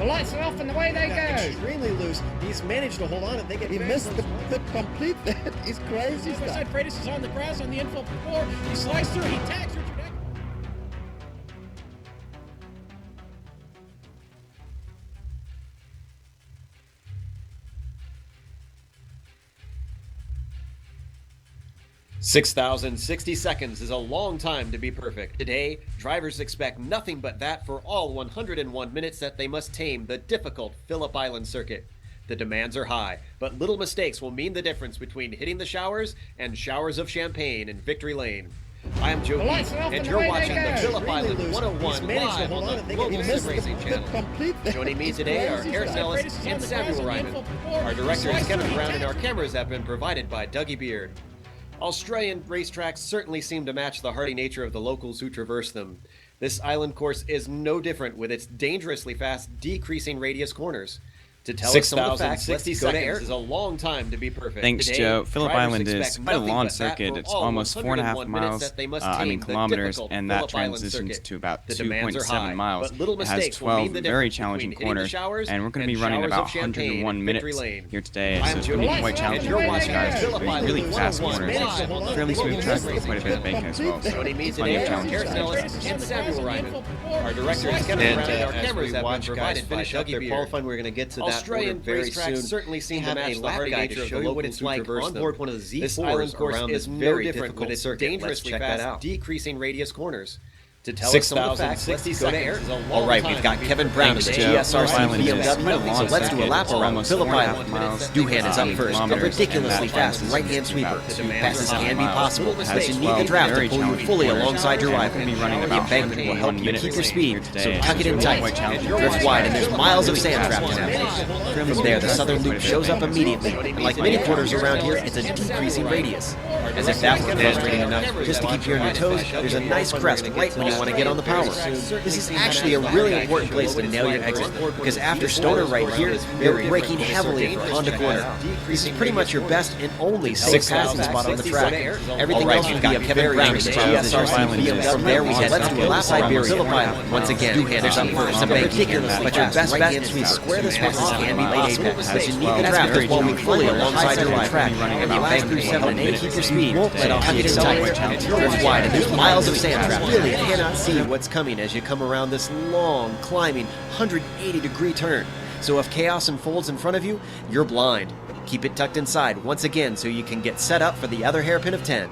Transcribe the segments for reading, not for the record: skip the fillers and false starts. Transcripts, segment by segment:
The lights are off and away they go. Extremely loose. He's managed to hold on and they get. He missed the complete. That is crazy stuff. Side Freitas is on the grass on the infield floor. He slides through. He tags Richard Eck. $6,060 seconds is a long time to be perfect. Today, drivers expect nothing but that for all 101 minutes that they must tame the difficult Phillip Island circuit. The demands are high, but little mistakes will mean the difference between hitting the showers and showers of champagne in Victory Lane. I am Joe Heath, and you're watching the Phillip Island 101 live on the Global SimRacing channel. Joining me today are Eric Ellis and Samuel Ryman. Our director is Kevin Brown, and our cameras have been provided by Dougie Beard. Australian racetracks certainly seem to match the hardy nature of the locals who traverse them. This island course is no different with its dangerously fast, decreasing radius corners. To tell us some of the facts, 60 seconds is a long time to be perfect. Thanks, Today, Joe. Phillip Island is expect quite a nothing long but that circuit. for It's all almost 4.5 101 miles, minutes that they must tame the kilometers, difficult and that Phillip Island transitions circuit. to about The demands are high, 2.7 miles. but little It has mistakes will 12 mean the very difference challenging between hitting the corners, showers and we're going to be and running showers about of champagne 101 in minutes Victory Lane. here today, I so am it's Joe going to be Heath, quite and challenging you're for these watching guys. Phillip Island Really fast 101 corners, live on the fairly smooth Global track, but SimRacing quite a bit of channel. banking as well. So Joining me plenty today of are challenges Eric for these Ellis guys. and Samuel Ryman. Our director is Kevin Brown, and our cameras have been provided by Dougie Beard. Qualifying, we're going to get to that Australian very racetracks soon. certainly seem to Have match a the lap hardy guide nature to of show the you what locals it's who like traverse on them. board one of the This Z4s island course around is this no very different difficult with its circuit. Let's dangerously check that fast, out. decreasing radius corners. To tell us some of the facts, 6,060 seconds is a long All right, time we've got to be Kevin perfect. Brown in the Thanks, Joe. GSRC Phillip Island is quite a BMW. long So let's do a circuit. lap It's around almost Phillip 4.5 Island. miles, Duhan is up first. A kilometers, ridiculously and that fast transitions right-hand to sweeper. about Two 2.7 passes can be miles. possible It as has you 12 need the draft to very pull you challenging fully corners, alongside your and rival. we're going to be running The about embankment will help you 101 keep your minutes speed, here so today. tuck it in It's tight. quite challenging. Drift wide, and there's miles of sand trapped in that. From there, the southern loop shows up immediately. And like many corners around here, it's a decreasing radius. As if that were frustrating enough, just to keep you on your toes, there's a nice crest right when you want to get on the power. This is actually a really important place to nail your exit, because after Stoner right here, they're braking heavily for Honda corner. This is pretty much your best and only safe passing spot on the track. Everything else will be a Kevin Brown in the GSRC BMW. From there, we head let's do a lap Siberia. Phillip Island. Once again, Duhan up first. It's a ridiculous, but your best bet is to square this one off can be possible, as you need the draft is while we fully alongside your track. And you bank through 7 and 8, keep your speed. Won't let off the accelerator. Drift wide, and there's miles of sand trap. Really cannot see what's coming as you come around this long, climbing, 180-degree turn. So if chaos unfolds in front of you, you're blind. Keep it tucked inside once again so you can get set up for the other hairpin of 10.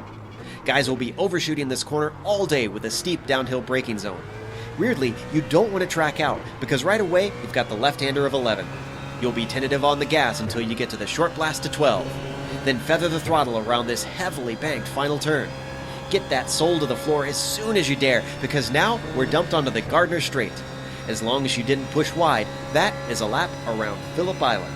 Guys will be overshooting this corner all day with a steep downhill braking zone. Weirdly, you don't want to track out because right away you've got the left-hander of 11. You'll be tentative on the gas until you get to the short blast to 12. Then feather the throttle around this heavily banked final turn. Get that sole to the floor as soon as you dare, because now we're dumped onto the Gardner Straight. As long as you didn't push wide, that is a lap around Phillip Island.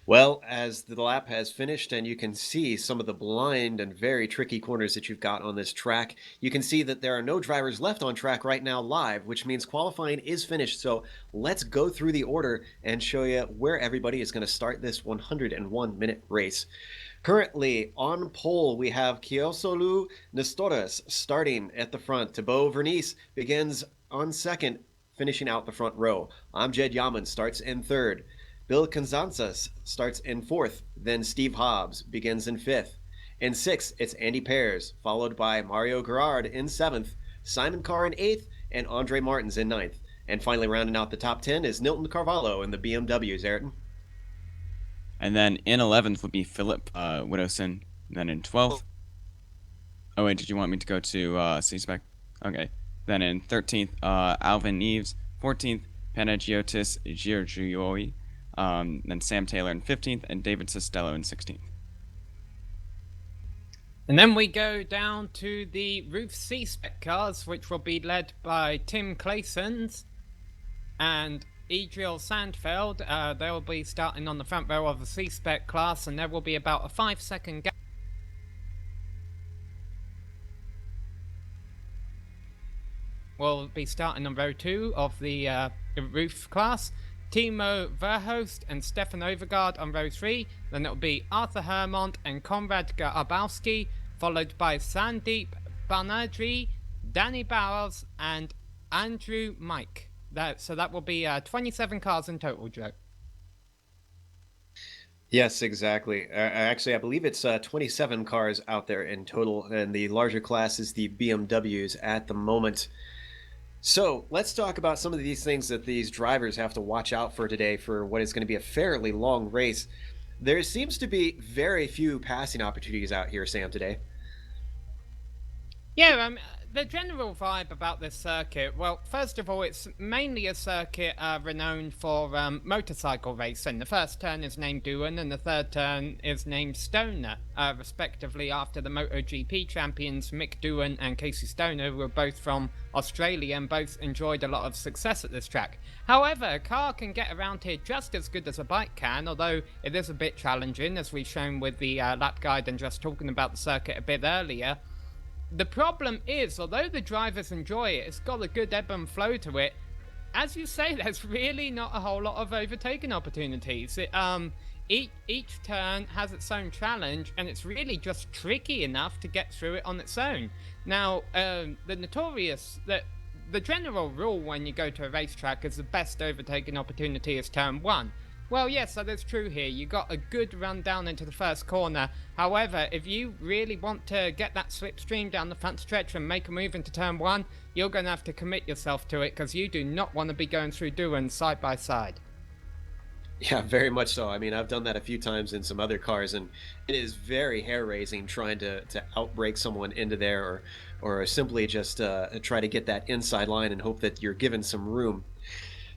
Well, as the lap has finished and you can see some of the blind and very tricky corners that you've got on this track, you can see that there are no drivers left on track right now live, which means qualifying is finished. So let's go through the order and show you where everybody is going to start this 101-minute race. Currently on pole, we have Kiosolu Nestores starting at the front. Thibaut Vernice begins on second, finishing out the front row. Amjad Yaman starts in third. Bill Kazantzas starts in fourth. Then Steve Hobbs begins in fifth. In sixth, it's Andy Pears, followed by Mario Gerard in seventh, Simon Carr in eighth, and Andre Martins in ninth. And finally rounding out the top 10 is Nilton Carvalho in the BMWs, Ayrton. And then in 11th would be Phillip Widowson. Then in 12th... Oh, wait, did you want me to go to C-Spec? Okay. Then in 13th, Alvin Eves. 14th, Panagiotis Giorgioi. Then Sam Taylor in 15th, and David Costello in 16th. And then we go down to the Roof C-Spec cars, which will be led by Tim Claessens and Adriel Sandfeld. They will be starting on the front row of the C-Spec class, and there will be about a 5-second gap. We'll be starting on row 2 of the Roof class. Timo Verhoost and Stefan Overgaard on row 3. Then it will be Arthur Hermont and Konrad Grabowski, followed by Sandeep Banerjee, Danny Bowers, and Andrew Mike. So that will be 27 cars in total, Joe. Yes, exactly. Actually, I believe it's 27 cars out there in total, and the larger class is the BMWs at the moment. So let's talk about some of these things that these drivers have to watch out for today for what is going to be a fairly long race. There seems to be very few passing opportunities out here, Sam, today. Yeah, the general vibe about this circuit, well, first of all, it's mainly a circuit renowned for motorcycle racing. The first turn is named Doohan, and the third turn is named Stoner, respectively after the MotoGP champions Mick Doohan and Casey Stoner, who were both from Australia and both enjoyed a lot of success at this track. However, a car can get around here just as good as a bike can, although it is a bit challenging, as we've shown with the lap guide and just talking about the circuit a bit earlier. The problem is, although the drivers enjoy it, it's got a good ebb and flow to it. As you say, there's really not a whole lot of overtaking opportunities. Each turn has its own challenge, and it's really just tricky enough to get through it on its own. Now, the general rule when you go to a racetrack is the best overtaking opportunity is turn 1. Well, yes, that is true here. You got a good run down into the first corner. However, if you really want to get that slipstream down the front stretch and make a move into turn 1, you're going to have to commit yourself to it, because you do not want to be going through Doohan side by side. Yeah, very much so. I mean, I've done that a few times in some other cars, and it is very hair-raising trying to outbrake someone into there, or simply just try to get that inside line and hope that you're given some room.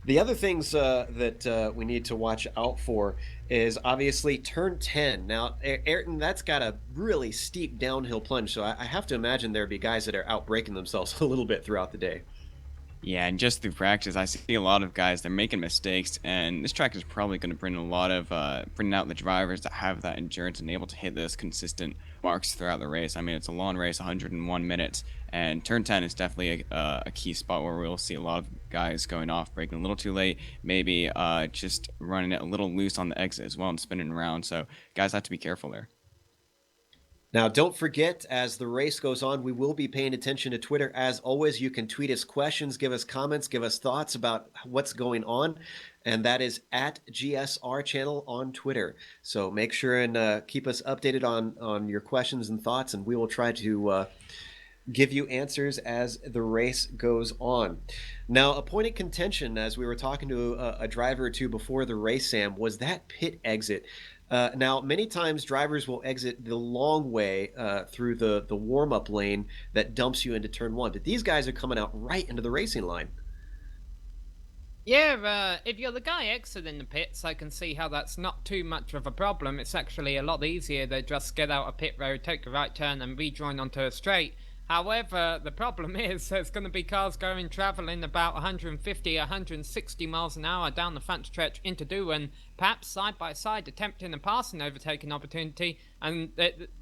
The other things that we need to watch out for is obviously turn 10. Now, Ayrton, that's got a really steep downhill plunge, so I have to imagine there'd be guys that are outbraking themselves a little bit throughout the day. Yeah, and just through practice, I see a lot of guys, they're making mistakes, and this track is probably going to bring a lot of, bringing out the drivers that have that endurance and able to hit those consistent marks throughout the race. I mean, it's a long race, 101 minutes, and turn 10 is definitely a key spot where we'll see a lot of guys going off, braking a little too late, maybe just running it a little loose on the exit as well and spinning around, so guys have to be careful there. Now, don't forget, as the race goes on, we will be paying attention to Twitter. As always, you can tweet us questions, give us comments, give us thoughts about what's going on, and that is at GSR Channel on Twitter. So make sure and keep us updated on your questions and thoughts, and we will try to give you answers as the race goes on. Now, a point of contention, as we were talking to a driver or two before the race, Sam, was that pit exit. Now, many times drivers will exit the long way through the warm-up lane that dumps you into turn 1. But these guys are coming out right into the racing line. Yeah, if you're the guy exiting the pits, I can see how that's not too much of a problem. It's actually a lot easier to just get out a pit road, take a right turn, and rejoin onto a straight. However, the problem is there's going to be cars traveling about 150, 160 miles an hour down the front stretch into Doohan, perhaps side by side, attempting a passing overtaking opportunity, and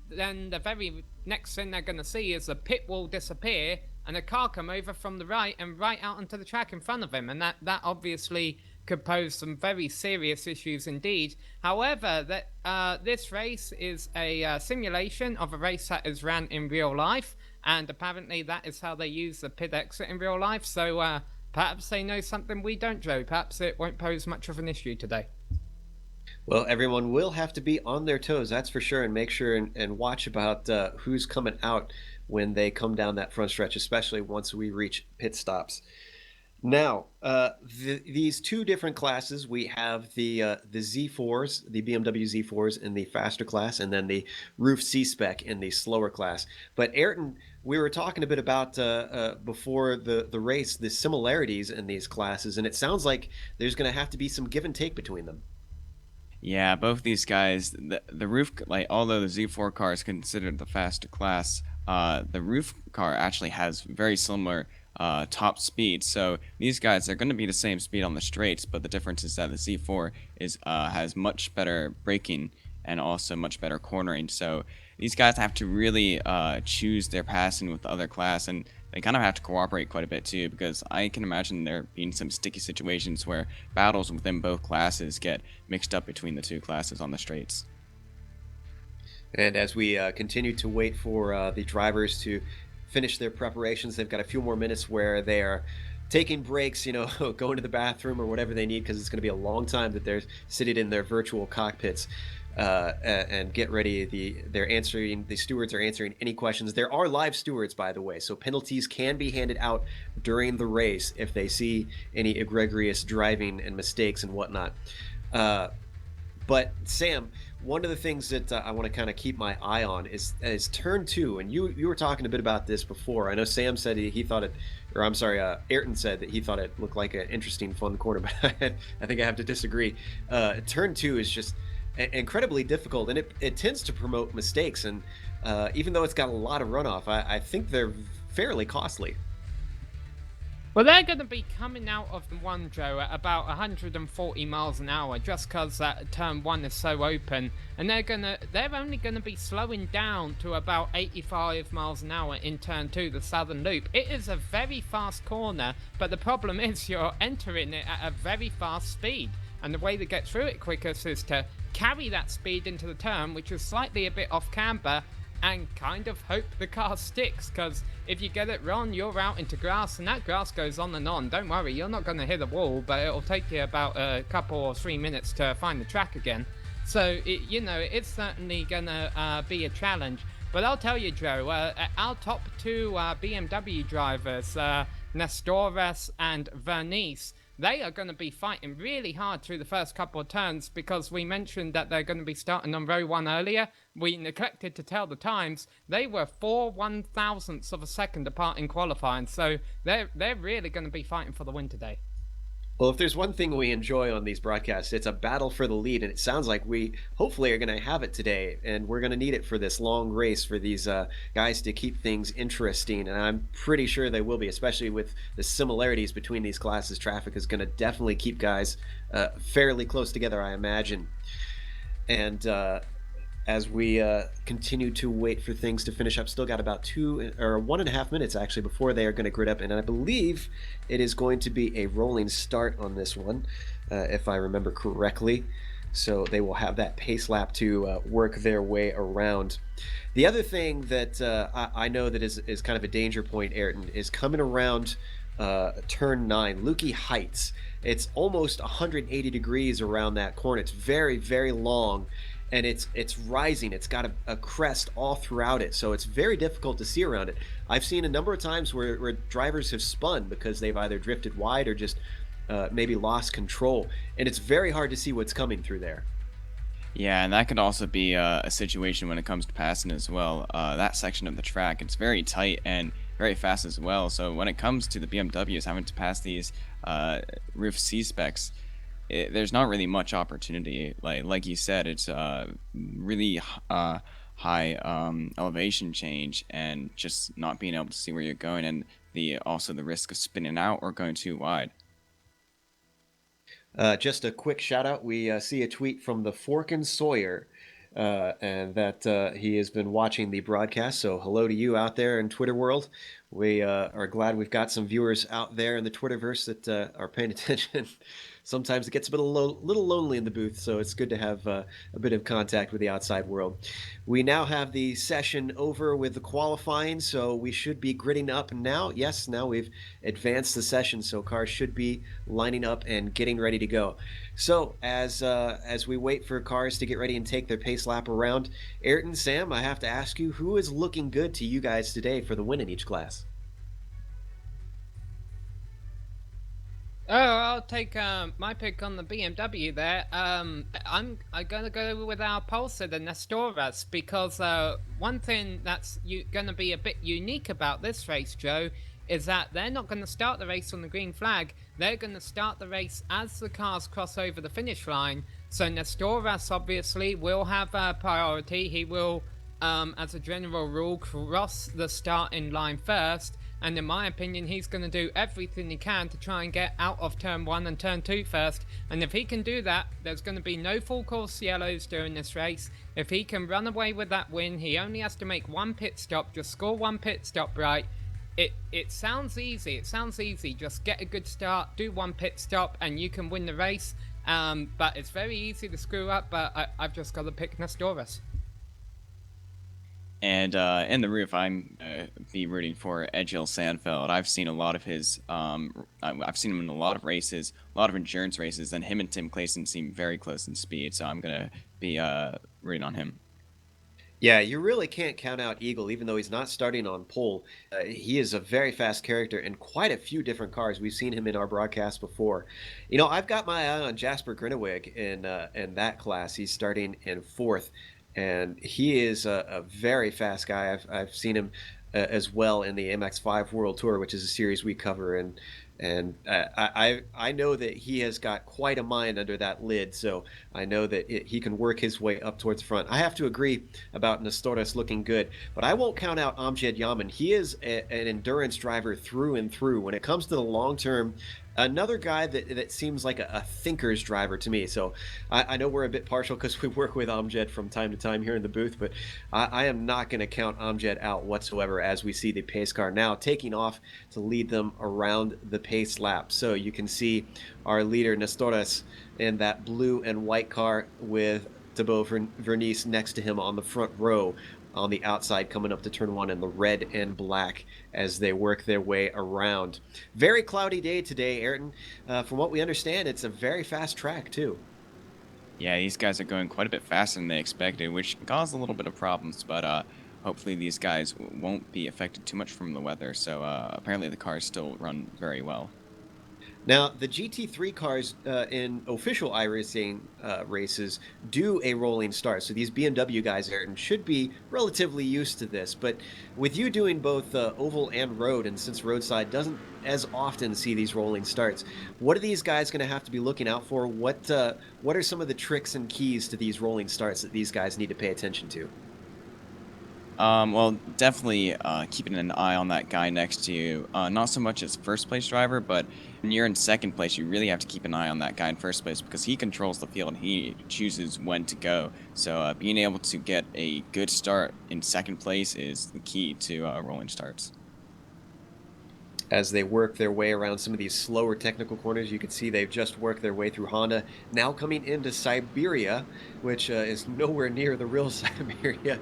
then the very next thing they're going to see is the pit wall disappear and a car come over from the right and right out onto the track in front of him, and that obviously could pose some very serious issues indeed. However, this race is a simulation of a race that is ran in real life, and apparently that is how they use the pit exit in real life, so perhaps they know something we don't, Joe. Perhaps it won't pose much of an issue today. Well, everyone will have to be on their toes, that's for sure, and make sure and watch about who's coming out when they come down that front stretch, especially once we reach pit stops. Now, these two different classes, we have the Z4s, the BMW Z4s in the faster class, and then the Roof C-Spec in the slower class. But Ayrton, we were talking a bit about before the race, the similarities in these classes, and it sounds like there's going to have to be some give and take between them. Yeah, both these guys, the roof, like, although the Z4 car is considered the faster class, the roof car actually has very similar top speed. So these guys are going to be the same speed on the straights, but the difference is that the Z4 has much better braking and also much better cornering. So these guys have to really choose their passing with the other class, and they kind of have to cooperate quite a bit too, because I can imagine there being some sticky situations where battles within both classes get mixed up between the two classes on the straights. And as we continue to wait for the drivers to finish their preparations. They've got a few more minutes where they are taking breaks, going to the bathroom or whatever they need, because it's going to be a long time that they're sitting in their virtual cockpits. And get ready. The stewards are answering any questions. There are live stewards, by the way, so penalties can be handed out during the race if they see any egregious driving and mistakes and whatnot. But Sam, one of the things that I want to kind of keep my eye on is turn 2, and you were talking a bit about this before. I know Sam said he thought it, or I'm sorry, Ayrton said that he thought it looked like an interesting, fun corner, but I think I have to disagree. Turn 2 is just incredibly difficult, and it tends to promote mistakes, and even though it's got a lot of runoff, I think they're fairly costly. Well, they're going to be coming out of the one, Joe, at about 140 miles an hour, just because that turn 1 is so open, and they're only going to be slowing down to about 85 miles an hour in turn 2, the southern loop. It is a very fast corner, but the problem is you're entering it at a very fast speed, and the way to get through it quickest is to carry that speed into the turn, which is slightly a bit off camber, and kind of hope the car sticks, because if you get it wrong, you're out into grass, and that grass goes on and on. Don't worry, you're not going to hit a wall, but it'll take you about a couple or 3 minutes to find the track again. So, it's certainly going to be a challenge. But I'll tell you, Joe, our top 2 BMW drivers, Nestoras and Vernice, they are going to be fighting really hard through the first couple of turns, because we mentioned that they're going to be starting on row 1 earlier. We neglected to tell the times. They were 4 1,000ths of a second apart in qualifying, so they're really going to be fighting for the win today. Well, if there's one thing we enjoy on these broadcasts, it's a battle for the lead, and it sounds like we hopefully are going to have it today, and we're going to need it for this long race for these guys to keep things interesting, and I'm pretty sure they will be, especially with the similarities between these classes. Traffic is going to definitely keep guys fairly close together, I imagine. And as we continue to wait for things to finish up, still got about 1.5 minutes actually before they are going to grid up, and I believe it is going to be a rolling start on this one, if I remember correctly. So they will have that pace lap to work their way around. The other thing that I know that is kind of a danger point, Ayrton, is coming around turn 9, Lukey Heights. It's almost 180 degrees around that corner. It's very, very long, and it's rising. It's got a crest all throughout it, so it's very difficult to see around it. I've seen a number of times where drivers have spun because they've either drifted wide or just maybe lost control, and it's very hard to see what's coming through there. Yeah, and that could also be a situation when it comes to passing as well. That section of the track, it's very tight and very fast as well, so when it comes to the BMWs having to pass these roof C-specs, there's not really much opportunity. Like you said, it's really high elevation change, and just not being able to see where you're going, and also the risk of spinning out or going too wide. Just a quick shout out. We see a tweet from the Forkin Sawyer, and that he has been watching the broadcast. So hello to you out there in Twitter world. We are glad we've got some viewers out there in the Twitterverse that are paying attention. Sometimes it gets a little lonely in the booth, so it's good to have a bit of contact with the outside world. We now have the session over with the qualifying, so we should be gridding up now. Yes, now we've advanced the session, so cars should be lining up and getting ready to go. So as we wait for cars to get ready and take their pace lap around, Ayrton, Sam, I have to ask you, who is looking good to you guys today for the win in each class? Oh, I'll take my pick on the BMW there. I'm gonna go with our Pulsar, the Nestoras, because one thing that's gonna be a bit unique about this race, Joe, is that they're not gonna start the race on the green flag. They're gonna start the race as the cars cross over the finish line. So Nestoras obviously will have priority. He will, as a general rule, cross the starting line first. And in my opinion, he's going to do everything he can to try and get out of turn 1 and turn 2 first. And if he can do that, there's going to be no full course yellows during this race. If he can run away with that win, he only has to make one pit stop, just score one pit stop right. It sounds easy. It sounds easy. Just get a good start, do one pit stop, and you can win the race. But it's very easy to screw up, but I've just got to pick Nestoras. And in the roof, I'm be rooting for Egil Sandfeld. I've seen a lot of his. I've seen him in a lot of races, a lot of endurance races, and him and Tim Clayson seem very close in speed. So I'm gonna be rooting on him. Yeah, you really can't count out Eagle, even though he's not starting on pole. He is a very fast character in quite a few different cars. We've seen him in our broadcast before. I've got my eye on Jasper Grinewig in that class. He's starting in fourth, and he is a very fast guy. I've seen him as well in the MX5 World Tour, which is a series we cover, and I know that he has got quite a mind under that lid, so I know that he can work his way up towards the front. I have to agree about Nestoras looking good, but I won't count out Amjad Yaman. He is an endurance driver through and through. When it comes to the long term, another guy that seems like a thinker's driver to me. So I know we're a bit partial because we work with Amjad from time to time here in the booth, but I am not going to count Amjad out whatsoever as we see the pace car now taking off to lead them around the pace lap. So you can see our leader Nestoras in that blue and white car with Thibaut Vernice next to him on the front row, on the outside coming up to turn one in the red and black as they work their way around. Very cloudy day today, Ayrton. From what we understand, it's a very fast track too. Yeah, these guys are going quite a bit faster than they expected, which caused a little bit of problems, but hopefully these guys won't be affected too much from the weather. So apparently the cars still run very well. Now, the GT3 cars in official iRacing races do a rolling start. So these BMW guys, Ayrton, should be relatively used to this. But with you doing both oval and road, and since roadside doesn't as often see these rolling starts, what are these guys going to have to be looking out for? What are some of the tricks and keys to these rolling starts that these guys need to pay attention to? Well, definitely keeping an eye on that guy next to you. Not so much as first place driver, but when you're in second place, you really have to keep an eye on that guy in first place because he controls the field and he chooses when to go. So being able to get a good start in second place is the key to rolling starts. As they work their way around some of these slower technical corners, you can see they've just worked their way through Honda, now coming into Siberia, which is nowhere near the real Siberia.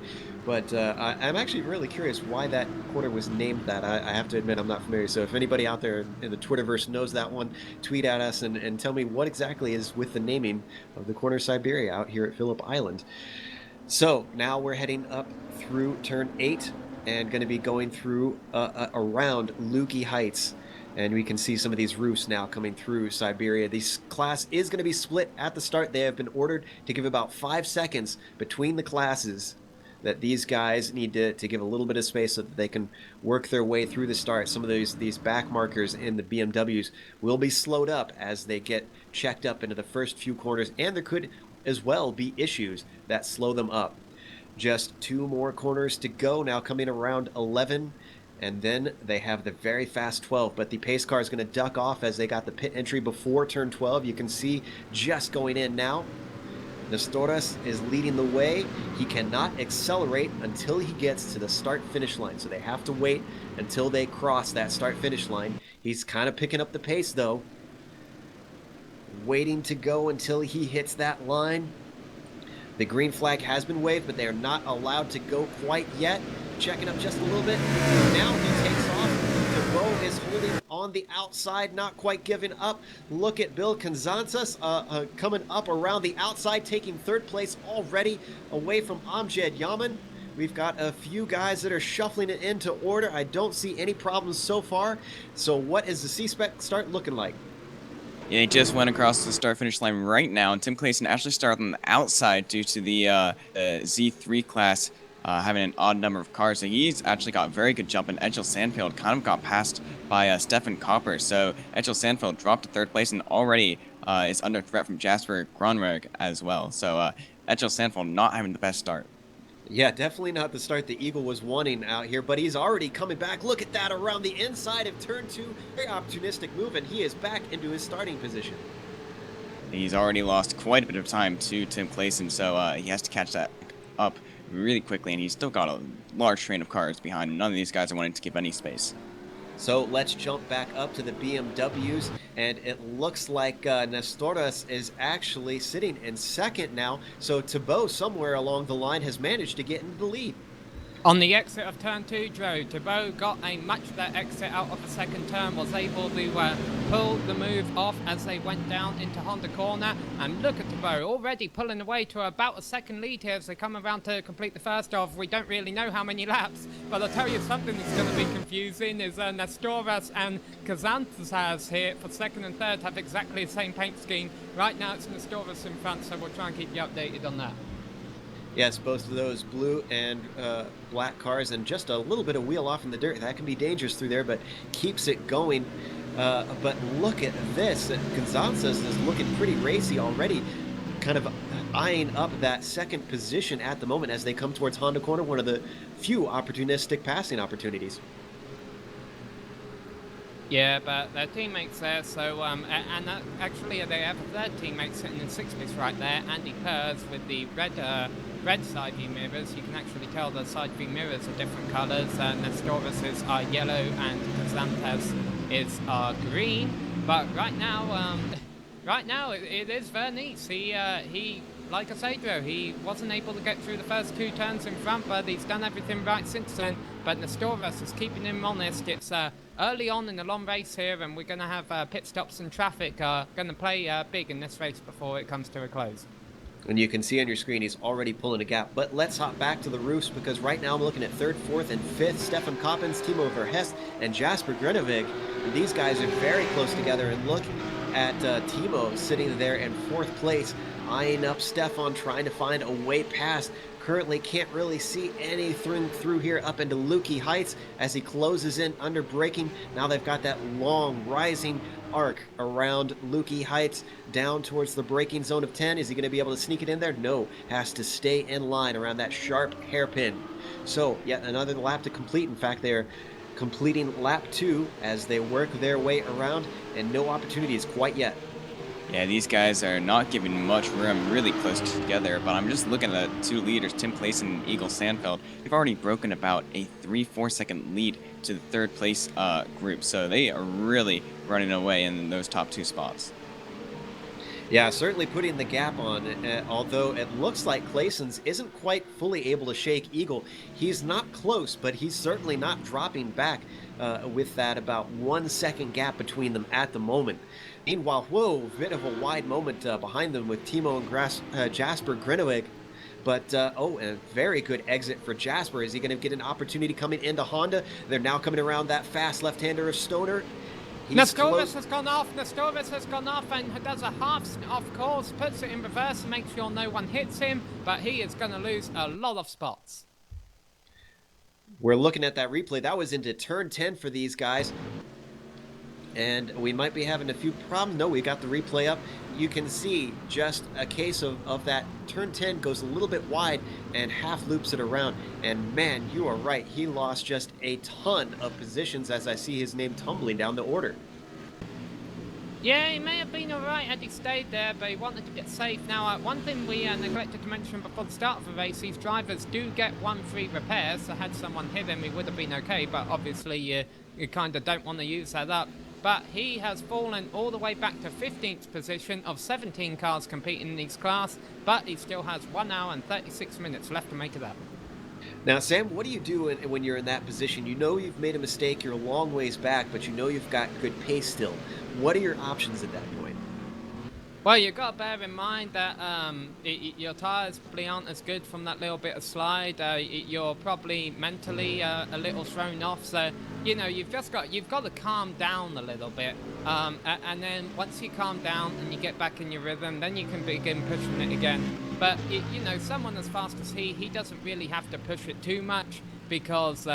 But I'm actually really curious why that corner was named that. I have to admit I'm not familiar. So if anybody out there in the Twitterverse knows that one, tweet at us and tell me what exactly is with the naming of the corner Siberia out here at Phillip Island. So now we're heading up through turn 8. And going to be going through around Lukey Heights. And we can see some of these roofs now coming through Siberia. This class is going to be split at the start. They have been ordered to give about 5 seconds between the classes, that these guys need to give a little bit of space so that they can work their way through the start. Some of these back markers in the BMWs will be slowed up as they get checked up into the first few corners. And there could as well be issues that slow them up. Just 2 more corners to go now, coming around 11, and then they have the very fast 12, but the pace car is going to duck off as they got the pit entry before turn 12. You can see just going in now. Nestoras is leading the way. He cannot accelerate until he gets to the start-finish line, so they have to wait until they cross that start-finish line. He's kind of picking up the pace, though. Waiting to go until he hits that line. The green flag has been waved, but they are not allowed to go quite yet. Checking up just a little bit. Now he takes off. Thibaut is holding on the outside, not quite giving up. Look at Bill Kanzantzas coming up around the outside, taking third place already away from Amjad Yaman. We've got a few guys that are shuffling it into order. I don't see any problems so far. So what is the C-Spec start looking like? Yeah, he just went across the start-finish line right now, and Tim Clayson actually started on the outside due to the Z3 class having an odd number of cars. So he's actually got a very good jump, and Egil Sandfeld kind of got passed by Stefan Copper. So Egil Sandfeld dropped to third place and already is under threat from Jasper Gronberg as well. So Egil Sandfeld not having the best start. Yeah, definitely not the start the Eagle was wanting out here, but he's already coming back. Look at that around the inside of turn 2. Very opportunistic move, and he is back into his starting position. He's already lost quite a bit of time to Tim Clayson, so he has to catch that up really quickly, and he's still got a large train of cars behind him. None of these guys are wanting to keep any space. So let's jump back up to the BMWs, and it looks like Nestoras is actually sitting in second now. So Thibaut, somewhere along the line, has managed to get into the lead. On the exit of turn 2, Joe Thibault got a much better exit out of the second turn, was able to pull the move off as they went down into Honda corner. And look at Thibault already pulling away to about a second lead here as they come around to complete the first of, we don't really know how many laps, but I'll tell you something that's going to be confusing is Nestoras and Kazantzas here for second and third have exactly the same paint scheme. Right now it's Nestoras in front, so we'll try and keep you updated on that. Yes, both of those blue and black cars, and just a little bit of wheel off in the dirt. That can be dangerous through there, but keeps it going. But look at this. Gonzalez is looking pretty racy already, kind of eyeing up that second position at the moment as they come towards Honda corner, one of the few opportunistic passing opportunities. Yeah, but their teammates there, so, actually they have their teammates sitting in 6th right there, Andy Pers with the red side view mirrors. You can actually tell the side view mirrors are different colours. Nestoras' are yellow and Kazantes is green. But right now, it is Vernice. He, like I say, Joe, he wasn't able to get through the first 2 turns in front, but he's done everything right since then. But Nestoras is keeping him honest. It's early on in the long race here, and we're going to have pit stops and traffic going to play big in this race before it comes to a close. And you can see on your screen he's already pulling a gap. But let's hop back to the roofs, because right now I'm looking at 3rd, 4th, and 5th. Stefan Koppens, Timo Verhest, and Jasper Grenevig. And these guys are very close together. And look at Timo sitting there in 4th place, eyeing up Stefan, trying to find a way past. Currently can't really see anything through here up into Lukey Heights as he closes in under braking. Now they've got that long rising arc around Lukey Heights down towards the braking zone of 10. Is he going to be able to sneak it in there? No, has to stay in line around that sharp hairpin. So yet another lap to complete. In fact, they're completing lap 2 as they work their way around, and no opportunities quite yet. Yeah, these guys are not giving much room, really close together, but I'm just looking at the 2 leaders, Tim Clayson and Eagle Sandfeld. They've already broken about a 3-4 second lead to the 3rd place group, so they are really running away in those top 2 spots. Yeah, certainly putting the gap on, although it looks like Clayson's isn't quite fully able to shake Eagle. He's not close, but he's certainly not dropping back with that about 1 second gap between them at the moment. Meanwhile, whoa, bit of a wide moment behind them with Timo and Jasper Greneweg. But, and a very good exit for Jasper. Is he going to get an opportunity coming into Honda? They're now coming around that fast left-hander of Stoner. Nestoras has gone off, and does a half off course, puts it in reverse, makes sure no one hits him, but he is going to lose a lot of spots. We're looking at that replay. That was into turn 10 for these guys. And we might be having a few problems. No, we got the replay up. You can see just a case of that turn 10 goes a little bit wide and half loops it around. And man, you are right. He lost just a ton of positions as I see his name tumbling down the order. Yeah, he may have been alright had he stayed there, but he wanted to get safe. Now, one thing we neglected to mention before the start of the race, these drivers do get 1 free repair, so had someone hit him, he would have been okay, but obviously you kind of don't want to use that up. But he has fallen all the way back to 15th position of 17 cars competing in this class, but he still has 1 hour and 36 minutes left to make it up. Now, Sam, what do you do when you're in that position? You know you've made a mistake, you're a long ways back, but you know you've got good pace still. What are your options at that point? Well, you've got to bear in mind that your tyres probably aren't as good from that little bit of slide. You're probably mentally a little thrown off, so you know you've got to calm down a little bit, and then once you calm down and you get back in your rhythm, then you can begin pushing it again. But you know, someone as fast as he doesn't really have to push it too much because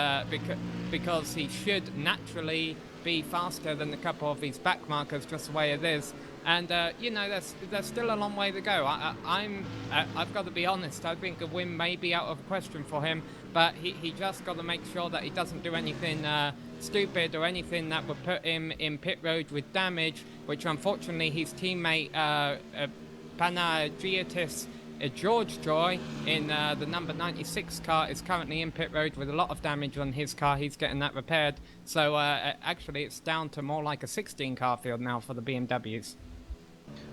he should naturally be faster than a couple of these back markers, just the way it is. And you know, there's still a long way to go. I've got to be honest. I think a win may be out of question for him, but he just got to make sure that he doesn't do anything stupid or anything that would put him in pit road with damage, which unfortunately his teammate Panagiotis George Joy in the number 96 car is currently in pit road with a lot of damage on his car. He's getting that repaired. So actually it's down to more like a 16 car field now for the BMWs.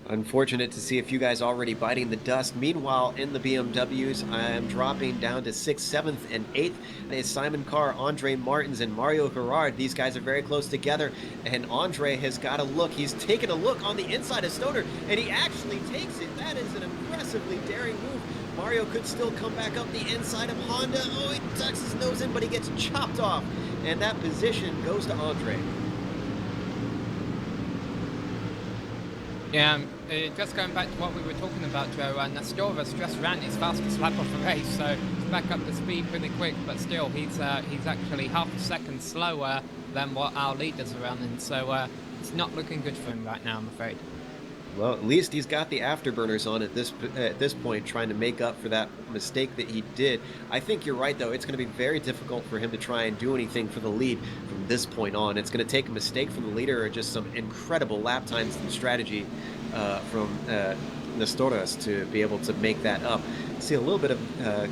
Unfortunate to see a few guys already biting the dust. Meanwhile, in the BMWs, I am dropping down to 6th, 7th, and 8th. It's Simon Carr, Andre Martins, and Mario Gerard. These guys are very close together, and Andre has got a look. He's taken a look on the inside of Stoner, and he actually takes it. That is an impressively daring move. Mario could still come back up the inside of Honda. Oh, he tucks his nose in, but he gets chopped off, and that position goes to Andre. Yeah, just going back to what we were talking about, Joe, Nestoras just ran his fastest lap of the race, so he's back up to speed pretty quick, but still, he's actually half a second slower than what our leaders are running, so it's not looking good for him right now, I'm afraid. Well, at least he's got the afterburners on at this point, trying to make up for that mistake that he did. I think you're right, though. It's going to be very difficult for him to try and do anything for the lead from this point on. It's going to take a mistake from the leader or just some incredible lap times and strategy from Nestoras to be able to make that up. See a little bit of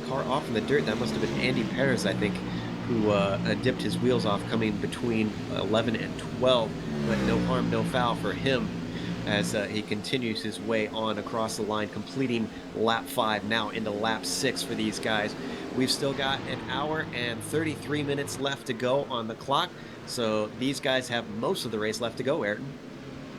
car off in the dirt. That must have been Andy Perez, I think, who dipped his wheels off coming between 11 and 12. But no harm, no foul for him, as he continues his way on across the line, completing lap 5, now into lap 6 for these guys. We've still got an hour and 33 minutes left to go on the clock, so these guys have most of the race left to go, Ayrton.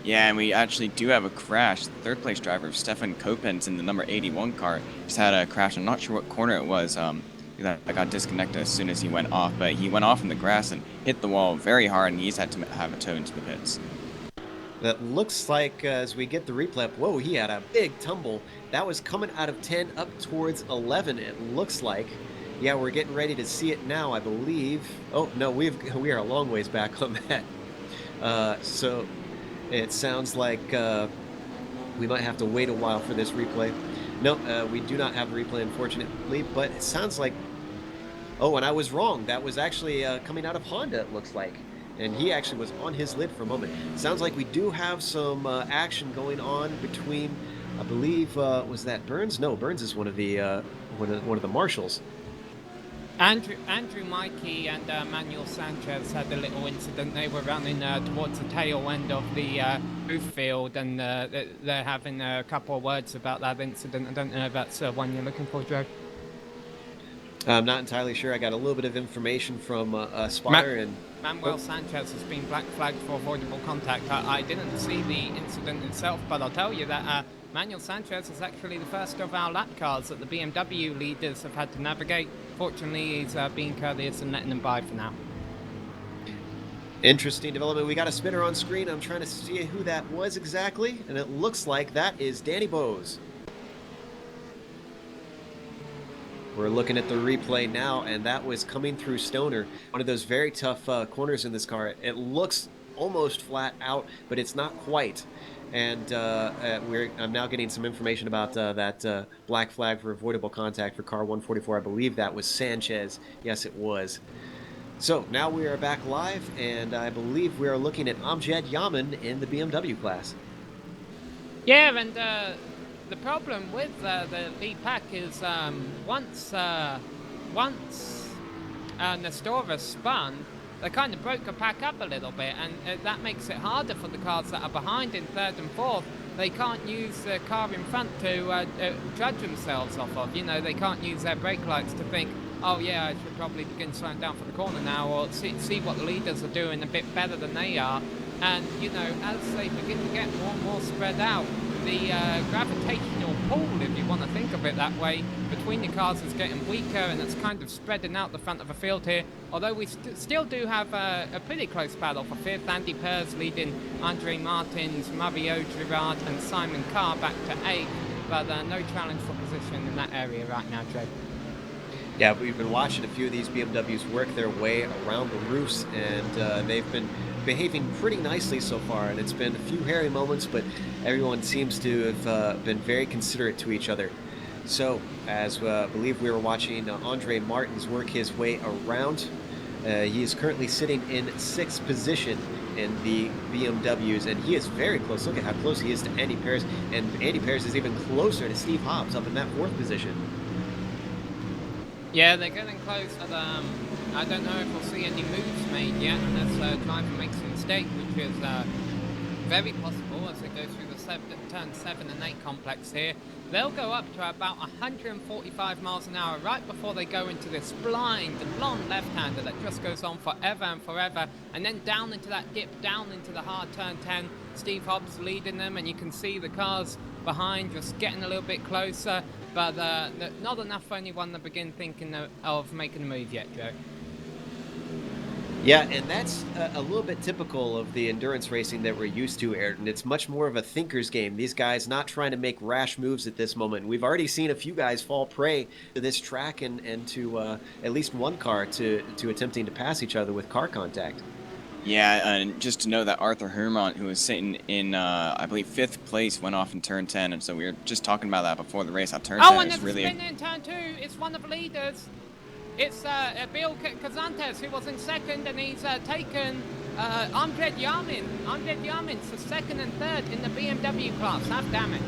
Yeah, and we actually do have a crash. The third place driver, Stefan Kopens, in the number 81 car, just had a crash. I'm not sure what corner it was. I got disconnected as soon as he went off, but he went off in the grass and hit the wall very hard, and he's had to have a tow into the pits. That looks like, as we get the replay up, whoa, he had a big tumble. That was coming out of 10 up towards 11, it looks like. Yeah, we're getting ready to see it now, I believe. Oh, no, we are a long ways back on that. So it sounds like we might have to wait a while for this replay. No, we do not have a replay, unfortunately, but it sounds like... Oh, and I was wrong. That was actually coming out of Honda, it looks like. And he actually was on his lid for a moment. Sounds like we do have some action going on between, I believe, was that Burns? No, Burns is one of the marshals. Andrew Mikey and Manuel Sanchez had a little incident. They were running towards the tail end of the roof field, and they're having a couple of words about that incident. I don't know if that's one you're looking for, Joe. I'm not entirely sure. I got a little bit of information from a spotter, and Manuel Sanchez has been black flagged for avoidable contact. I didn't see the incident itself, but I'll tell you that Manuel Sanchez is actually the first of our lap cars that the BMW leaders have had to navigate. Fortunately, he's being courteous and letting them by for now. Interesting development. We got a spinner on screen. I'm trying to see who that was exactly, and it looks like that is Danny Bowes. We're looking at the replay now, and that was coming through Stoner. One of those very tough corners in this car. It looks almost flat out, but it's not quite. And I'm now getting some information about that black flag for avoidable contact for car 144. I believe that was Sanchez. Yes, it was. So now we are back live, and I believe we are looking at Amjad Yaman in the BMW class. Yeah, and the problem with the lead pack is once Nestoras spun, they kind of broke the pack up a little bit, and that makes it harder for the cars that are behind in third and fourth. They can't use the car in front to judge themselves off of. You know, they can't use their brake lights to think, oh yeah, I should probably begin slowing down for the corner now, or see what the leaders are doing a bit better than they are. And, you know, as they begin to get more and more spread out, the gravitational pull, if you want to think of it that way, between the cars is getting weaker, and it's kind of spreading out the front of the field here. Although we still do have a pretty close battle for fifth. Andy Perez leading Andre Martins, Mario Girard and Simon Carr back to 8th, but no challenge for position in that area right now, Joe. Yeah, we've been watching a few of these BMWs work their way around the roofs, and they've been behaving pretty nicely so far, and it's been a few hairy moments, but everyone seems to have been very considerate to each other. So, as I believe we were watching Andre Martins work his way around, he is currently sitting in 6th position in the BMWs, and he is very close. Look at how close he is to Andy Perez, and Andy Perez is even closer to Steve Hobbs up in that 4th position. Yeah, they're getting close, but I don't know if we'll see any moves made yet unless driver makes a mistake, which is very possible as they go through the turn 7 and 8 complex here. They'll go up to about 145 miles an hour right before they go into this blind, blonde left-hander that just goes on forever and forever, and then down into that dip, down into the hard turn 10. Steve Hobbs leading them, and you can see the cars behind just getting a little bit closer, but not enough for anyone to begin thinking of making a move yet, Joe. Yeah, and that's a little bit typical of the endurance racing that we're used to, Ayrton. It's much more of a thinker's game. These guys not trying to make rash moves at this moment. We've already seen a few guys fall prey to this track and to at least one car to attempting to pass each other with car contact. Yeah, and just to know that Arthur Hermont, who was sitting in, I believe, 5th place, went off in turn 10, and so we were just talking about that before the race. How turn 10 and is there's really... a spin in turn 2. It's one of the leaders. It's Bill Kazantes, who was in second, and he's taken Amjad Yamin. Amjad Yamin's the second and third in the BMW class. Half damage.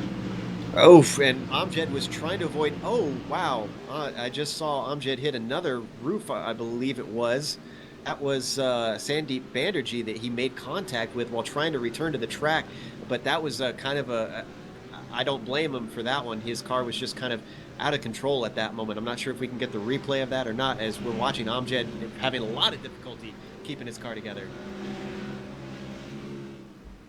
Oh, and Amjad was trying to avoid... Oh, wow. I just saw Amjad hit another roof, I believe it was. That was Sandeep Banderjee that he made contact with while trying to return to the track. But that was kind of a... I don't blame him for that one. His car was just kind of out of control at that moment. I'm not sure if we can get the replay of that or not, as we're watching Amjad having a lot of difficulty keeping his car together.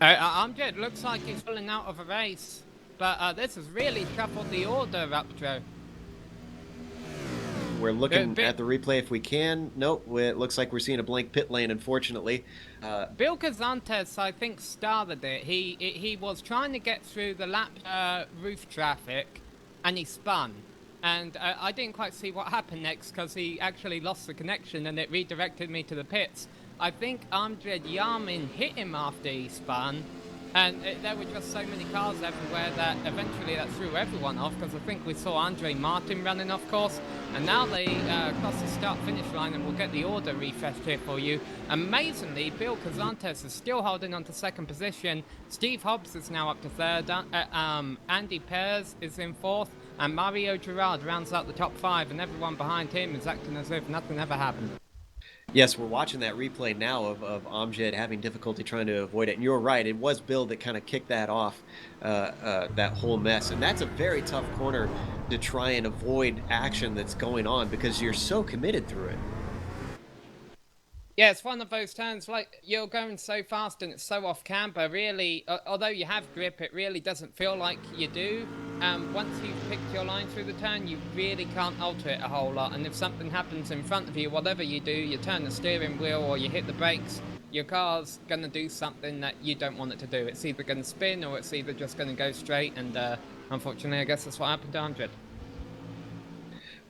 Amjad looks like he's pulling out of a race, but this has really shuffled the order up, Joe. We're looking at the replay if we can. Nope, it looks like we're seeing a blank pit lane, unfortunately. Bill Kazantes, I think, started it. He was trying to get through the lap roof traffic, and he spun. And I didn't quite see what happened next because he actually lost the connection and it redirected me to the pits. I think Amjad Yamin hit him after he spun, and there were just so many cars everywhere that eventually that threw everyone off, because I think we saw Andre Martin running off course, and now they cross the start-finish line, and we'll get the order refreshed here for you. Amazingly, Bill Kazantes is still holding on to second position. Steve Hobbs is now up to third. Andy Pears is in fourth, and Mario Girard rounds out the top 5, and everyone behind him is acting as if nothing ever happened. Yes, we're watching that replay now of Amjad having difficulty trying to avoid it. And you're right, it was Bill that kind of kicked that off, that whole mess. And that's a very tough corner to try and avoid action that's going on because you're so committed through it. Yeah, it's one of those turns, like, you're going so fast and it's so off camber, really, although you have grip, it really doesn't feel like you do. Once you've picked your line through the turn, you really can't alter it a whole lot, and if something happens in front of you, whatever you do, you turn the steering wheel or you hit the brakes, your car's going to do something that you don't want it to do. It's either going to spin or it's either just going to go straight, and unfortunately, I guess that's what happened to Amjad.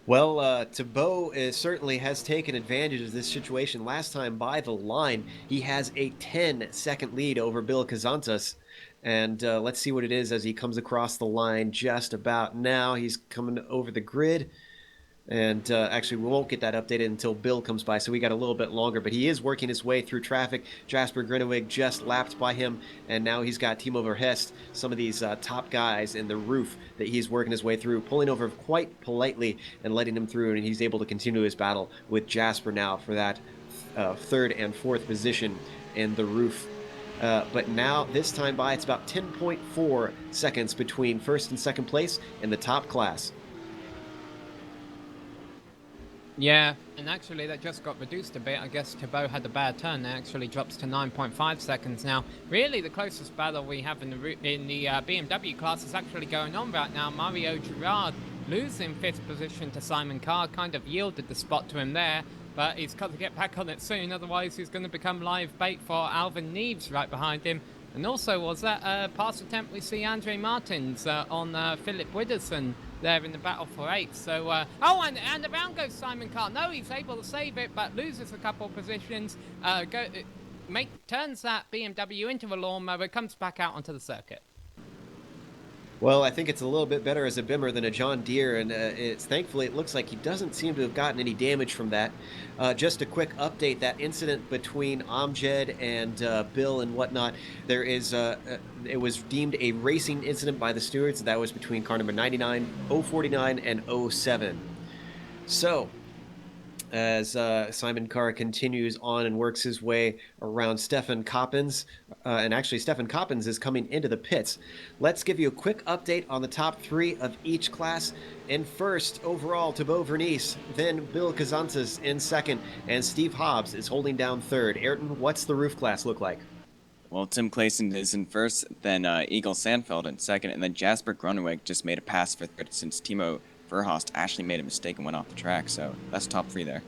Well, Thibaut certainly has taken advantage of this situation. Last time by the line, he has a 10-second lead over Bill Kazantes. And let's see what it is as he comes across the line just about now. He's coming over the grid. And actually, we won't get that updated until Bill comes by, so we got a little bit longer. But he is working his way through traffic. Jasper Grinewig just lapped by him, and now he's got Timo Verhest, some of these top guys in the roof that he's working his way through, pulling over quite politely and letting him through, and he's able to continue his battle with Jasper now for that third and fourth position in the roof. But now, this time by, it's about 10.4 seconds between first and second place in the top class. Yeah, and actually that just got reduced a bit. I guess Thibaut had a bad turn. It actually drops to 9.5 seconds now. Really, the closest battle we have in the BMW class is actually going on right now. Mario Girard losing 5th position to Simon Carr, kind of yielded the spot to him there, but he's got to get back on it soon, otherwise he's going to become live bait for Alvin Neves right behind him. And also, was that pass attempt we see Andre Martins on Phillip Widdowson there in the battle for 8th. So, and around goes Simon Carr. No, he's able to save it, but loses a couple of positions. Turns that BMW into a lawnmower, comes back out onto the circuit. Well, I think it's a little bit better as a Bimmer than a John Deere, and thankfully it looks like he doesn't seem to have gotten any damage from that. Just a quick update, that incident between Amjad and Bill and whatnot, there is it was deemed a racing incident by the stewards. That was between car number 99, 049, and 07. So, as Simon Carr continues on and works his way around Stefan Coppens. And actually, Stefan Coppens is coming into the pits. Let's give you a quick update on the top 3 of each class. In first, overall, Thibaut Vernice, then Bill Kazantzas in second, and Steve Hobbs is holding down third. Ayrton, what's the roof class look like? Well, Tim Clayson is in first, then Eagle Sandfeld in second, and then Jasper Gruneweg just made a pass for third since Timo Verhulst actually made a mistake and went off the track. So that's top 3 there.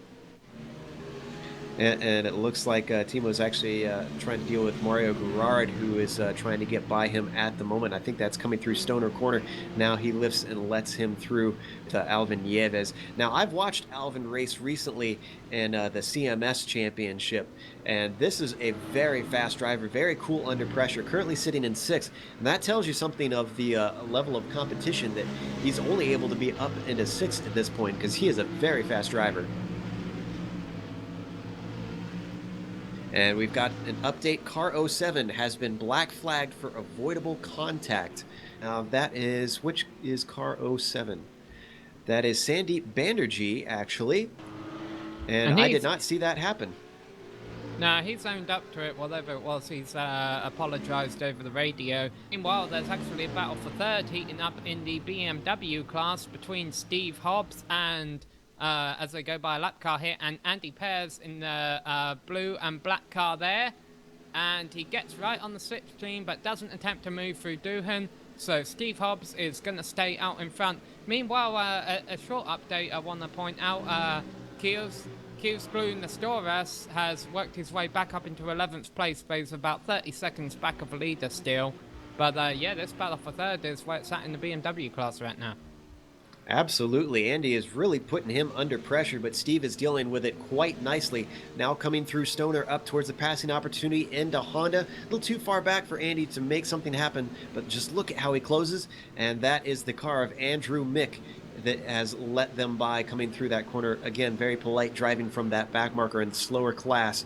And it looks like Timo's actually trying to deal with Mario Gerard, who is trying to get by him at the moment. I think that's coming through Stoner Corner. Now he lifts and lets him through to Alvin Nieves. Now, I've watched Alvin race recently in the CMS Championship, and this is a very fast driver, very cool under pressure, currently sitting in 6th. And that tells you something of the level of competition that he's only able to be up into 6th at this point, because he is a very fast driver. And we've got an update. Car 07 has been black flagged for avoidable contact. Now that is, which is Car 07? That is Sandeep Banerjee, actually. And I did not see that happen. No, he's owned up to it, whatever it was. He's apologised over the radio. Meanwhile, there's actually a battle for third heating up in the BMW class between Steve Hobbs and... as they go by a lap car here, and Andy Pears in the blue and black car there, and he gets right on the slipstream but doesn't attempt to move through Doohan, so Steve Hobbs is going to stay out in front. Meanwhile, a short update I want to point out, Kiels Blue Nestoras has worked his way back up into 11th place, but he's about 30 seconds back of the leader still. But yeah, this battle for third is where it's at in the BMW class right now. Absolutely. Andy is really putting him under pressure, but Steve is dealing with it quite nicely. Now coming through Stoner up towards the passing opportunity into Honda. A little too far back for Andy to make something happen, but just look at how he closes, and that is the car of Andrew Mick that has let them by coming through that corner. Again, very polite driving from that back marker in slower class.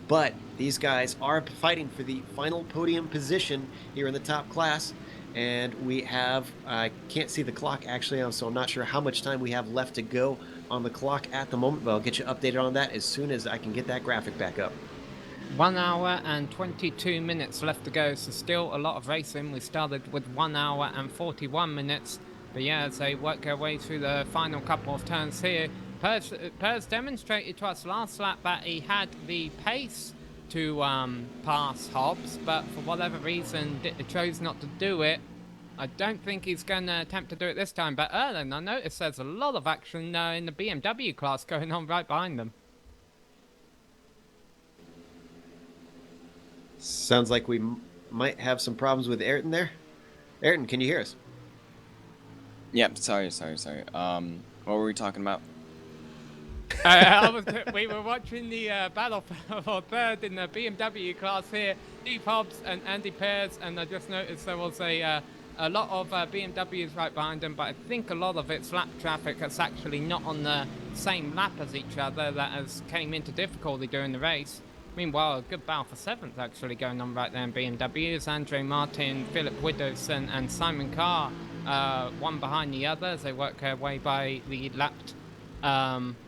But these guys are fighting for the final podium position here in the top class. And we have, I can't see the clock actually, so I'm not sure how much time we have left to go on the clock at the moment, but I'll get you updated on that as soon as I can get that graphic back up. 1 hour and 22 minutes left to go, so still a lot of racing. We started with 1 hour and 41 minutes, but yeah, as they work their way through the final couple of turns here, Pears demonstrated to us last lap that he had the pace to pass Hobbs, but for whatever reason chose not to do it. I don't think he's going to attempt to do it this time, but Erlen, I noticed there's a lot of action in the BMW class going on right behind them. Sounds like we might have some problems with Ayrton there. Ayrton, can you hear us? Yep, sorry. What were we talking about? We were watching the battle for third in the BMW class here. Steve Hobbs and Andy Pears, and I just noticed there was a lot of BMWs right behind them, but I think a lot of it's lap traffic that's actually not on the same lap as each other that has came into difficulty during the race. Meanwhile, a good battle for 7th actually going on right there in BMWs. Andre Martin, Phillip Widowson and Simon Carr, one behind the other as they work their way by the lapped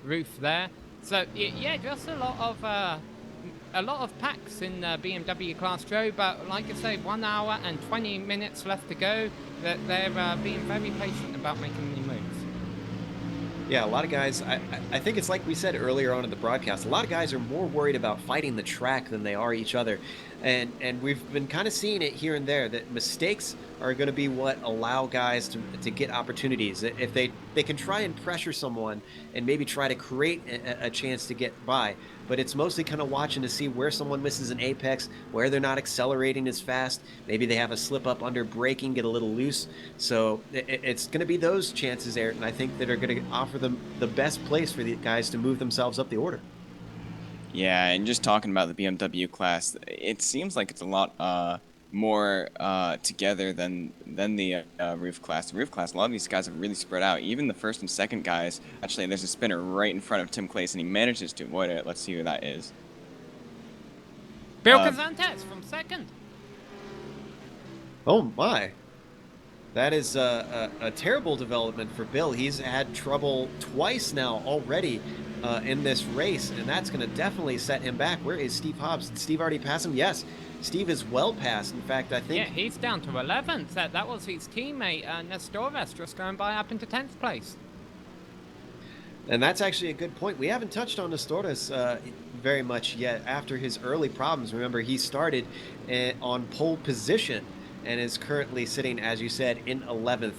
roof there. So yeah, just a lot of packs in BMW Class Joe, but like I say, 1 hour and 20 minutes left to go. That they're being very patient about making any moves. Yeah, a lot of guys, I think it's like we said earlier on in the broadcast, a lot of guys are more worried about fighting the track than they are each other. And we've been kind of seeing it here and there, that mistakes are going to be what allow guys to get opportunities. If they can try and pressure someone and maybe try to create a chance to get by, but it's mostly kind of watching to see where someone misses an apex, where they're not accelerating as fast. Maybe they have a slip up under braking, get a little loose. So it's going to be those chances, Ayrton, I think, that are going to offer them the best place for the guys to move themselves up the order. Yeah, and just talking about the BMW class, it seems like it's a lot more together than the roof class. The roof class, a lot of these guys are really spread out. Even the first and second guys, actually, there's a spinner right in front of Tim Clayson. He manages to avoid it. Let's see who that is. Bill Kazantes from second. Oh my! That is a terrible development for Bill. He's had trouble twice now already in this race, and that's going to definitely set him back. Where is Steve Hobbs? Did Steve already pass him? Yes, Steve is well past. In fact, I think... Yeah, he's down to 11th. That was his teammate, Nestores, just going by up into 10th place. And that's actually a good point. We haven't touched on Nestores very much yet after his early problems. Remember, he started on pole position and is currently sitting, as you said, in 11th.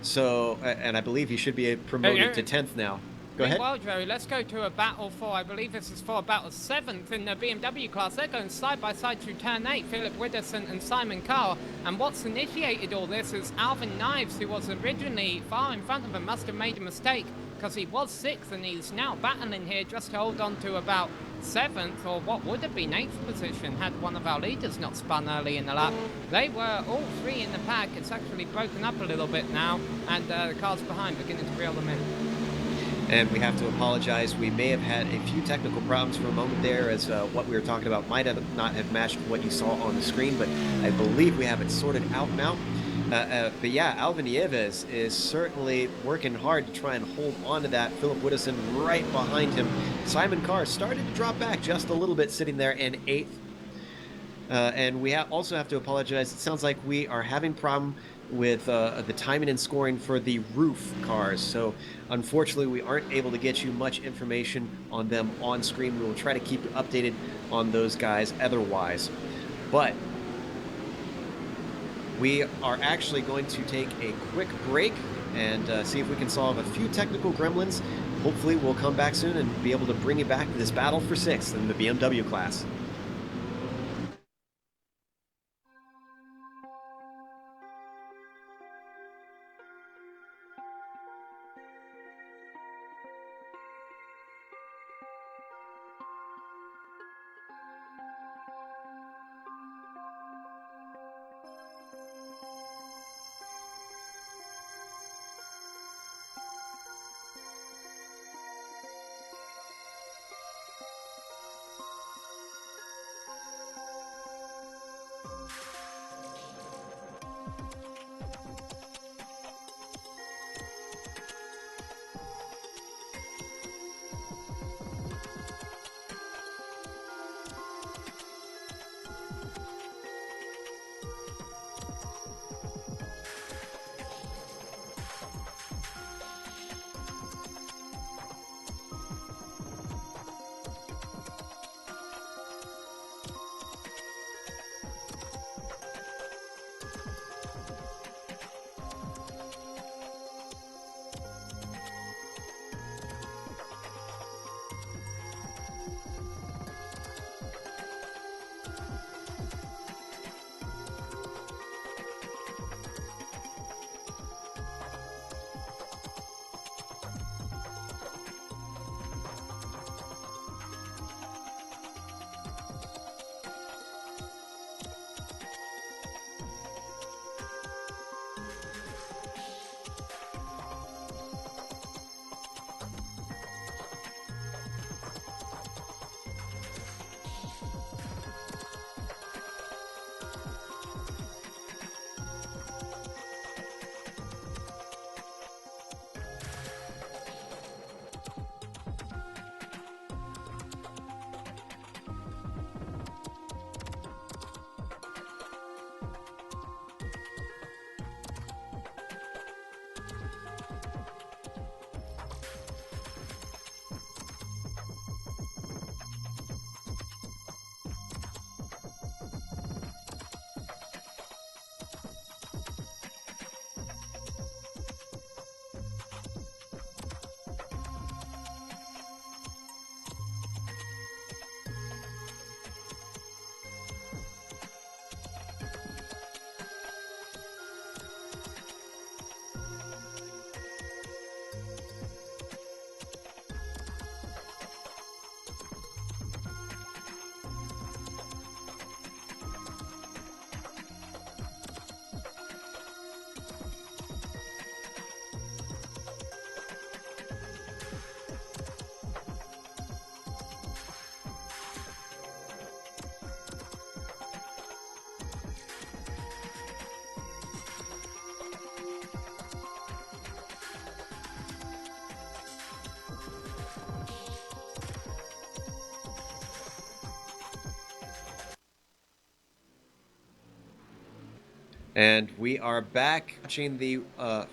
So, and I believe he should be promoted to 10th now. Go ahead. Well, Joe, let's go to a battle for, I believe this is for a battle 7th in the BMW class. They're going side by side through turn 8, Philip Widdowson and Simon Carr. And what's initiated all this is Alvin Knives, who was originally far in front of him, must have made a mistake, because he was 6th and he's now battling here just to hold on to about 7th, or what would have been 8th position had one of our leaders not spun early in the lap. They were all 3 in the pack. It's actually broken up a little bit now, and the cars behind beginning to reel them in. And we have to apologize. We may have had a few technical problems for a moment there, as what we were talking about might not have matched what you saw on the screen, but I believe we have it sorted out now. But yeah, Alvin Nieves is certainly working hard to try and hold on to that. Phillip Widdowson right behind him. Simon Carr started to drop back just a little bit, sitting there in 8th. And we also have to apologize. It sounds like we are having problem with the timing and scoring for the roof cars. So unfortunately, we aren't able to get you much information on them on screen. We will try to keep you updated on those guys otherwise. But we are actually going to take a quick break and see if we can solve a few technical gremlins. Hopefully we'll come back soon and be able to bring you back to this battle for 6th in the BMW class. And we are back watching the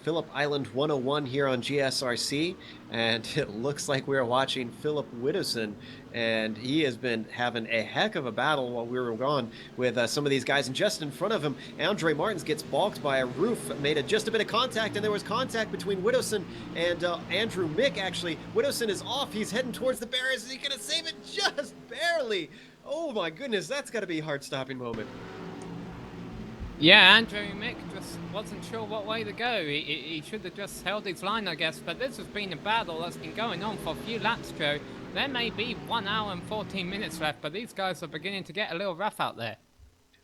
Phillip Island 101 here on GSRC, and it looks like we're watching Phillip Widowson, and he has been having a heck of a battle while we were gone with some of these guys. And just in front of him, Andre Martins gets balked by a roof, made just a bit of contact, and there was contact between Widowson and Andrew Mick, actually. Widowson is off. He's heading towards the barriers. Is he going to save it? Just barely. Oh my goodness, that's got to be a heart-stopping moment. Yeah, Andrew Mick just wasn't sure what way to go. He should have just held his line, I guess. But this has been a battle that's been going on for a few laps, Joe. There may be 1 hour and 14 minutes left, but these guys are beginning to get a little rough out there.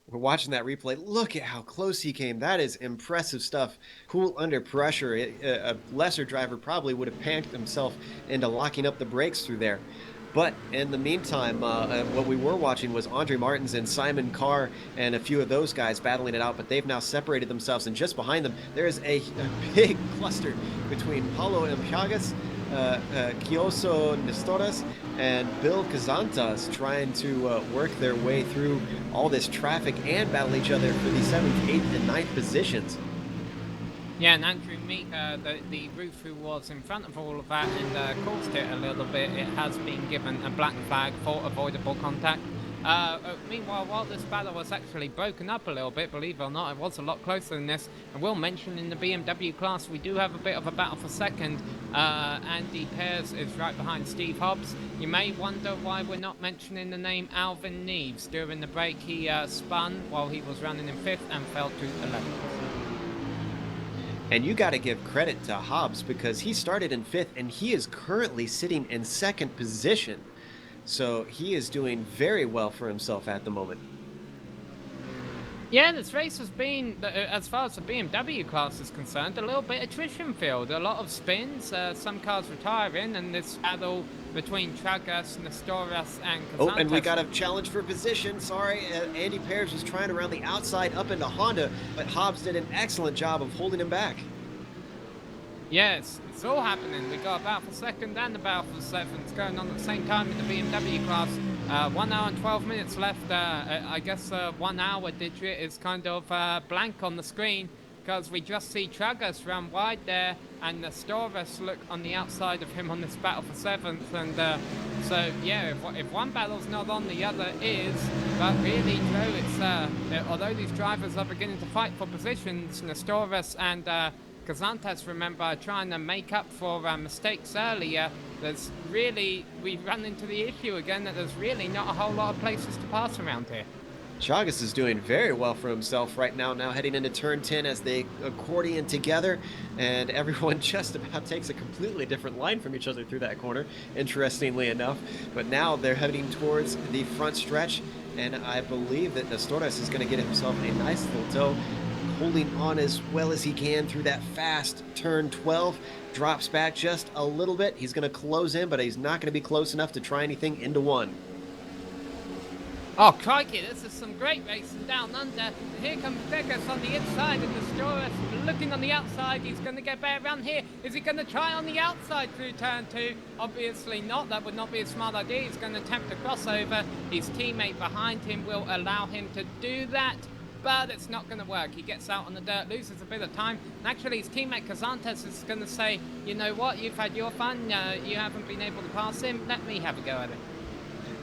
We're watching that replay. Look at how close he came. That is impressive stuff. Cool under pressure. A lesser driver probably would have panicked himself into locking up the brakes through there. But in the meantime, what we were watching was Andre Martins and Simon Carr and a few of those guys battling it out, but they've now separated themselves, and just behind them, there is a big cluster between Paulo Chagas, Kioso Nestoras, and Bill Kazantas trying to work their way through all this traffic and battle each other for the 7th, 8th, and 9th positions. Yeah, and Andrew Meek, the roof who was in front of all of that and caused it a little bit, it has been given a black flag for avoidable contact. Meanwhile, while this battle was actually broken up a little bit, believe it or not, it was a lot closer than this. I will mention in the BMW class, we do have a bit of a battle for second. Andy Pears is right behind Steve Hobbs. You may wonder why we're not mentioning the name Alvin Neves. During the break, he spun while he was running in 5th and fell to 11th. And you got to give credit to Hobbs because he started in 5th and he is currently sitting in 2nd position. So he is doing very well for himself at the moment. Yeah, this race has been, as far as the BMW class is concerned, a little bit attrition filled. A lot of spins, some cars retiring, and this battle between Tragas, Nestoras, and Kazantas. Oh, and we got a challenge for position. Sorry, Andy Pears was trying to round the outside up into Honda, but Hobbs did an excellent job of holding him back. Yes, it's all happening. We got a battle for second and a battle for 7th going on at the same time in the BMW class. 1 hour and 12 minutes left. I guess 1 hour digit is kind of blank on the screen because we just see Tragas run wide there and Nestoras look on the outside of him on this battle for 7th. And so, yeah, if one battle's not on, the other is. But really, Joe, it's although these drivers are beginning to fight for positions, Nestoras and Kazantas, remember, trying to make up for mistakes earlier. There's really, we run into the issue again that there's really not a whole lot of places to pass around here. Chagas is doing very well for himself right now heading into turn 10 as they accordion together, and everyone just about takes a completely different line from each other through that corner, interestingly enough. But now they're heading towards the front stretch, and I believe that Nestoras is going to get himself a nice little tow, holding on as well as he can through that fast turn 12, drops back just a little bit. He's going to close in, but he's not going to be close enough to try anything into one. Oh, crikey, this is some great racing down under. Here comes Vegas on the inside, and Nestoras looking on the outside. He's going to get better around here. Is he going to try on the outside through turn 2? Obviously not. That would not be a smart idea. He's going to attempt a crossover. His teammate behind him will allow him to do that, but it's not going to work. He gets out on the dirt, loses a bit of time, and actually his teammate Kazantas is going to say, you know what, you've had your fun, you haven't been able to pass him, let me have a go at it.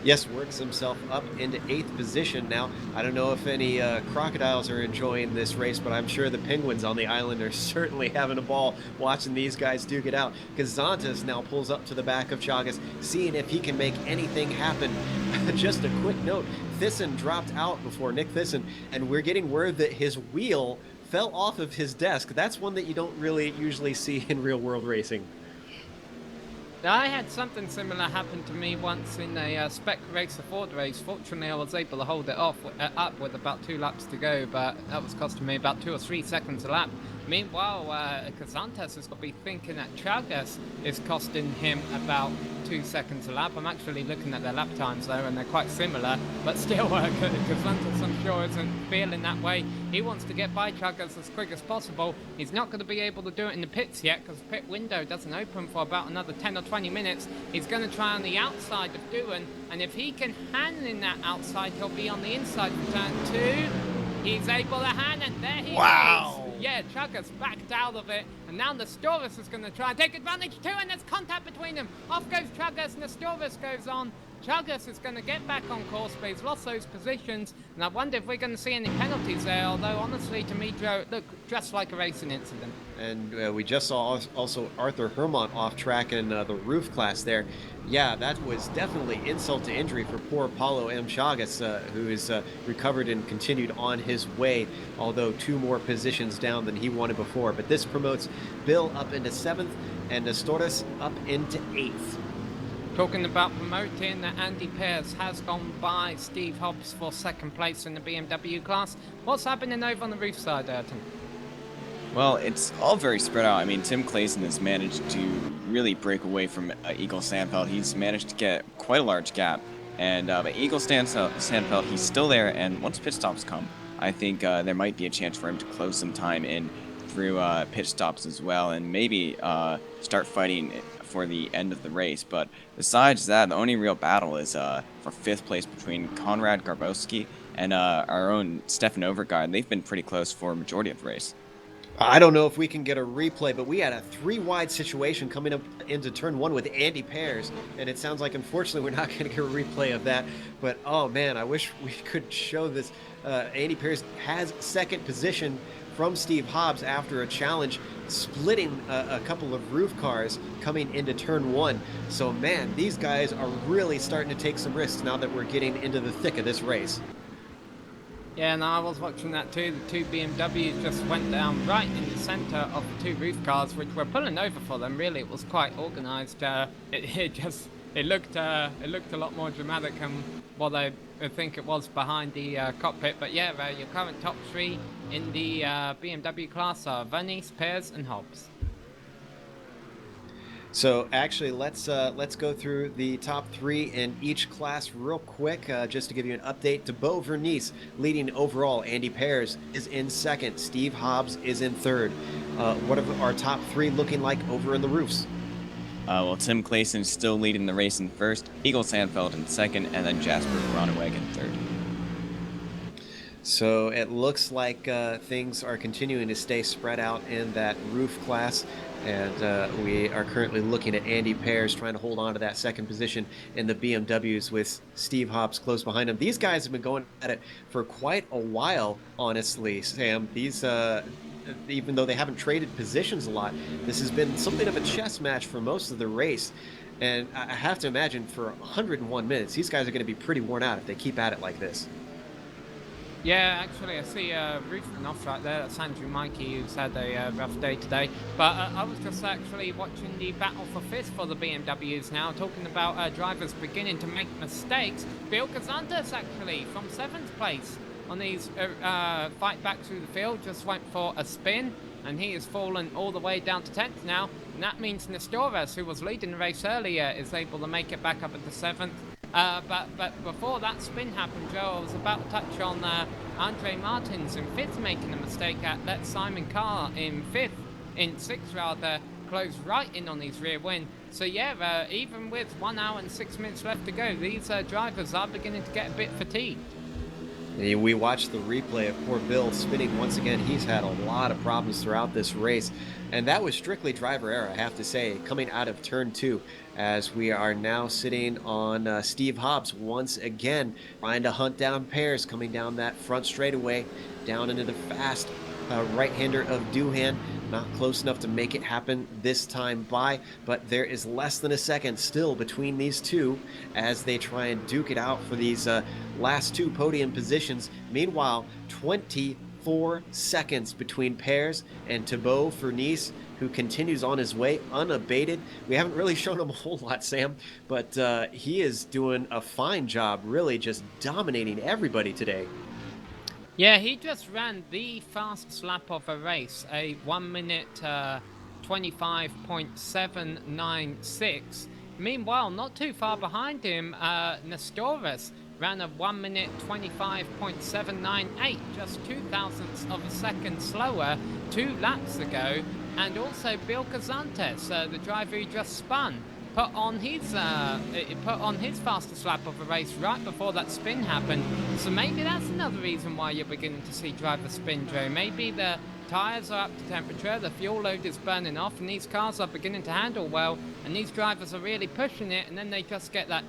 Yes, works himself up into 8th position now. I don't know if any crocodiles are enjoying this race, but I'm sure the penguins on the island are certainly having a ball watching these guys duke it out. Kazantas now pulls up to the back of Chagas, seeing if he can make anything happen. Just a quick note, Thyssen dropped out before Nick Thyssen, and we're getting word that his wheel fell off of his desk. That's one that you don't really usually see in real-world racing. I had something similar happen to me once in a Spec Racer Ford race. Fortunately, I was able to hold it up with about 2 laps to go, but that was costing me about 2 or 3 seconds a lap. Meanwhile, Kazantas has got to be thinking that Chagas is costing him about 2 seconds a lap. I'm actually looking at their lap times though, and they're quite similar, but still, Kazantas, I'm sure, isn't feeling that way. He wants to get by Chagas as quick as possible. He's not going to be able to do it in the pits yet, because the pit window doesn't open for about another 10 or 20 minutes. He's going to try on the outside of Doohan, and if he can hang in that outside, he'll be on the inside for turn 2. He's able to hand it. There he Wow. is. Yeah, Chugga's backed out of it. And now Nestoris is going to try and take advantage too. And there's contact between them. Off goes Chuggas. Nestoris goes on. Chuggas is going to get back on course, but he's lost those positions. And I wonder if we're going to see any penalties there. Although, honestly, to me, Joe, it looked just like a racing incident. And we just saw also Arthur Hermont off track in the roof class there. Yeah, that was definitely insult to injury for poor Paulo M. Chagas, who is recovered and continued on his way, although 2 more positions down than he wanted before. But this promotes Bill up into 7th and Nestoris up into 8th. Talking about promoting, Andy Pearce has gone by Steve Hobbs for 2nd place in the BMW class. What's happening over on the roof side, Ayrton? Well, it's all very spread out. I mean, Tim Clayson has managed to really break away from Eagle Sandfeld. He's managed to get quite a large gap. And but Eagle Sandfeld, he's still there. And once pit stops come, I think there might be a chance for him to close some time in through pit stops as well, and maybe start fighting for the end of the race. But besides that, the only real battle is for 5th place between Konrad Garbowski and our own Stefan Overgaard. They've been pretty close for a majority of the race. I don't know if we can get a replay, but we had a 3-wide situation coming up into turn 1 with Andy Pearce, and it sounds like, unfortunately, we're not going to get a replay of that. But, oh, man, I wish we could show this. Andy Pearce has 2nd position from Steve Hobbs after a challenge, splitting a couple of roof cars coming into turn 1. So, man, these guys are really starting to take some risks now that we're getting into the thick of this race. Yeah, and I was watching that too. The 2 BMWs just went down right in the centre of the 2 roof cars, which were pulling over for them. Really, it was quite organised. It looked a lot more dramatic than what I think it was behind the cockpit. But yeah, your current top 3 in the BMW class are Vernice, Pearce, and Hobbs. So actually, let's go through the top 3 in each class real quick, just to give you an update. To Beau Vernice leading overall. Andy Pearce is in 2nd. Steve Hobbs is in 3rd. What are our top 3 looking like over in the roofs? Well, Tim Clayson is still leading the race in 1st, Eagle Sandfeld in 2nd, and then Jasper Roneweg in 3rd. So it looks like things are continuing to stay spread out in that roof class. And we are currently looking at Andy Pearce trying to hold on to that 2nd position in the BMWs with Steve Hobbs close behind him. These guys have been going at it for quite a while, honestly, Sam. These, even though they haven't traded positions a lot, this has been something of a chess match for most of the race. And I have to imagine for 101 minutes, these guys are going to be pretty worn out if they keep at it like this. Yeah, actually, I see Rufen off right there. That's Andrew Mikey, who's had a rough day today. But I was just actually watching the battle for 5th for the BMWs now, talking about drivers beginning to make mistakes. Bill Kazantes, actually, from 7th place on these fight back through the field, just went for a spin, and he has fallen all the way down to 10th now. And that means Nestoris, who was leading the race earlier, is able to make it back up into 7th. But before that spin happened, Joe, I was about to touch on Andre Martins in 5th making a mistake let Simon Carr in 6th rather, close right in on his rear wing. So yeah, even with 1 hour and 6 minutes left to go, these drivers are beginning to get a bit fatigued. We watched the replay of poor Bill spinning once again. He's had a lot of problems throughout this race, and that was strictly driver error, I have to say, coming out of turn 2, as we are now sitting on Steve Hobbs once again, trying to hunt down Pearce, coming down that front straightaway, down into the fast right-hander of Doohan. Not close enough to make it happen this time by, but there is less than a second still between these two as they try and duke it out for these last 2 podium positions. Meanwhile, 24 seconds between Pearce and Thibaut Vernice, who continues on his way unabated. We haven't really shown him a whole lot, Sam, but he is doing a fine job, really just dominating everybody today. Yeah, he just ran the fastest lap of a race, a 1 minute 25.796. Meanwhile, not too far behind him, Nestoris ran a 1 minute 25.798, just 0.02 of a second slower 2 laps ago. And also Bill Kazantes, the driver who just spun, put on his fastest lap of the race right before that spin happened. So maybe that's another reason why you're beginning to see drivers spin, Joe. Maybe the tires are up to temperature, the fuel load is burning off, and these cars are beginning to handle well, and these drivers are really pushing it, and then they just get that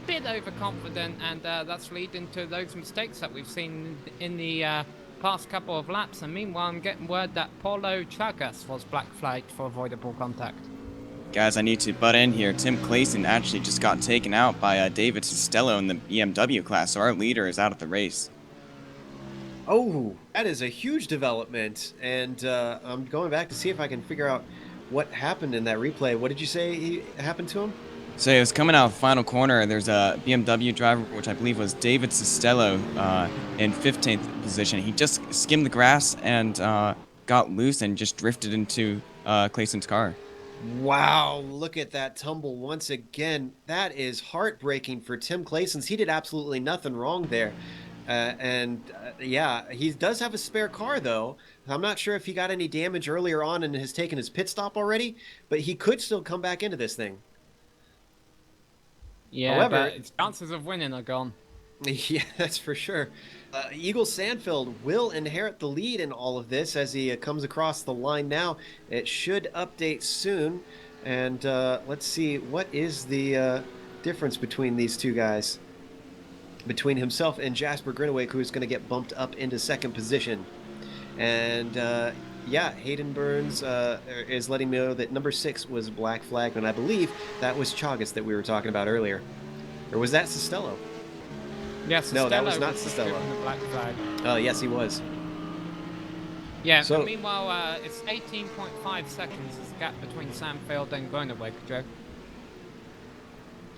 bit overconfident, and that's leading to those mistakes that we've seen in the past couple of laps. And meanwhile, I'm getting word that Paulo Chagas was black flagged for avoidable contact. Guys, I need to butt in here. Tim Clayson actually just got taken out by David Costello in the BMW class, so our leader is out of the race. Oh, that is a huge development, and I'm going back to see if I can figure out what happened in that replay. What did you say happened to him? So he was coming out of the final corner. There's a BMW driver, which I believe was David Costello, in 15th position. He just skimmed the grass and got loose and just drifted into Clayson's car. Wow, look at that tumble once again. That is heartbreaking for Tim Clayson. He did absolutely nothing wrong there. Yeah, he does have a spare car, though. I'm not sure if he got any damage earlier on and has taken his pit stop already, but he could still come back into this thing. Yeah, however, but its chances of winning are gone. Yeah, that's for sure. Eagle Sandfeld will inherit the lead in all of this as he comes across the line now. It should update soon. And let's see, what is the difference between these two guys? Between himself and Jasper Grinaway, who's going to get bumped up into second position. And yeah, Hayden Burns is letting me know that number 6 was black flagged, and I believe that was Chagas that we were talking about earlier. Or was that Costello? Yes, no, that was not Costello. Black flag. Oh, yes, he was. Yeah, so, but meanwhile, it's 18.5 seconds is the gap between Sandfield and Groeneweg, Joe.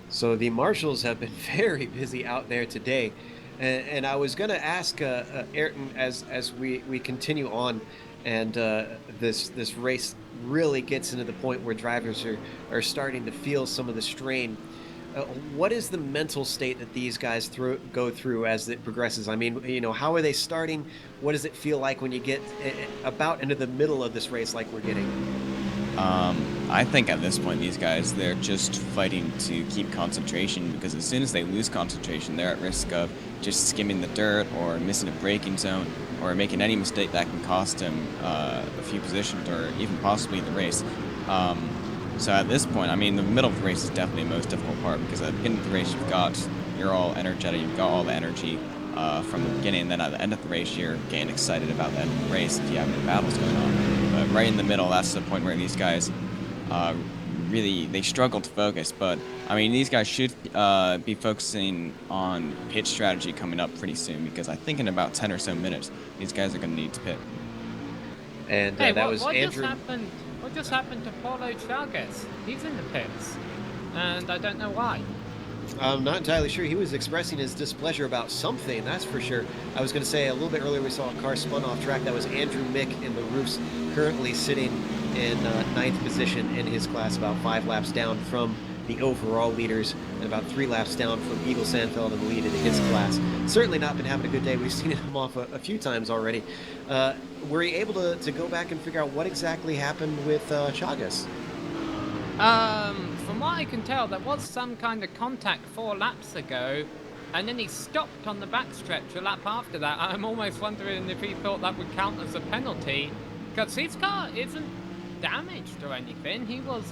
So the marshals have been very busy out there today. And I was going to ask Ayrton as we continue on and this race really gets into the point where drivers are starting to feel some of the strain. What is the mental state that these guys go through as it progresses? I mean, you know, how are they starting? What does it feel like when you get about into the middle of this race like we're getting? I think at this point, these guys, they're just fighting to keep concentration, because as soon as they lose concentration, they're at risk of just skimming the dirt or missing a braking zone or making any mistake that can cost them a few positions or even possibly the race. So at this point, I mean, the middle of the race is definitely the most difficult part, because at the beginning of the race, you're all energetic, you've got all the energy from the beginning, and then at the end of the race, you're getting excited about the end of the race if you have any battles going on. But right in the middle, that's the point where these guys really, they struggle to focus. But I mean, these guys should be focusing on pit strategy coming up pretty soon, because I think in about 10 or so minutes, these guys are going to need to pit. And hey, that was what Andrew. What just happened to Paulo Chagas? He's in the pits, and I don't know why. I'm not entirely sure. He was expressing his displeasure about something, that's for sure. I was going to say a little bit earlier we saw a car spun off track. That was Andrew Mick in the roofs, currently sitting in 9th position in his class, about 5 laps down from the overall leaders and about 3 laps down from Eagle Sandfeld in the lead in his class. Certainly not been having a good day. We've seen him off a few times already. Were you able to go back and figure out what exactly happened with Chagas? From what I can tell, there was some kind of contact 4 laps ago, and then he stopped on the backstretch a lap after that. I'm almost wondering if he thought that would count as a penalty, because his car isn't damaged or anything. He was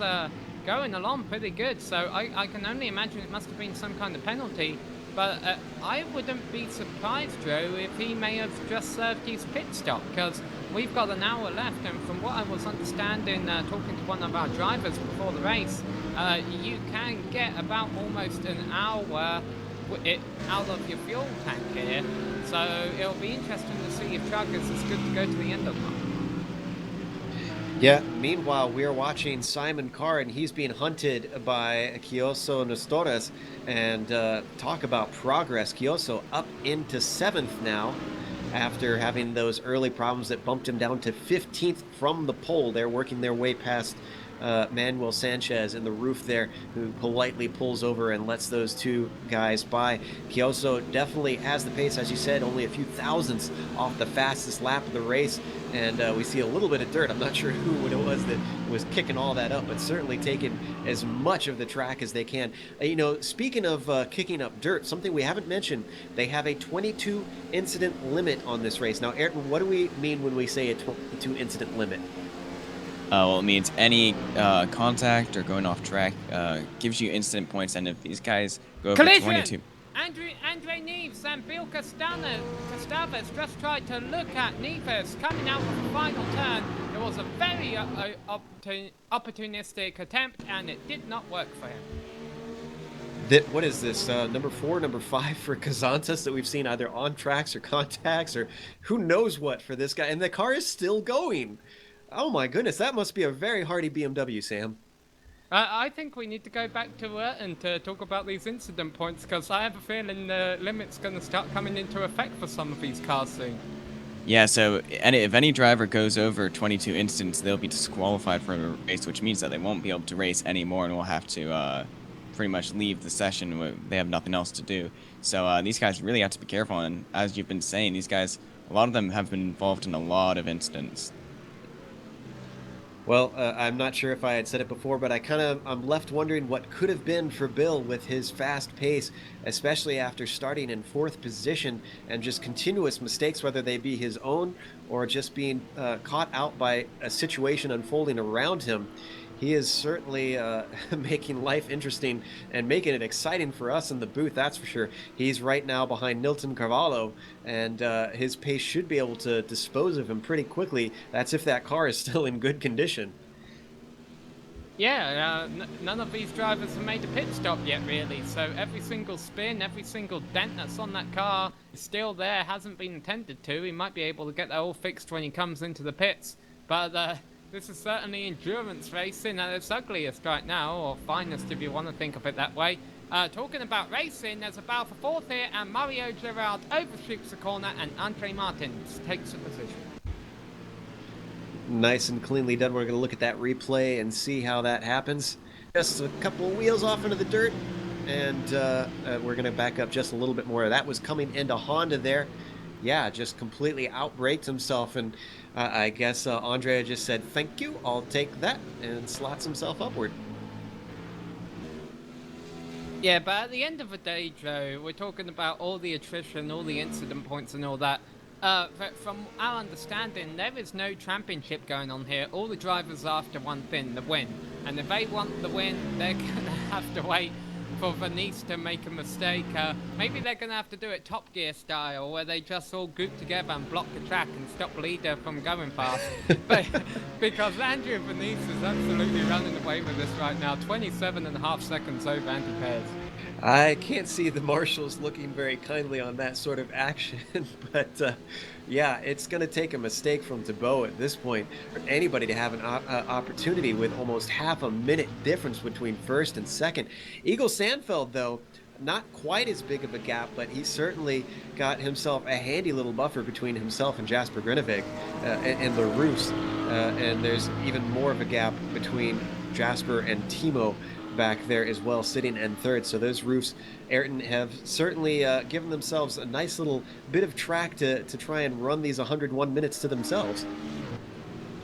going along pretty good, so I can only imagine it must have been some kind of penalty. But I wouldn't be surprised, Joe, if he may have just served his pit stop, because we've got an hour left, and from what I was understanding, talking to one of our drivers before the race, you can get about almost an hour out of your fuel tank here. So it'll be interesting to see if Chagas is good to go to the end or not. Yeah, meanwhile, we are watching Simon Carr, and he's being hunted by Kioso Nestores. And talk about progress. Kioso up into 7th now after having those early problems that bumped him down to 15th from the pole. They're working their way past Manuel Sanchez in the roof there, who politely pulls over and lets those two guys by. Kioso definitely has the pace, as you said, only a few thousandths off the fastest lap of the race, and we see a little bit of dirt. I'm not sure who it was that was kicking all that up, but certainly taking as much of the track as they can. Speaking of kicking up dirt, something we haven't mentioned, they have a 22 incident limit on this race. Now, Ayrton, what do we mean when we say a 22 incident limit? Well, it means any contact or going off track gives you instant points, and if these guys go over 22... Collision! Andre Neves and Bill Gustavus just tried to look at Neves coming out of the final turn. It was a very opportunistic attempt, and it did not work for him. What is this, number 4, number 5 for Kazantas that we've seen either on tracks or contacts or who knows what for this guy, and the car is still going. Oh my goodness, that must be a very hardy BMW, Sam. I think we need to go back to and talk about these incident points, because I have a feeling the limit's going to start coming into effect for some of these cars soon. Yeah, so if any driver goes over 22 incidents, they'll be disqualified from a race, which means that they won't be able to race anymore and will have to pretty much leave the session. They have nothing else to do. So these guys really have to be careful, and as you've been saying, these guys, a lot of them have been involved in a lot of incidents. Well, I'm not sure if I had said it before, but I'm left wondering what could have been for Bill with his fast pace, especially after starting in 4th position and just continuous mistakes, whether they be his own or just being caught out by a situation unfolding around him. He is certainly making life interesting and making it exciting for us in the booth, that's for sure. He's right now behind Nilton Carvalho, and his pace should be able to dispose of him pretty quickly. That's if that car is still in good condition. Yeah, none of these drivers have made a pit stop yet, really. So every single spin, every single dent that's on that car is still there, hasn't been attended to. He might be able to get that all fixed when he comes into the pits. But this is certainly endurance racing at its ugliest right now, or finest if you want to think of it that way. Talking about racing, there's a battle for 4th here, and Mario Gerard overshoots the corner, and Andre Martins takes the position. Nice and cleanly done. We're going to look at that replay and see how that happens. Just a couple of wheels off into the dirt, and we're going to back up just a little bit more. That was coming into Honda there. Yeah, just completely outbraked himself, and I guess Andrea just said, "Thank you, I'll take that," and slots himself upward. Yeah, but at the end of the day, Joe, we're talking about all the attrition, all the incident points and all that. From our understanding, there is no championship going on here. All the drivers are after one thing, the win. And if they want the win, they're going to have to wait for Venice to make a mistake. Maybe they're going to have to do it Top Gear style, where they just all group together and block the track and stop Leader from going fast. Because Andrew Venice is absolutely running away with this right now, 27.5 seconds over Andy Perez. I can't see the marshals looking very kindly on that sort of action, but yeah, it's going to take a mistake from Thibaut at this point for anybody to have an opportunity with almost half a minute difference between first and second. Eagle Sandfeld, though, not quite as big of a gap, but he certainly got himself a handy little buffer between himself and Jasper Gruneweg and the Roos, and there's even more of a gap between Jasper and Timo back there as well, sitting in 3rd. So those Roofs, Ayrton, have certainly given themselves a nice little bit of track to try and run these 101 minutes to themselves.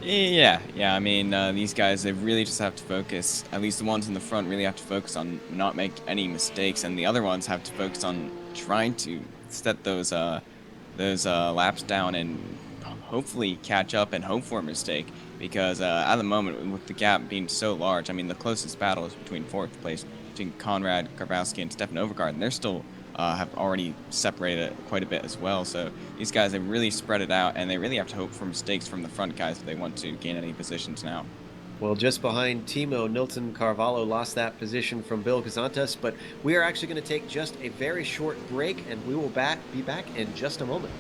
Yeah. I mean, these guys, they really just have to focus. At least the ones in the front really have to focus on not make any mistakes, and the other ones have to focus on trying to set those laps down and hopefully catch up and hope for a mistake. Because at the moment, with the gap being so large, I mean, the closest battle is between 4th place, between Konrad Karbowski and Stefan Overgaard, and they're still have already separated quite a bit as well. So these guys have really spread it out, and they really have to hope for mistakes from the front guys if they want to gain any positions now. Well, just behind Timo, Nilton Carvalho lost that position from Bill Kazantas, but we are actually going to take just a very short break, and we will be back in just a moment.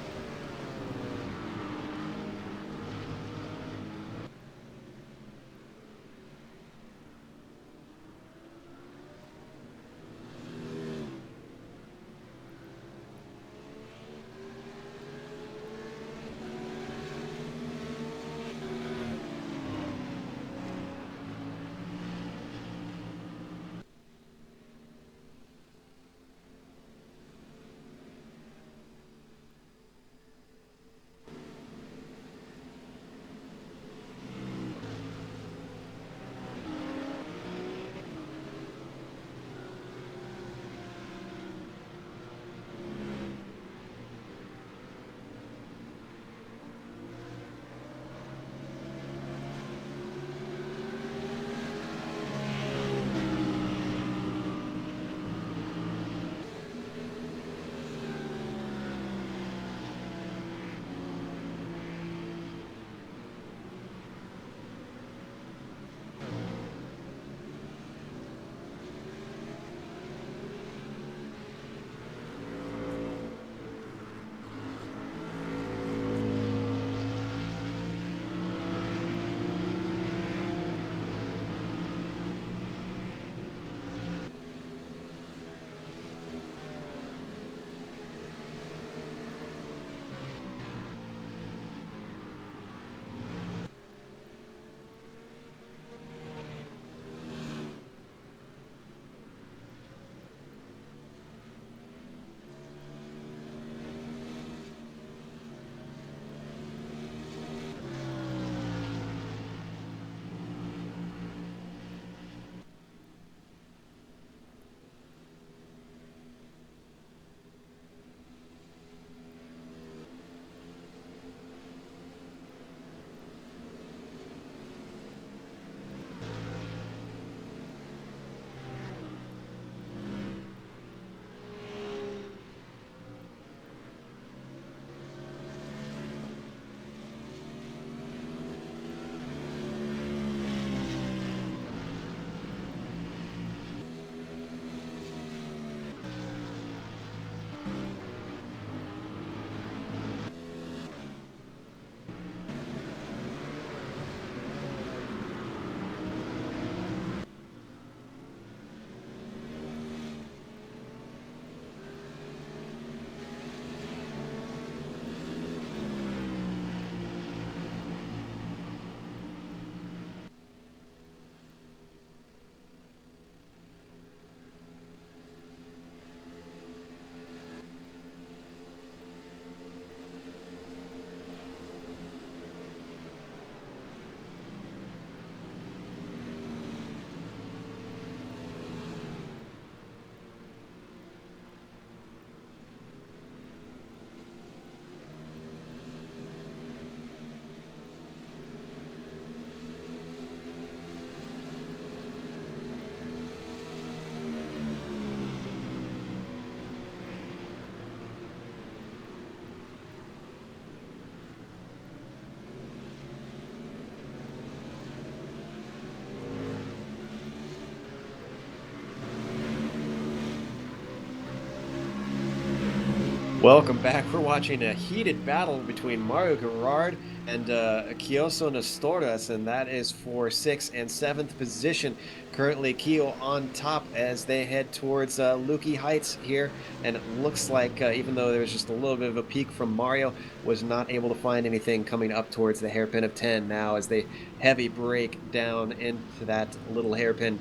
Welcome back. We're watching a heated battle between Mario Gerard and Kyoso Nestoras, and that is for 6th and 7th position. Currently, Kyo on top as they head towards Lukey Heights here, and it looks like, even though there was just a little bit of a peak from Mario, was not able to find anything coming up towards the hairpin of 10 now as they heavy break down into that little hairpin.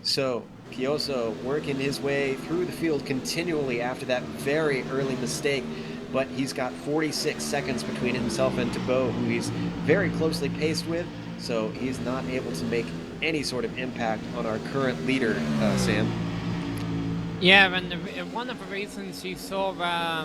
So, Kyoso working his way through the field continually after that very early mistake, but he's got 46 seconds between himself and Thibaut, who he's very closely paced with, so he's not able to make any sort of impact on our current leader, Sam. Yeah, and one of the reasons you saw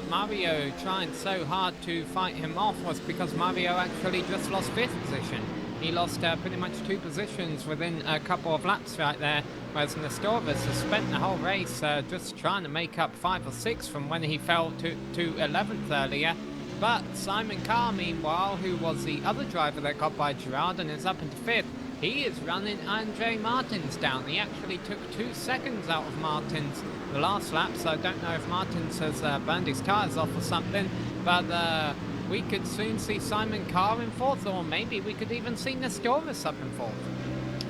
Mario trying so hard to fight him off was because Mario actually just lost 5th position. He lost pretty much 2 positions within a couple of laps right there, whereas Nestoras has spent the whole race just trying to make up 5 or 6 from when he fell to 11th earlier. But Simon Carr, meanwhile, who was the other driver that got by Gerard and is up into 5th, he is running Andre Martins down. He actually took 2 seconds out of Martins the last lap, so I don't know if Martins has burned his tyres off or something, but we could soon see Simon Carr in 4th, or maybe we could even see Nestoras up in 4th.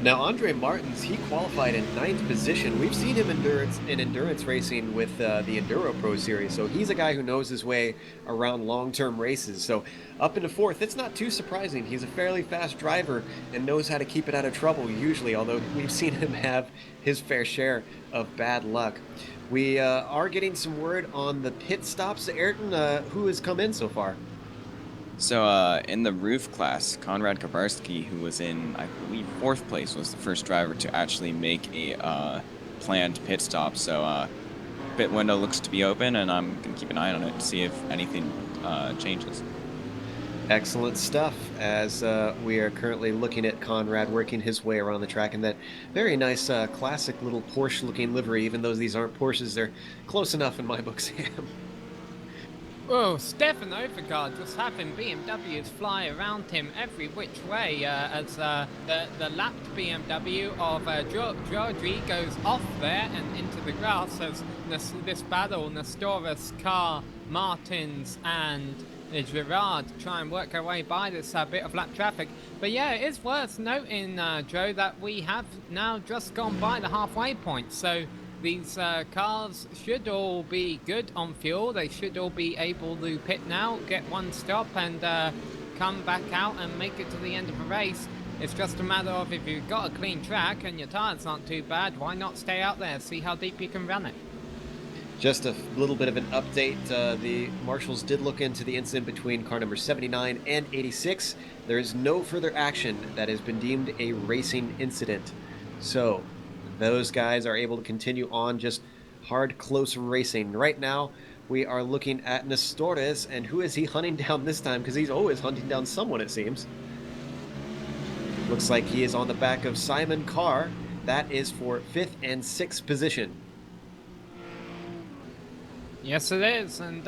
Now, Andre Martins, he qualified in 9th position. We've seen him in endurance racing with the Enduro Pro Series, so he's a guy who knows his way around long-term races. So up into 4th, it's not too surprising. He's a fairly fast driver and knows how to keep it out of trouble usually, although we've seen him have his fair share of bad luck. We are getting some word on the pit stops. Ayrton, who has come in so far? So in the roof class, Konrad Kabarski, who was in, I believe, 4th place, was the first driver to actually make a planned pit stop. So pit window looks to be open, and I'm going to keep an eye on it to see if anything changes. Excellent stuff, as we are currently looking at Conrad working his way around the track in that very nice classic little Porsche-looking livery. Even though these aren't Porsches, they're close enough in my book, Sam. Oh, Stefan Overgaard just having BMWs fly around him every which way as the lapped BMW of Georgie goes off there and into the grass as this battle, Nestoras, Carr, Martins and Gerard try and work our way by this bit of lap traffic. But yeah, it is worth noting, Joe, that we have now just gone by the halfway point, so these cars should all be good on fuel. They should all be able to pit now, get one stop and come back out and make it to the end of the race. It's just a matter of, if you've got a clean track and your tyres aren't too bad, why not stay out there, see how deep you can run it. Just a little bit of an update. The marshals did look into the incident between car number 79 and 86. There is no further action that has been deemed a racing incident. So those guys are able to continue on just hard, close racing. Right now, we are looking at Nestoras, and who is he hunting down this time? Because he's always hunting down someone, it seems. Looks like he is on the back of Simon Carr. That is for 5th and 6th position. Yes, it is, and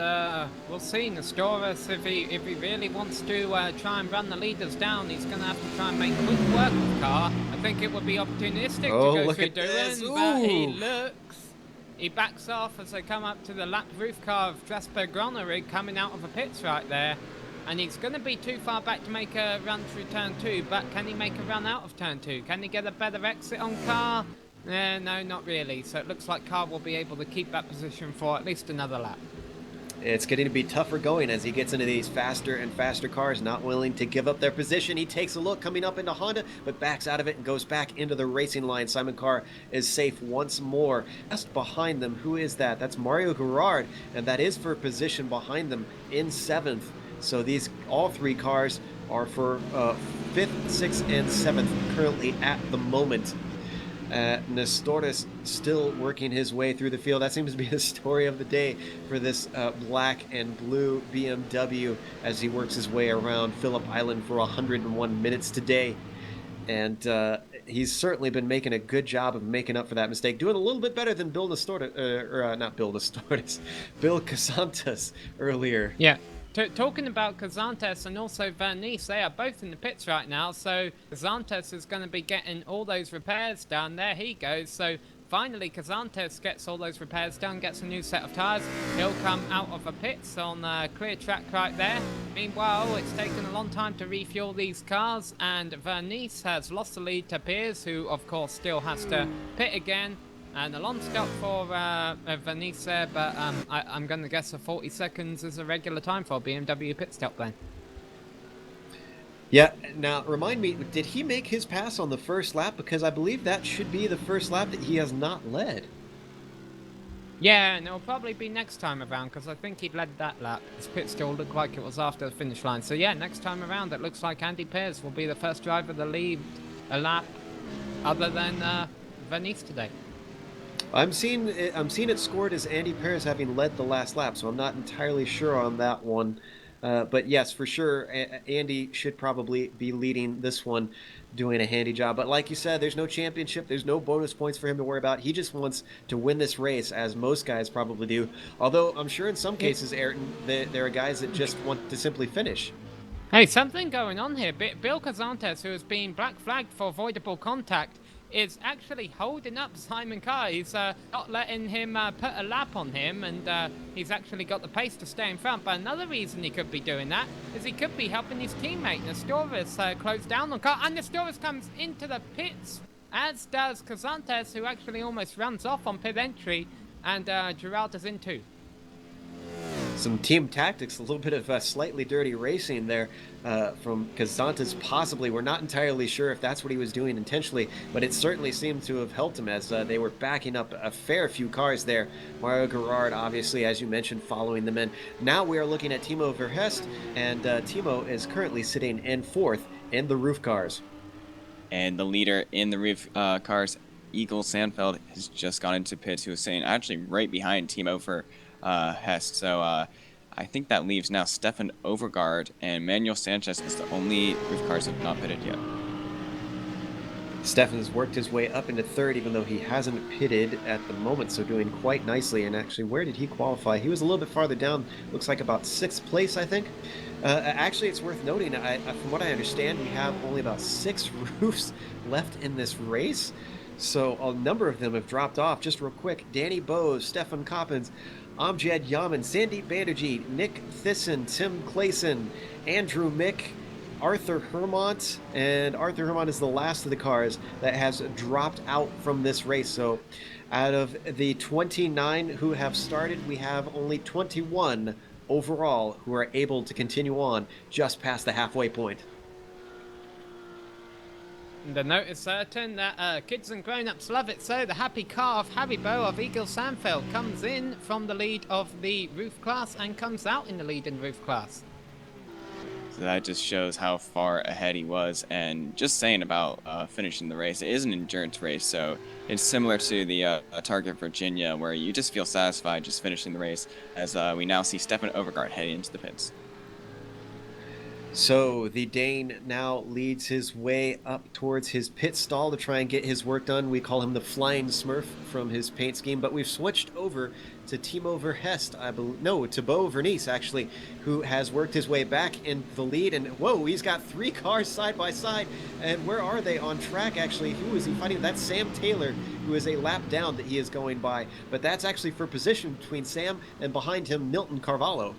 we'll see. Nestoras, if he really wants to try and run the leaders down, he's going to have to try and make quick work with Carr. I think it would be opportunistic to go through doing, but he backs off as they come up to the lap roof car of Jasper Gronerig coming out of the pits right there. And he's going to be too far back to make a run through turn 2, but can he make a run out of turn 2? Can he get a better exit on Carr? No, not really. So it looks like Carr will be able to keep that position for at least another lap. It's getting to be tougher going as he gets into these faster and faster cars, not willing to give up their position. He takes a look coming up into Honda, but backs out of it and goes back into the racing line. Simon Carr is safe once more. Just behind them, who is that? That's Mario Gerard, and that is for position behind them in 7th. So all 3 cars are for 5th, 6th, and 7th currently at the moment. Nestoras still working his way through the field. That seems to be the story of the day for this black and blue BMW as he works his way around Phillip Island for 101 minutes today. And he's certainly been making a good job of making up for that mistake, doing a little bit better than Bill Casantas earlier. Yeah. Talking about Casantes and also Vernice, they are both in the pits right now, so Casantes is going to be getting all those repairs done. There he goes. So finally Kazantes gets all those repairs done, gets a new set of tyres. He'll come out of the pits on clear track right there. Meanwhile, it's taken a long time to refuel these cars, and Vernice has lost the lead to Piers, who of course still has to pit again. And a long stop for Vernice there, but I'm going to guess 40 seconds is a regular time for a BMW pit stop then. Yeah, now remind me, did he make his pass on the first lap? Because I believe that should be the first lap that he has not led. Yeah, and it'll probably be next time around, because I think he'd led that lap. His pit still looked like it was after the finish line. So yeah, next time around, it looks like Andy Pearce will be the first driver to lead a lap other than Vernice today. I'm seeing it scored as Andy Pearce having led the last lap, so I'm not entirely sure on that one. But yes, for sure, Andy should probably be leading this one, doing a handy job. But like you said, there's no championship. There's no bonus points for him to worry about. He just wants to win this race, as most guys probably do. Although I'm sure in some cases, Ayrton, there are guys that just want to simply finish. Hey, something going on here. Bill Kazantes, who has been black flagged for avoidable contact, is actually holding up Simon Carr. He's not letting him put a lap on him, and he's actually got the pace to stay in front. But another reason he could be doing that is he could be helping his teammate, Nestoris, close down on Carr. And Nestoris comes into the pits, as does Kazantes, who actually almost runs off on pit entry, and Gerald is in too. Some team tactics, a little bit of slightly dirty racing there from Kazantes, possibly. We're not entirely sure if that's what he was doing intentionally, but it certainly seemed to have helped him, as they were backing up a fair few cars there. Mario Gerard, obviously, as you mentioned, following them in. Now we are looking at Timo Verhest, and Timo is currently sitting in fourth in the roof cars. And the leader in the roof cars, Eagle Sandfeld, has just gone into pits. He was sitting actually right behind Timo for Hest. So I think that leaves now Stefan Overgaard and Manuel Sanchez as the only roof cars that have not pitted yet. Stefan has worked his way up into third, even though he hasn't pitted at the moment, so doing quite nicely. And actually, where did he qualify? He was a little bit farther down, looks like about 6th place, I think. Actually, it's worth noting, from what I understand, we have only about 6 roofs left in this race. So a number of them have dropped off. Just real quick, Danny Bose, Stefan Coppens, Amjad Yaman, Sandeep Banerjee, Nick Thyssen, Tim Clayson, Andrew Mick, Arthur Hermont, and Arthur Hermont is the last of the cars that has dropped out from this race. So out of the 29 who have started, we have only 21 overall who are able to continue on just past the halfway point. The note is certain that kids and grown-ups love it, so the happy car of Haribo of Eagle Sandfeld comes in from the lead of the roof class and comes out in the lead in roof class. So that just shows how far ahead he was. And just saying about finishing the race, it is an endurance race, so it's similar to the Target Virginia, where you just feel satisfied just finishing the race, as we now see Stefan Overgaard heading into the pits. So the Dane now leads his way up towards his pit stall to try and get his work done. We call him the Flying Smurf from his paint scheme, but we've switched over to Timo Verhest, I believe. No, to Bo Vernice, actually, who has worked his way back in the lead. And whoa, he's got 3 cars side by side. And where are they on track, actually? Who is he fighting? That's Sam Taylor, who is a lap down that he is going by. But that's actually for position between Sam and behind him, Milton Carvalho.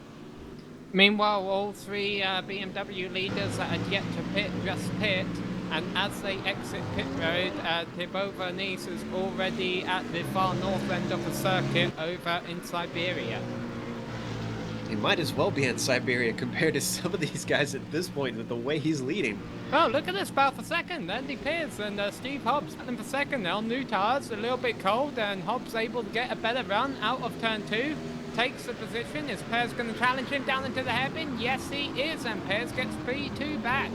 Meanwhile, all 3 BMW leaders that had yet to pit just pit, and as they exit pit road, Thibaut Vernice is already at the far north end of the circuit over in Siberia. He might as well be in Siberia compared to some of these guys at this point with the way he's leading. Oh, look at this battle for second. Andy Pearce and Steve Hobbs battling for second. They're on new tyres, a little bit cold, and Hobbs able to get a better run out of turn 2. Takes the position. Is Pearce going to challenge him down into the hairpin? Yes, he is, and Pearce gets P2 back.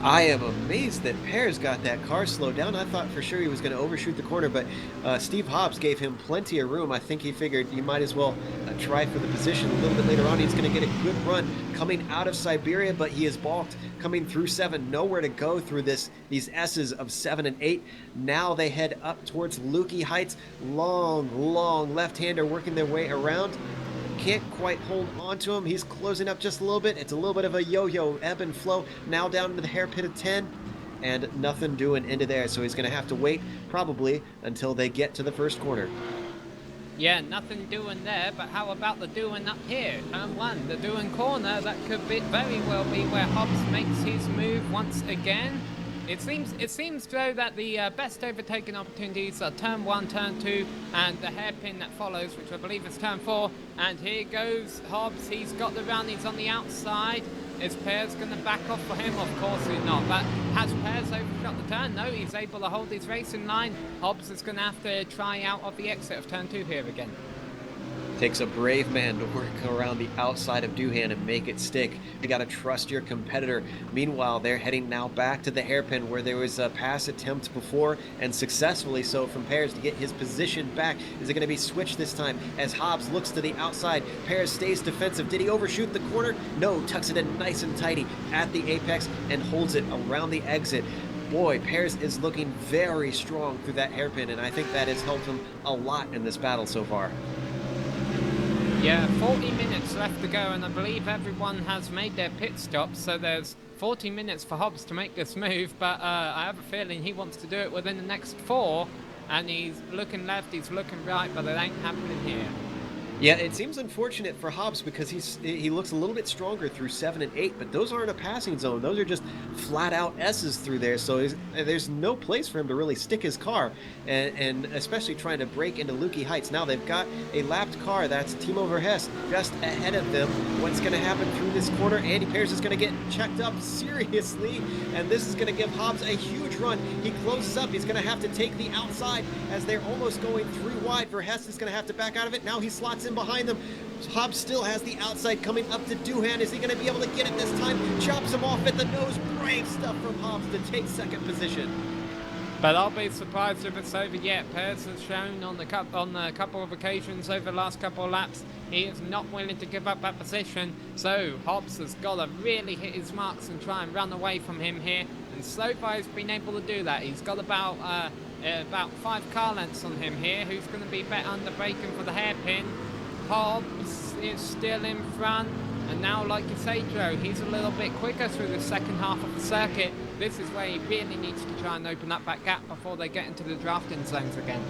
I am amazed that Pearce got that car slowed down. I thought for sure he was going to overshoot the corner, but Steve Hobbs gave him plenty of room. I think he figured you might as well try for the position a little bit later on. He's going to get a good run coming out of Siberia, but he is balked coming through 7. Nowhere to go through these S's of 7 and 8. Now they head up towards Lukey Heights. Long left-hander working their way around. Can't quite hold on to him. He's closing up just a little bit. It's a little bit of a yo-yo ebb and flow. Now down to the hair pit of 10. and nothing doing into there, so he's going to have to wait probably until they get to the first corner. Yeah, nothing doing there, but how about the doing up here? Turn 1, the doing corner, that could very well be where Hobbs makes his move once again. It seems though that the best overtaking opportunities are turn 1, turn 2, and the hairpin that follows, which I believe is turn 4. And here goes Hobbs, he's got the run, he's on the outside. Is Pears going to back off for him? Of course he's not. But has Pears overshot the turn? No, he's able to hold his racing line. Hobbs is going to have to try out of the exit of turn 2 here again. Takes a brave man to work around the outside of Doohan and make it stick. You got to trust your competitor. Meanwhile, they're heading now back to the hairpin where there was a pass attempt before, and successfully so from Pears to get his position back. Is it going to be switched this time as Hobbs looks to the outside? Pears stays defensive. Did he overshoot the corner? No, tucks it in nice and tidy at the apex and holds it around the exit. Boy, Pears is looking very strong through that hairpin, and I think that has helped him a lot in this battle so far. Yeah, 40 minutes left to go, and I believe everyone has made their pit stops, so there's 40 minutes for Hobbs to make this move, but I have a feeling he wants to do it within the next 4, and he's looking left, he's looking right, but it ain't happening here. Yeah, it seems unfortunate for Hobbs because he looks a little bit stronger through 7 and 8, but those aren't a passing zone. Those are just flat-out S's through there, so there's no place for him to really stick his car, and especially trying to break into Lukey Heights. Now they've got a lapped car. That's Timo Verhest just ahead of them. What's going to happen through this corner? Andy Pears is going to get checked up seriously, and this is going to give Hobbs a huge run. He closes up. He's going to have to take the outside as they're almost going through wide. Verhest is going to have to back out of it. Now he slots in behind them. Hobbs still has the outside coming up to Doohan. Is he going to be able to get it this time? Chops him off at the nose. Brave stuff from Hobbs to take second position. But I'll be surprised if it's over yet. Pears has shown on a couple of occasions over the last couple of laps he is not willing to give up that position. So Hobbs has got to really hit his marks and try and run away from him here. And so far he's been able to do that. He's got about 5 car lengths on him here. Who's going to be bet under braking for the hairpin? Hobbs is still in front, and now, like you say, Joe, he's a little bit quicker through the second half of the circuit. This is where he really needs to try and open up that gap before they get into the drafting zones again.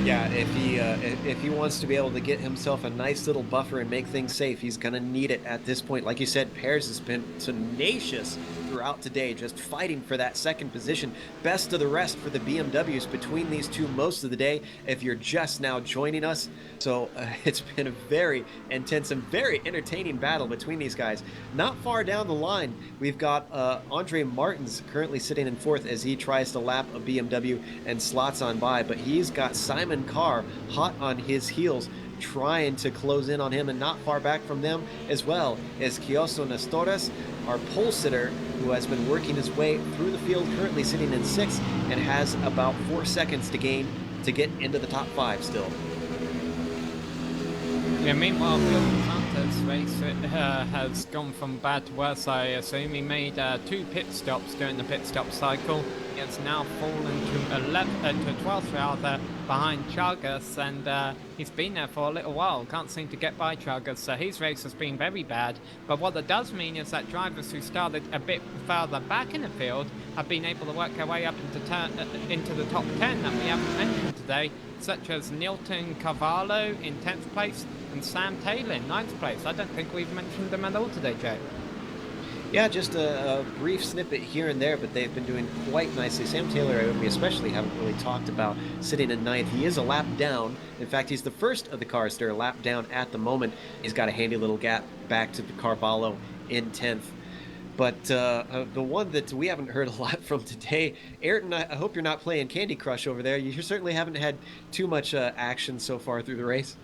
Yeah, if he wants to be able to get himself a nice little buffer and make things safe, he's going to need it at this point. Like you said, Pears has been tenacious throughout today, just fighting for that second position. Best of the rest for the BMWs between these two most of the day, if you're just now joining us. So it's been a very intense and very entertaining battle between these guys. Not far down the line, we've got Andre Martins currently sitting in 4th as he tries to lap a BMW and slots on by, but he's got Simon Carr hot on his heels, trying to close in on him, and not far back from them as well as Kioso Nestores, our pole sitter, who has been working his way through the field, currently sitting in 6th and has about 4 seconds to gain to get into the top 5 still. Yeah, meanwhile, Phil Santos' race has gone from bad to worse, I assume. He made 2 pit stops during the pit stop cycle. He has now fallen to 12th rather behind Chagas, and he's been there for a little while. Can't seem to get by Chagas, so his race has been very bad. But what that does mean is that drivers who started a bit further back in the field have been able to work their way up into the top 10 that we haven't mentioned today, such as Nilton Carvalho in 10th place and Sam Taylor in 9th place. I don't think we've mentioned them at all today, Joe. Yeah, just a brief snippet here and there, but they've been doing quite nicely. Sam Taylor, we especially haven't really talked about, sitting in 9th. He is a lap down. In fact, he's the first of the cars that are a lap down at the moment. He's got a handy little gap back to Carvalho in 10th. But the one that we haven't heard a lot from today, Ayrton, I hope you're not playing Candy Crush over there. You certainly haven't had too much action so far through the race.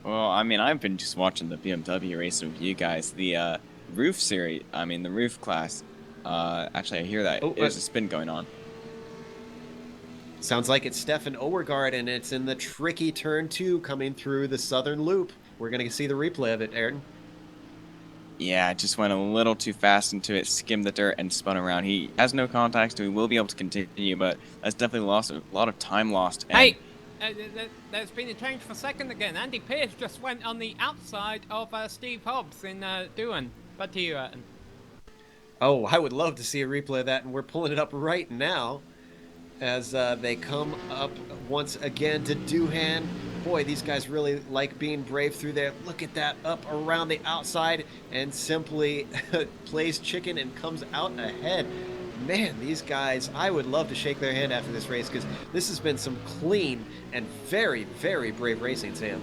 Well, I mean, I've been just watching the BMW race with you guys. The roof series, the roof class. Actually, I hear that there's a spin going on. Sounds like it's Stefan Owergaard, and it's in the tricky turn 2 coming through the southern loop. We're going to see the replay of it, Ayrton. Yeah, it just went a little too fast into it, skimmed the dirt, and spun around. He has no contact, so he will be able to continue, but that's definitely a lot of time lost. And hey, there's been a change for second again. Andy Pearce just went on the outside of Steve Hobbs in Doohan. Back to you, Ayrton. Oh, I would love to see a replay of that, and we're pulling it up right now as they come up once again to Doohan. Boy, these guys really like being brave through there. Look at that, up around the outside, and simply plays chicken and comes out ahead. Man, these guys, I would love to shake their hand after this race, because this has been some clean and very, very brave racing, Sam.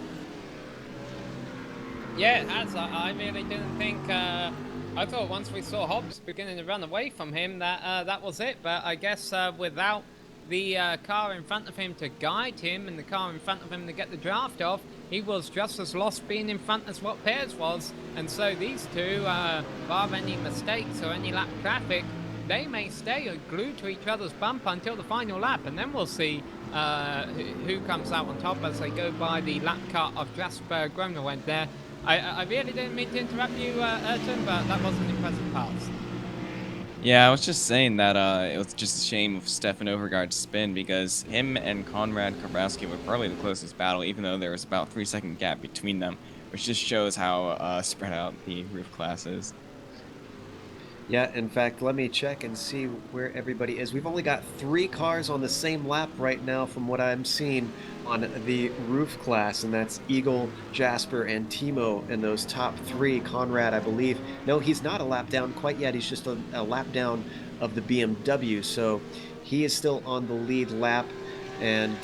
Yeah, it has. I really didn't think. I thought once we saw Hobbs beginning to run away from him that that was it. But I guess without the car in front of him to guide him and the car in front of him to get the draft off, he was just as lost being in front as what Pears was. And so these two, bar any mistakes or any lap traffic, they may stay glued to each other's bumper until the final lap, and then we'll see who comes out on top as they go by the lap car of Jasper Groenewald there. I really didn't mean to interrupt you, Erton, but that was an impressive pass. Yeah, I was just saying that it was just a shame of Stefan Overgaard's spin, because him and Konrad Kowalski were probably the closest battle, even though there was about 3-second gap between them, which just shows how spread out the roof class is. Yeah, in fact, let me check and see where everybody is. We've only got 3 cars on the same lap right now from what I'm seeing on the roof class, and that's Eagle, Jasper, and Timo in those top 3. Conrad, I believe. No, he's not a lap down quite yet. He's just a lap down of the BMW, so he is still on the lead lap. And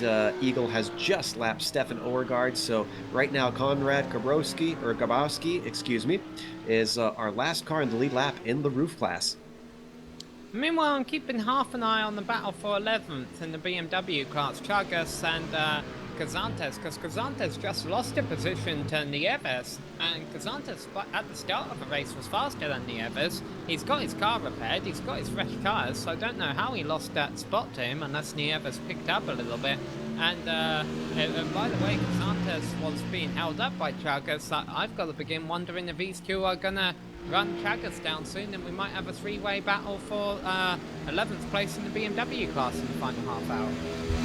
Eagle has just lapped Stefan Overgaard. So right now, Konrad Grabowski, excuse me, is our last car in the lead lap in the roof class. Meanwhile, I'm keeping half an eye on the battle for 11th in the BMW class, Chagas and Kazantes, because Kazantes just lost a position to Nieves, and Kazantes at the start of the race was faster than Nieves. He's got his car repaired, he's got his fresh tires, so I don't know how he lost that spot to him unless Nieves picked up a little bit. And by the way, Kazantes was being held up by Chagas. I've got to begin wondering if these two are going to run Chagas down soon, and we might have a 3-way battle for 11th place in the BMW class in the final half hour.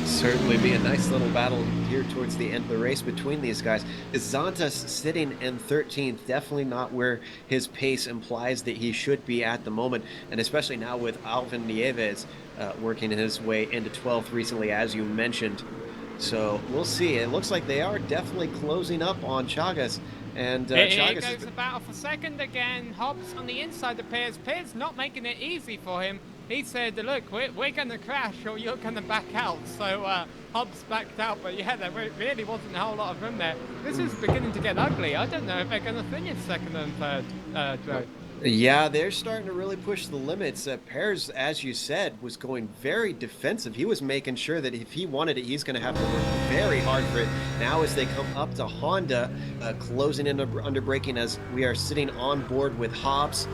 Certainly be a nice little battle here towards the end of the race between these guys. Kazantes sitting in 13th, definitely not where his pace implies that he should be at the moment, and especially now with Alvin Nieves working his way into 12th recently, as you mentioned. So we'll see. It looks like they are definitely closing up on Chagas. And here goes the battle for second again. Hobbs on the inside of Pears. Pears not making it easy for him. He said, look, we're going to crash or you're going to back out. So Hobbs backed out, but yeah, there really wasn't a whole lot of room there. This is beginning to get ugly. I don't know if they're going to finish second and third, Joe. Yeah, they're starting to really push the limits. Pears, as you said, was going very defensive. He was making sure that if he wanted it, he's going to have to work very hard for it. Now as they come up to Honda, closing in under braking as we are sitting on board with Hobbs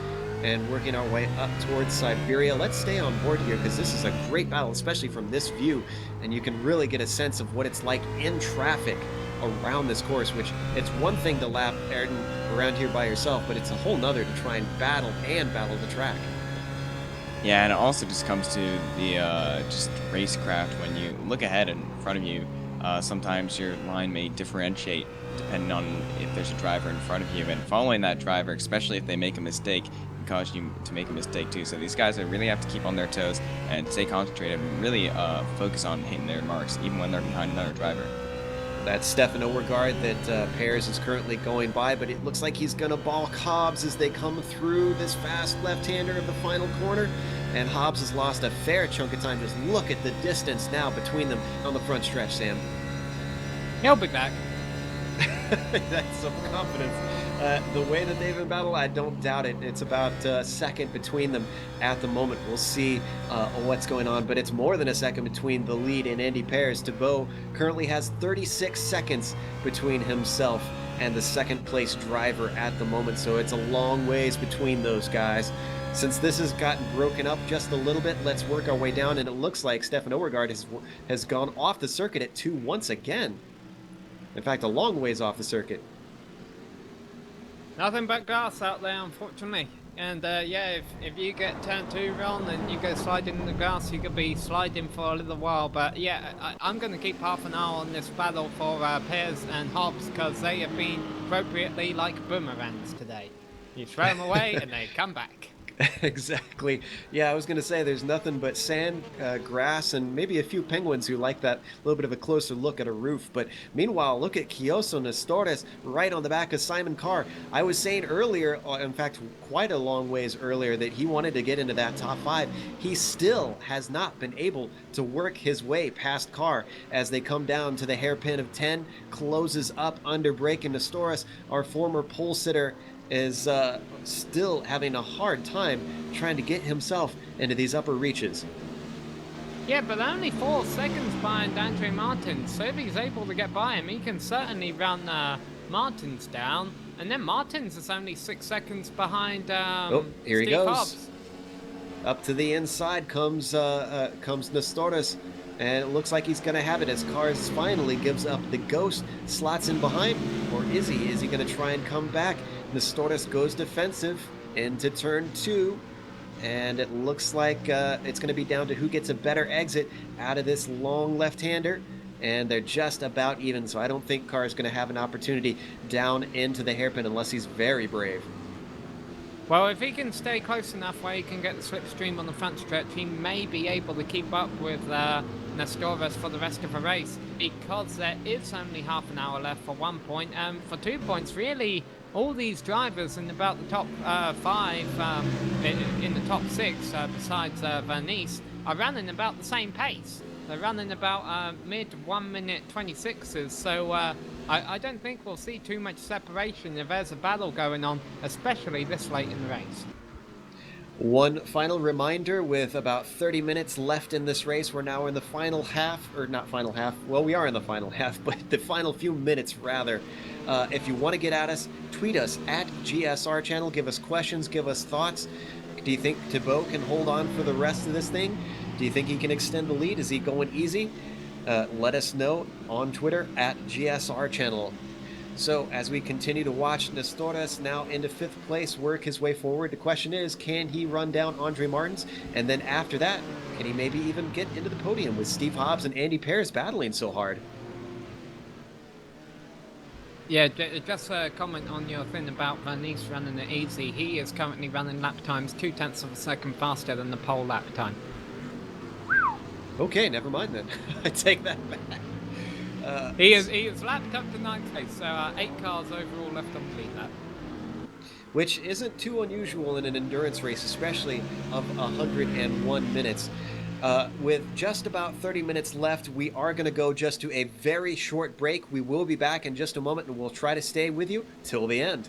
and working our way up towards Siberia. Let's stay on board here because this is a great battle, especially from this view, and you can really get a sense of what it's like in traffic around this course, which it's one thing to lap Ayrton around here by yourself, but it's a whole nother to try and battle the track. Yeah, and it also just comes to the just racecraft. When you look ahead in front of you, sometimes your line may differentiate depending on if there's a driver in front of you, and following that driver, especially if they make a mistake, can cause you to make a mistake too. So these guys really have to keep on their toes and stay concentrated and really focus on hitting their marks even when they're behind another driver. That's Stefan Overgaard that Pears is currently going by, but it looks like he's going to balk Hobbs as they come through this fast left-hander of the final corner. And Hobbs has lost a fair chunk of time. Just look at the distance now between them on the front stretch, Sam. He'll be back. That's some confidence. The way that they've been battled, I don't doubt it. It's about a second between them at the moment. We'll see what's going on, but it's more than a second between the lead and Andy Pears. Thibaut currently has 36 seconds between himself and the second place driver at the moment, so it's a long ways between those guys. Since this has gotten broken up just a little bit, let's work our way down, and it looks like Stefan Overgaard has gone off the circuit at 2 once again. In fact, a long ways off the circuit. Nothing but grass out there, unfortunately. And yeah, if you get turn 2 wrong and you go sliding in the grass, you could be sliding for a little while. But yeah, I'm going to keep half an eye on this battle for Pears and Hobbs, because they have been appropriately like boomerangs today. You throw them away and they come back. Exactly. Yeah, I was going to say there's nothing but sand, grass, and maybe a few penguins who like that little bit of a closer look at a roof. But meanwhile, look at Kioso Nestores right on the back of Simon Carr. I was saying earlier, in fact, quite a long ways earlier, that he wanted to get into that top five. He still has not been able to work his way past Carr as they come down to the hairpin of 10, closes up under Brake and Nestores, our former pole sitter, is still having a hard time trying to get himself into these upper reaches. Yeah, but only 4 seconds behind Andre Martins. So if he's able to get by him, he can certainly run Martins down. And then Martins is only 6 seconds behind Here he Steve goes. Hobbs. Up to the inside comes Nestores, and it looks like he's going to have it as Cars finally gives up the ghost, slots in behind, or is he? Is he going to try and come back? Nestores goes defensive into turn 2, and it looks like it's going to be down to who gets a better exit out of this long left-hander, and they're just about even, so I don't think Carr is going to have an opportunity down into the hairpin unless he's very brave. Well, if he can stay close enough where he can get the slipstream on the front stretch, he may be able to keep up with Nestores for the rest of the race, because there is only half an hour left for 1 point, and for 2 points, really, all these drivers in about the top 5, in the top 6, besides Vernice, are running about the same pace. They're running about mid 1 minute 26s, so I don't think we'll see too much separation if there's a battle going on, especially this late in the race. One final reminder, with about 30 minutes left in this race, we're now in the final half, or not final half, well, we are in the final half, but the final few minutes, rather. If you want to get at us, tweet us at GSR channel, give us questions, give us thoughts. Do you think Thibaut can hold on for the rest of this thing? Do you think he can extend the lead? Is he going easy? Let us know on Twitter at GSR channel. So as we continue to watch Nestores now into 5th place work his way forward, the question is, can he run down Andre Martins? And then after that, can he maybe even get into the podium with Steve Hobbs and Andy Pears battling so hard? Yeah, just a comment on your thing about Vernice running it easy. He is currently running lap times 0.2 of a second faster than the pole lap time. Okay, never mind then. I take that back. He is lapped up to 9th place, so 8 cars overall left on the lead lap. Which isn't too unusual in an endurance race, especially of 101 minutes. With just about 30 minutes left, we are going to go just to a very short break. We will be back in just a moment, and we'll try to stay with you till the end.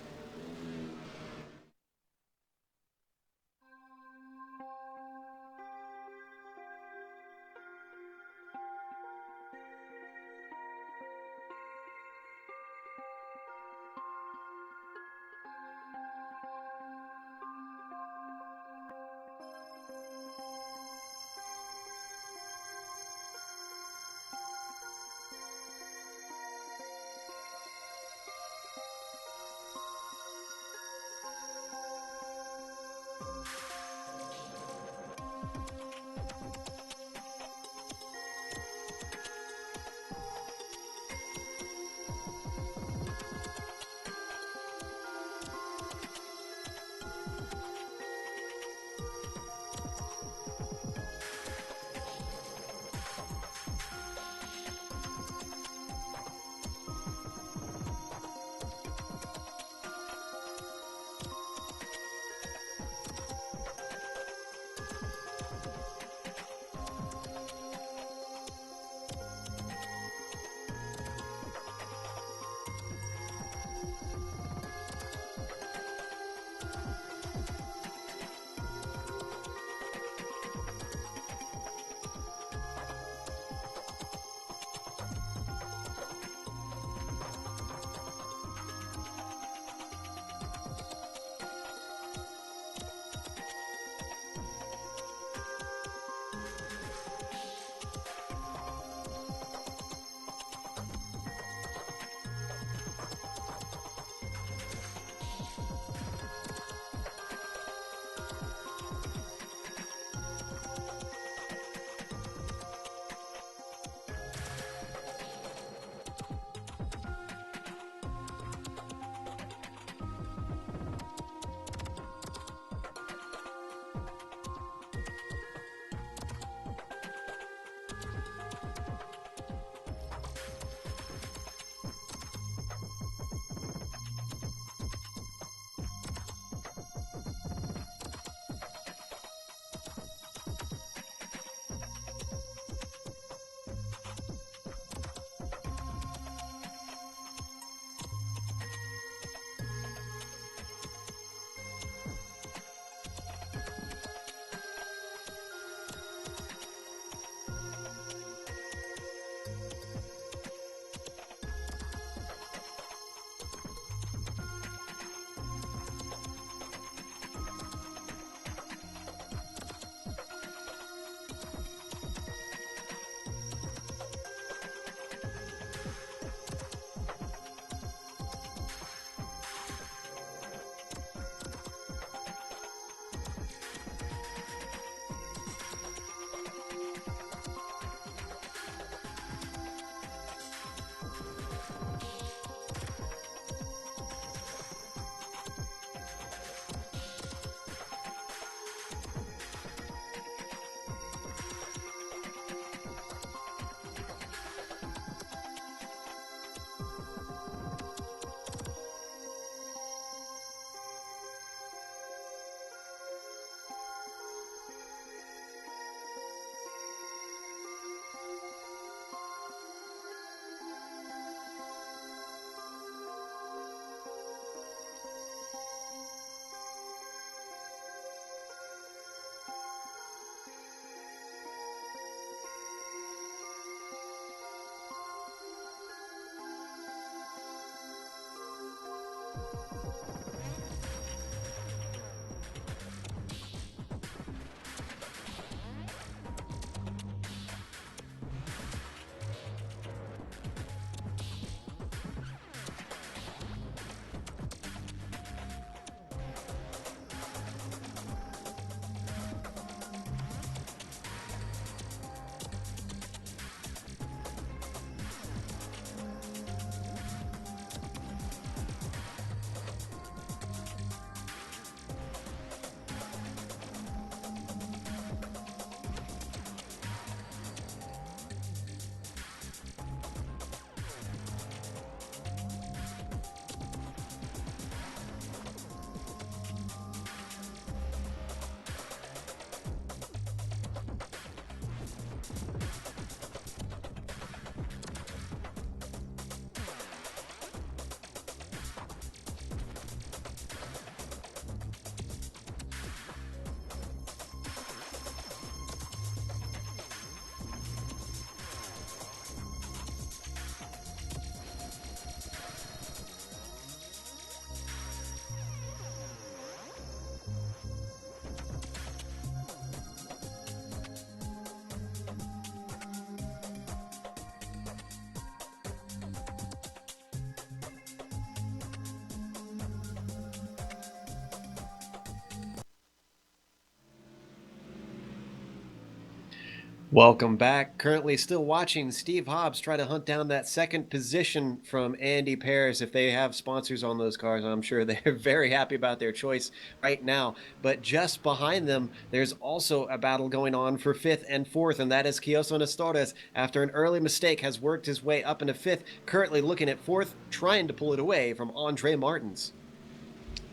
Welcome back. Currently still watching Steve Hobbs try to hunt down that second position from Andy Pears. If they have sponsors on those cars, I'm sure they're very happy about their choice right now. But just behind them, there's also a battle going on for 5th and 4th, and that is Kioso Nestores, after an early mistake, has worked his way up into 5th, currently looking at 4th, trying to pull it away from Andre Martins.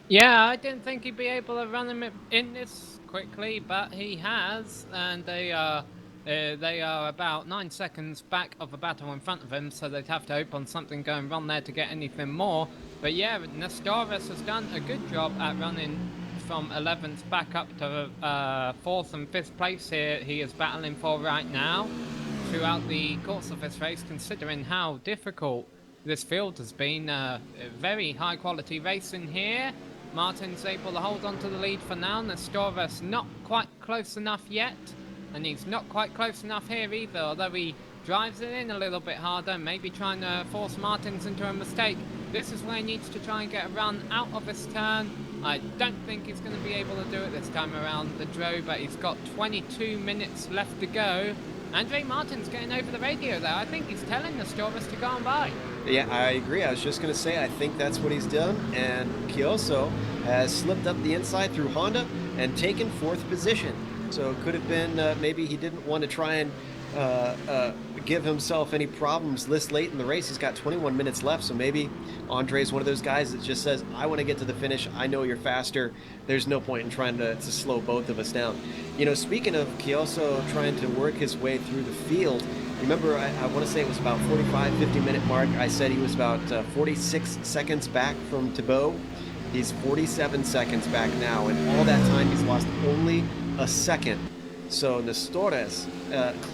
Yeah, I didn't think he'd be able to run him in this quickly, but he has, and they are about 9 seconds back of the battle in front of him, so they'd have to hope on something going wrong there to get anything more. But yeah, Nestores has done a good job at running from 11th back up to 4th and 5th place here. He is battling for right now throughout the course of this race, considering how difficult this field has been. Very high quality racing here. Martin's able to hold on to the lead for now. Nestores not quite close enough yet, and he's not quite close enough here either, although he drives it in a little bit harder, maybe trying to force Martins into a mistake. This is where he needs to try and get a run out of this turn. I don't think he's going to be able to do it this time around the Dro, but he's got 22 minutes left to go. Andre Martin's getting over the radio there. I think he's telling Nestores to go on by. Yeah, I agree. I was just going to say, I think that's what he's done. And Kioso has slipped up the inside through Honda and taken 4th position. So it could have been maybe he didn't want to try and give himself any problems this late in the race. He's got 21 minutes left, so maybe Andre's one of those guys that just says, I want to get to the finish. I know you're faster. There's no point in trying to slow both of us down. You know, speaking of Kioso trying to work his way through the field, remember, I want to say it was about 45, 50-minute mark. I said he was about 46 seconds back from Thibaut. He's 47 seconds back now, and all that time he's lost only a second. So Nestores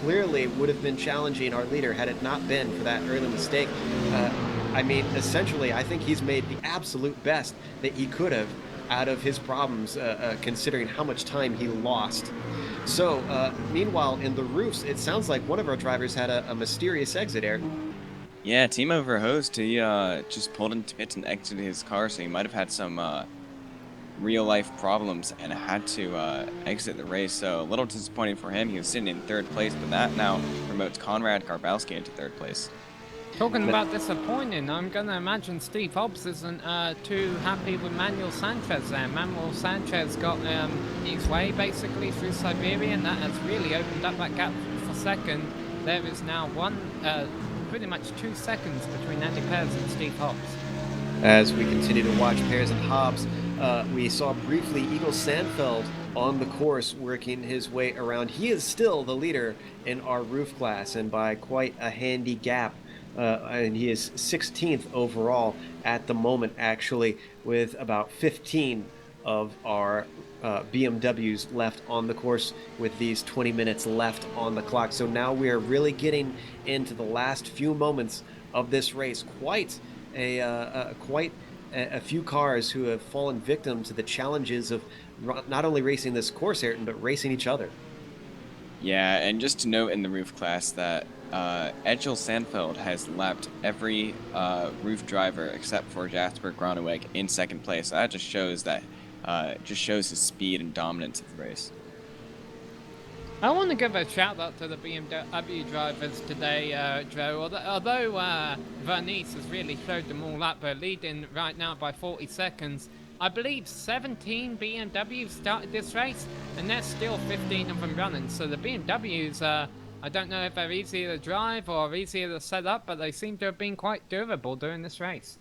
clearly would have been challenging our leader had it not been for that early mistake. I mean, essentially, I think he's made the absolute best that he could have out of his problems, considering how much time he lost. So, meanwhile, in the roofs, it sounds like one of our drivers had a mysterious exit, Eric. Yeah, Timo Verhoost, he just pulled into pits and exited his car, so he might have had some real-life problems and had to exit the race. So a little disappointing for him. He was sitting in 3rd place, but that now promotes Konrad Garbowski into 3rd place. Talking about disappointing, I'm going to imagine Steve Hobbs isn't too happy with Manuel Sanchez there. Manuel Sanchez got his way basically through Siberia, and that has really opened up that gap for second. There is now pretty much 2 seconds between Andy Pears and Steve Hobbs. As we continue to watch Pears and Hobbs, we saw briefly Eagle Sandfeld on the course working his way around. He is still the leader in our roof class, and by quite a handy gap. And he is 16th overall at the moment, actually, with about 15 of our BMWs left on the course with these 20 minutes left on the clock. So now we are really getting into the last few moments of this race. Quite a few cars who have fallen victim to the challenges of not only racing this course, Ayrton, but racing each other. Yeah, and just to note in the roof class that Edgel Sandfeld has lapped every roof driver except for Jasper Groneweg in second place. So that just shows that just shows his speed and dominance of the race. I want to give a shout out to the BMW drivers today, Joe. Although Vernice has really showed them all up, leading right now by 40 seconds. I believe 17 BMWs started this race, and there's still 15 of them running. So the BMWs, I don't know if they're easier to drive or easier to set up, but they seem to have been quite durable during this race.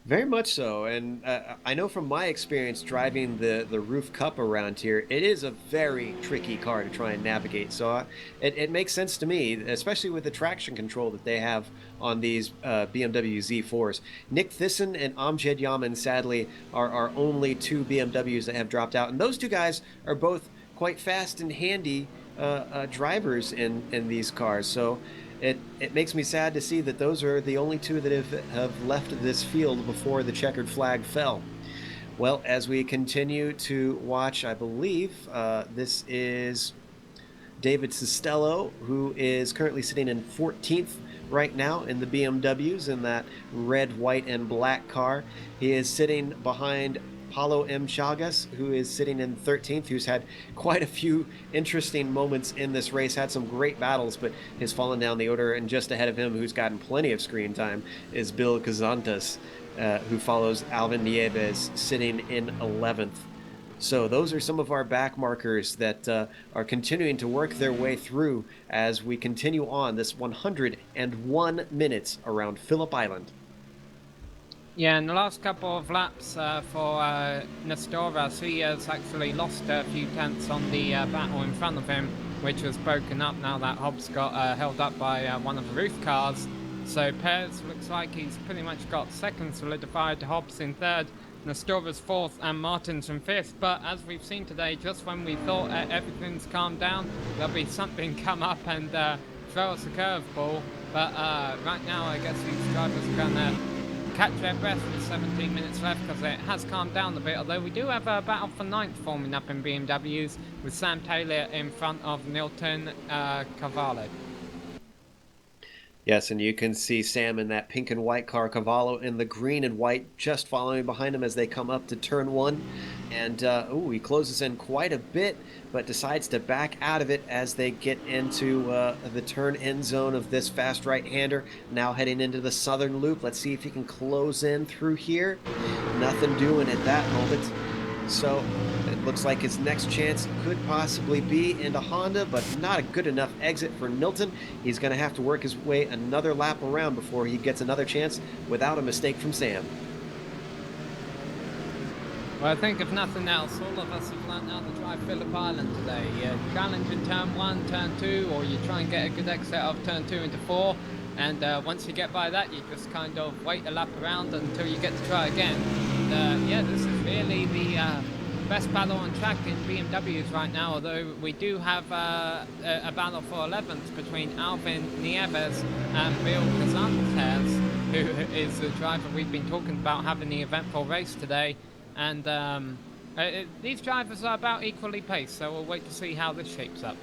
Very much so, and I know from my experience driving the Roof Cup around here, it is a very tricky car to try and navigate. So it makes sense to me, especially with the traction control that they have on these BMW Z4s. Nick Thyssen and Amjad Yaman, sadly, are only two BMWs that have dropped out, and those two guys are both quite fast and handy drivers in these cars. So it makes me sad to see that those are the only two that have left this field before the checkered flag fell. Well, as we continue to watch, I believe this is David Sistello, who is currently sitting in 14th right now in the BMWs in that red, white, and black car. He is sitting behind Paulo M. Chagas, who is sitting in 13th, who's had quite a few interesting moments in this race, had some great battles, but has fallen down the order. And just ahead of him, who's gotten plenty of screen time, is Bill Kazantas, who follows Alvin Nieves, sitting in 11th. So those are some of our back markers that are continuing to work their way through as we continue on this 101 minutes around Phillip Island. Yeah, in the last couple of laps for Nestoras, he has actually lost a few tenths on the battle in front of him, which was broken up now that Hobbs got held up by one of the roof cars. So Perez looks like he's pretty much got second solidified, Hobbs in third, Nestoras fourth, and Martins in fifth. But as we've seen today, just when we thought everything's calmed down, there'll be something come up and throw us a curveball. But right now, I guess these drivers are going to catch their breath with 17 minutes left because it has calmed down a bit, although we do have a battle for ninth forming up in BMWs with Sam Taylor in front of Nilton Cavallo. Yes, and you can see Sam in that pink and white car, Cavallo in the green and white, just following behind him as they come up to turn one. And, he closes in quite a bit, but decides to back out of it as they get into the turn-in zone of this fast right-hander. Now heading into the southern loop. Let's see if he can close in through here. Nothing doing at that moment. So it looks like his next chance could possibly be into Honda, but not a good enough exit for Nilton. He's going to have to work his way another lap around before he gets another chance without a mistake from Sam. Well, I think if nothing else, all of us have learned how to drive Phillip Island today. You challenge in turn 1, turn 2, or you try and get a good exit of turn 2 into 4. And once you get by that, you just kind of wait a lap around until you get to try again. And, yeah, this is really the best battle on track in BMWs right now, although we do have a battle for 11th between Alvin Nieves and Bill Kazantes, who is the driver we've been talking about having the eventful race today. And these drivers are about equally paced, so we'll wait to see how this shapes up.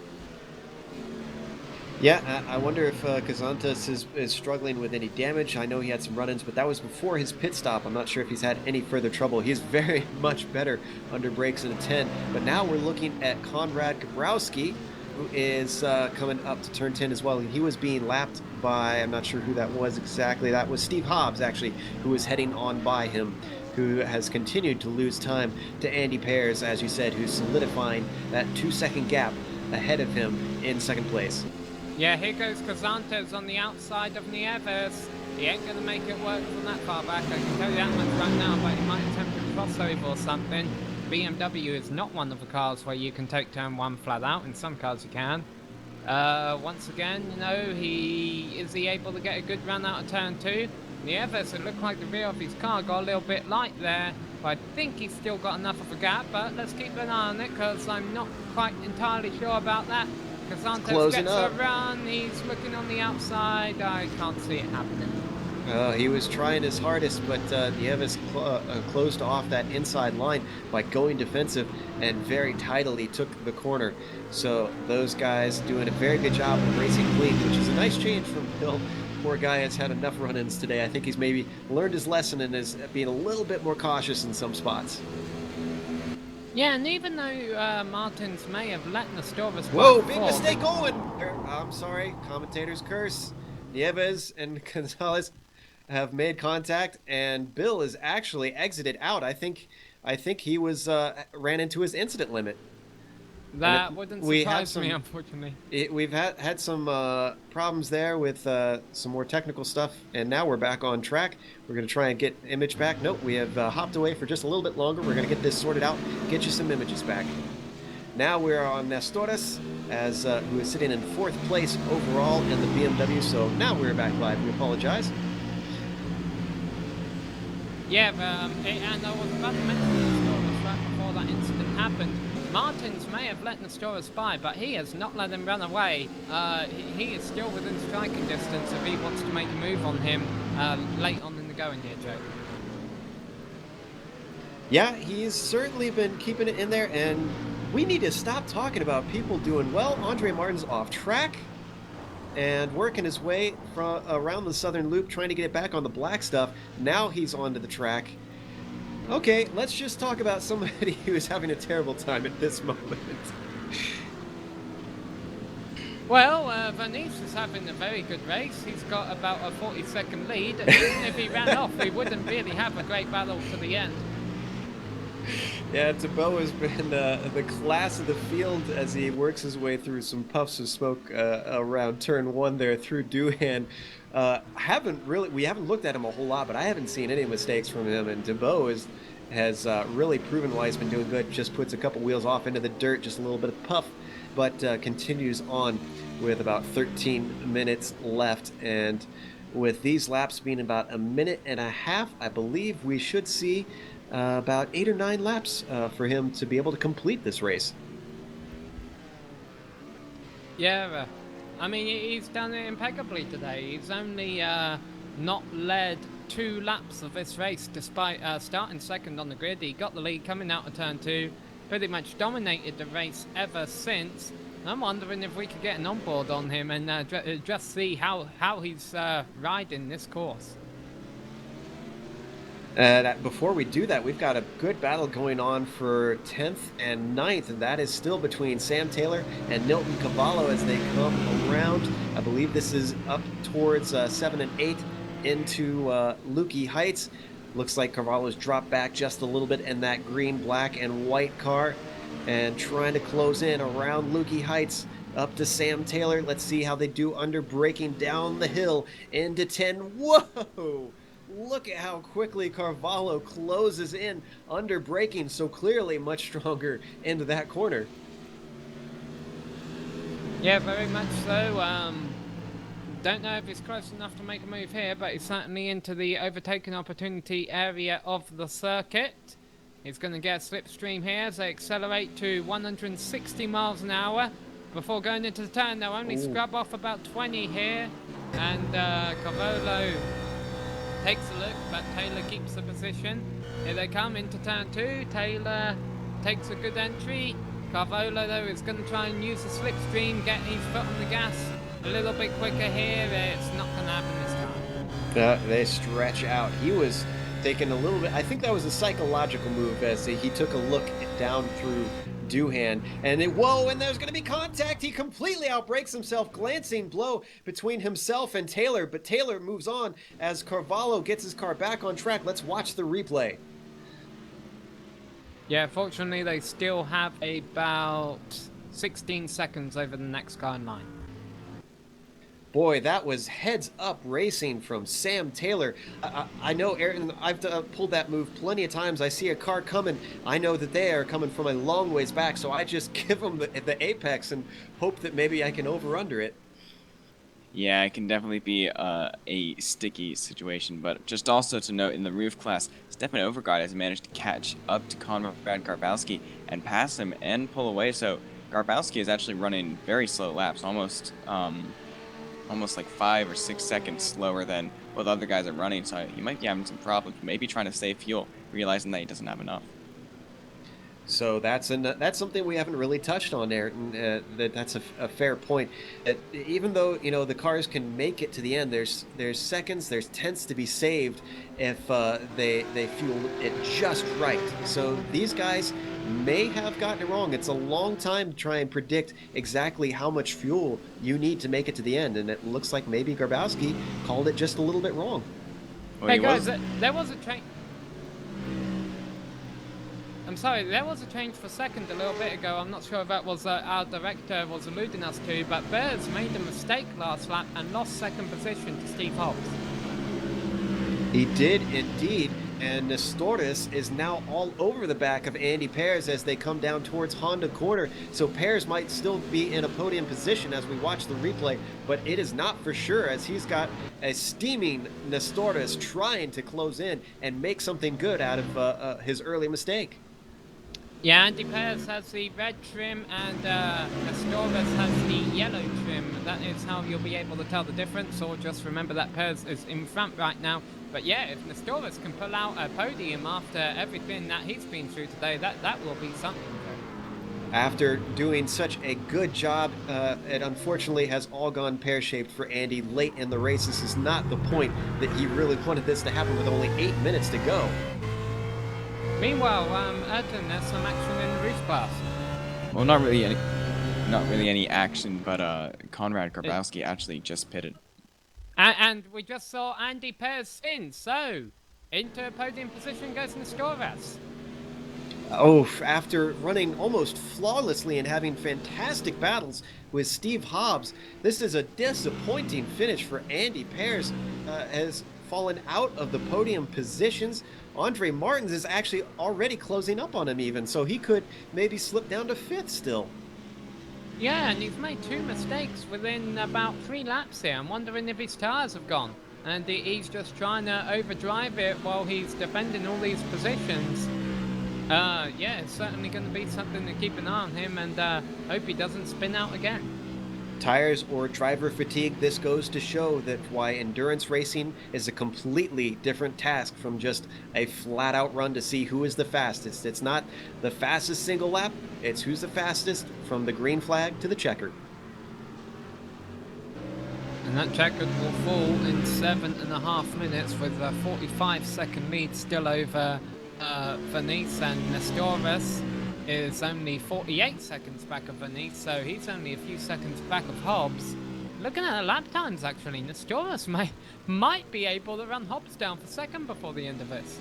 Yeah, I wonder if Kazantes is struggling with any damage. I know he had some run-ins, but that was before his pit stop. I'm not sure if he's had any further trouble. He's very much better under brakes in a 10. But now we're looking at Konrad Gabrowski, who is coming up to turn 10 as well. He was being lapped by, I'm not sure who that was exactly. That was Steve Hobbs, actually, who was heading on by him, who has continued to lose time to Andy Pears, as you said, who's solidifying that 2-second gap ahead of him in second place. Yeah, here goes Kazantes on the outside of Nieves. He ain't going to make it work from that far back, I can tell you that much right now, but he might attempt a crossover or something. BMW is not one of the cars where you can take turn 1 flat out. In some cars you can. Once again, you know, is he able to get a good run out of turn 2? Nieves, it looked like the rear of his car got a little bit light there, but I think he's still got enough of a gap, but let's keep an eye on it because I'm not quite entirely sure about that. Kazantes gets a run, he's looking on the outside, I can't see it happening. He was trying his hardest, but Nieves closed off that inside line by going defensive and very tidily took the corner. So those guys doing a very good job of racing clean, which is a nice change from Bill. Poor guy has had enough run-ins today. I think he's maybe learned his lesson and is being a little bit more cautious in some spots. Yeah, and even though Martins may have let Nestorus... Whoa, big mistake going! I'm sorry, commentator's curse. Nieves and Gonzalez have made contact, and Bill is actually exited out. I think he was ran into his incident limit. That wouldn't surprise me, unfortunately. We've had some problems there with some more technical stuff, and now we're back on track. We're going to try and get image back. Nope, we have hopped away for just a little bit longer. We're going to get this sorted out, get you some images back. Now we're on Nestorus, who is sitting in 4th place overall in the BMW, so now we're back live. We apologize. Yeah, and I was about to mention Nestorus right before that incident happened. Martins may have let Nestorus by, but he has not let him run away. He is still within striking distance if he wants to make a move on him late on in the going here, Joe. Yeah, he's certainly been keeping it in there, and we need to stop talking about people doing well. Andre Martin's off track and working his way from around the southern loop, trying to get it back on the black stuff. Now he's onto the track. Okay, let's just talk about somebody who is having a terrible time at this moment. Well, Vanish is having a very good race. He's got about a 40-second lead. Even if he ran off, we wouldn't really have a great battle to the end. Yeah, Tabo has been the class of the field as he works his way through some puffs of smoke around turn 1 there through Doohan. We haven't looked at him a whole lot, but I haven't seen any mistakes from him, and Tabo has really proven why he's been doing good. Just puts a couple wheels off into the dirt, just a little bit of puff, but continues on with about 13 minutes left, and with these laps being about a minute and a half, I believe we should see about 8 or 9 laps for him to be able to complete this race. Yeah, I mean, he's done it impeccably today. He's only not led 2 laps of this race, despite starting second on the grid. He got the lead coming out of turn 2, pretty much dominated the race ever since. I'm wondering if we could get an onboard on him and just see how he's riding this course. Before we do that, we've got a good battle going on for 10th and 9th, and that is still between Sam Taylor and Nilton Cavallo as they come around. I believe this is up towards 7 and 8 into Lukey Heights. Looks like Cavallo's dropped back just a little bit in that green, black, and white car, and trying to close in around Lukey Heights up to Sam Taylor. Let's see how they do under braking down the hill into 10. Whoa! Look at how quickly Carvalho closes in under braking, so clearly much stronger into that corner. Yeah, very much so. Don't know if he's close enough to make a move here, but he's certainly into the overtaking opportunity area of the circuit. He's going to get a slipstream here as they accelerate to 160 miles an hour. Before going into the turn, they'll only scrub off about 20 here, and Carvalho takes a look, but Taylor keeps the position. Here they come into turn 2. Taylor takes a good entry. Carvalho, though, is going to try and use the slipstream, get his foot on the gas a little bit quicker here. It's not going to happen this time. They stretch out. He was taking a little bit, I think that was a psychological move as he took a look down through Doohan, and whoa, and there's going to be contact. He completely outbrakes himself, glancing blow between himself and Taylor, but Taylor moves on as Carvalho gets his car back on track. Let's watch the replay. Yeah, fortunately they still have about 16 seconds over the next car in line. Boy, that was heads-up racing from Sam Taylor. I know, Aaron, I've pulled that move plenty of times. I see a car coming. I know that they are coming from a long ways back, so I just give them the apex and hope that maybe I can over-under it. Yeah, it can definitely be a sticky situation, but just also to note in the roof class, Stefan Overgaard has managed to catch up to Conrad Garbowski and pass him and pull away, so Garbowski is actually running very slow laps, almost like 5 or 6 seconds slower than while the other guys are running, so he might be having some problems. Maybe trying to save fuel, realizing that he doesn't have enough. So that's something we haven't really touched on there. And, that's a fair point. Even though the cars can make it to the end, there's seconds, there's tenths to be saved if they fuel it just right. So these guys may have gotten it wrong. It's a long time to try and predict exactly how much fuel you need to make it to the end, and it looks like maybe Grabowski called it just a little bit wrong. Well, Hey guys, there was a change. I'm sorry, there was a change for second a little bit ago. I'm not sure if that was our director was alluding us to, but Bears made a mistake last lap and lost second position to Steve Hobbs. He did indeed, and Nestorius is now all over the back of Andy Pears as they come down towards Honda Corner. So Pears might still be in a podium position as we watch the replay, but it is not for sure, as he's got a steaming Nestorius trying to close in and make something good out of his early mistake. Yeah, Andy Pears has the red trim and Nestorius has the yellow trim. That is how you'll be able to tell the difference, or just remember that Pears is in front right now. But yeah, if Nestorius can pull out a podium after everything that he's been through today, that will be something. After doing such a good job, it unfortunately has all gone pear-shaped for Andy late in the race. This is not the point that he really wanted this to happen with only 8 minutes to go. Meanwhile, Erton, there's some action in the roof class. Well, not really any action, but Conrad Grabowski actually just pitted. And we just saw Andy Pears spin, so into podium position goes Nestorius. Oh, after running almost flawlessly and having fantastic battles with Steve Hobbs, this is a disappointing finish for Andy Pears. Has fallen out of the podium positions. Andre Martins is actually already closing up on him even, so he could maybe slip down to 5th still. Yeah, and he's made 2 mistakes within about 3 laps here. I'm wondering if his tyres have gone. And he's just trying to overdrive it while he's defending all these positions. Yeah, it's certainly going to be something to keep an eye on him, and hope he doesn't spin out again. Tires or driver fatigue, this goes to show that why endurance racing is a completely different task from just a flat-out run to see who is the fastest. It's not the fastest single lap, it's who's the fastest from the green flag to the checkered. And that checkered will fall in 7.5 minutes with a 45-second lead still over Venice, and Nestorius is only 48 seconds back of Venice, so he's only a few seconds back of Hobbs. Looking at the lap times, actually, Nestorius might be able to run Hobbs down for second before the end of this.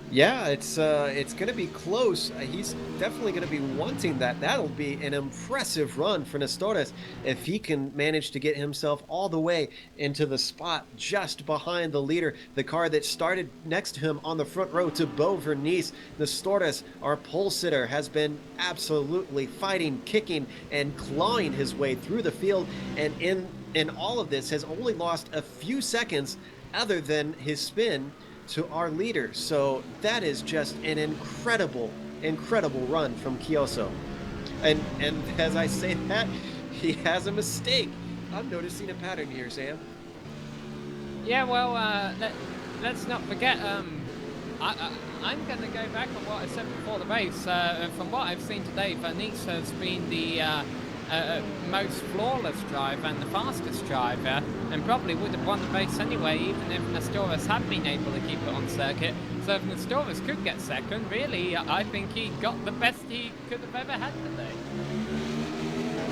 Yeah, it's going to be close. He's definitely going to be wanting that. That'll be an impressive run for Nestorius if he can manage to get himself all the way into the spot just behind the leader, the car that started next to him on the front row to Beau Vernice. Nestorius, our pole sitter, has been absolutely fighting, kicking, and clawing his way through the field, and in all of this has only lost a few seconds other than his spin to our leader. So that is just an incredible run from Chioso. And as I say that, he has a mistake. I'm noticing a pattern here, Sam. Yeah, well, let's not forget, I'm going to go back on what I said before the race. From what I've seen today, Venice has been the most flawless driver and the fastest driver, and probably would have won the race anyway, even if Nestorius had been able to keep it on circuit. So if Nestorius could get second, really, I think he got the best he could have ever had today.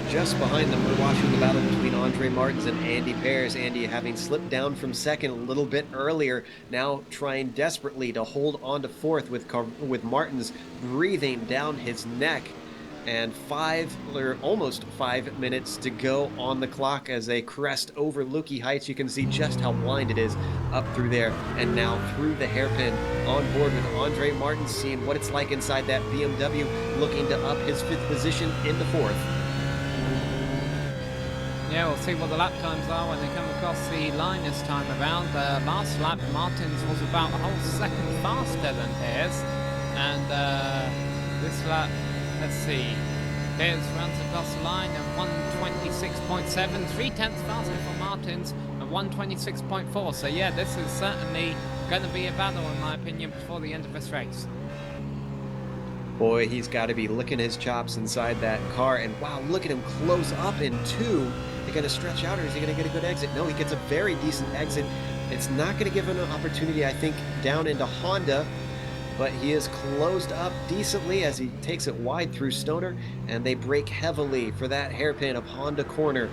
Just behind them, we're watching the battle between Andre Martins and Andy Pears. Andy having slipped down from second a little bit earlier, now trying desperately to hold on to 4th with Martins breathing down his neck. And almost 5 minutes to go on the clock as they crest over Lukey Heights. You can see just how blind it is up through there, and now through the hairpin, on board with Andre Martins, seeing what it's like inside that BMW, looking to up his 5th position into 4th. Yeah, we'll see what the lap times are when they come across the line this time around. Last lap, Martins was about a whole second faster than Pears, and this lap, let's see, Pierce runs across the line at 126.7, 3/10 faster for Martins at 126.4. So yeah, this is certainly going to be a battle, in my opinion, before the end of this race. Boy, he's got to be licking his chops inside that car. And wow, look at him close up in two. They're going to stretch out, or is he going to get a good exit? No, he gets a very decent exit. It's not going to give him an opportunity, I think, down into Honda. But he is closed up decently as he takes it wide through Stoner, and they brake heavily for that hairpin of Honda corner.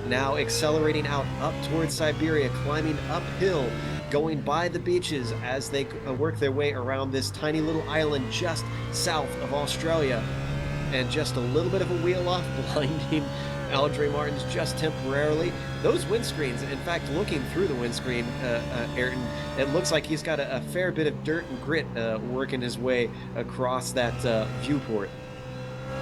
Now accelerating out up towards Siberia, climbing uphill, going by the beaches as they work their way around this tiny little island just south of Australia. And just a little bit of a wheel off, blinding Aldrey Martins just temporarily. Those windscreens, in fact, looking through the windscreen, Ayrton, it looks like he's got a fair bit of dirt and grit working his way across that viewport.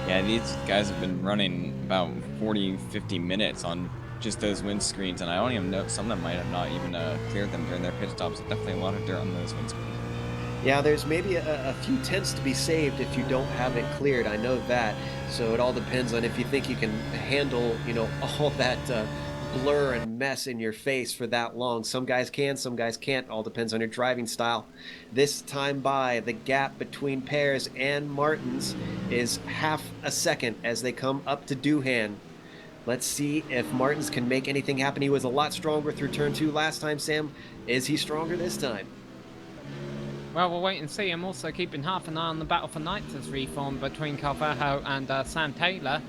Yeah, these guys have been running about 40-50 minutes on just those windscreens, and I don't even know, some of them might have not even cleared them during their pit stops. Definitely a lot of dirt on those windscreens. Yeah, there's maybe a few tenths to be saved if you don't have it cleared. I know that. So it all depends on if you think you can handle, all that blur and mess in your face for that long. Some guys can, some guys can't. All depends on your driving style. This time by, the gap between Pears and Martins is half a second as they come up to Doohan. Let's see if Martins can make anything happen. He was a lot stronger through turn 2 last time, Sam. Is he stronger this time? Well, we'll wait and see. I'm also keeping half an eye on the battle for ninth as reformed between Carvalho and Sam Taylor.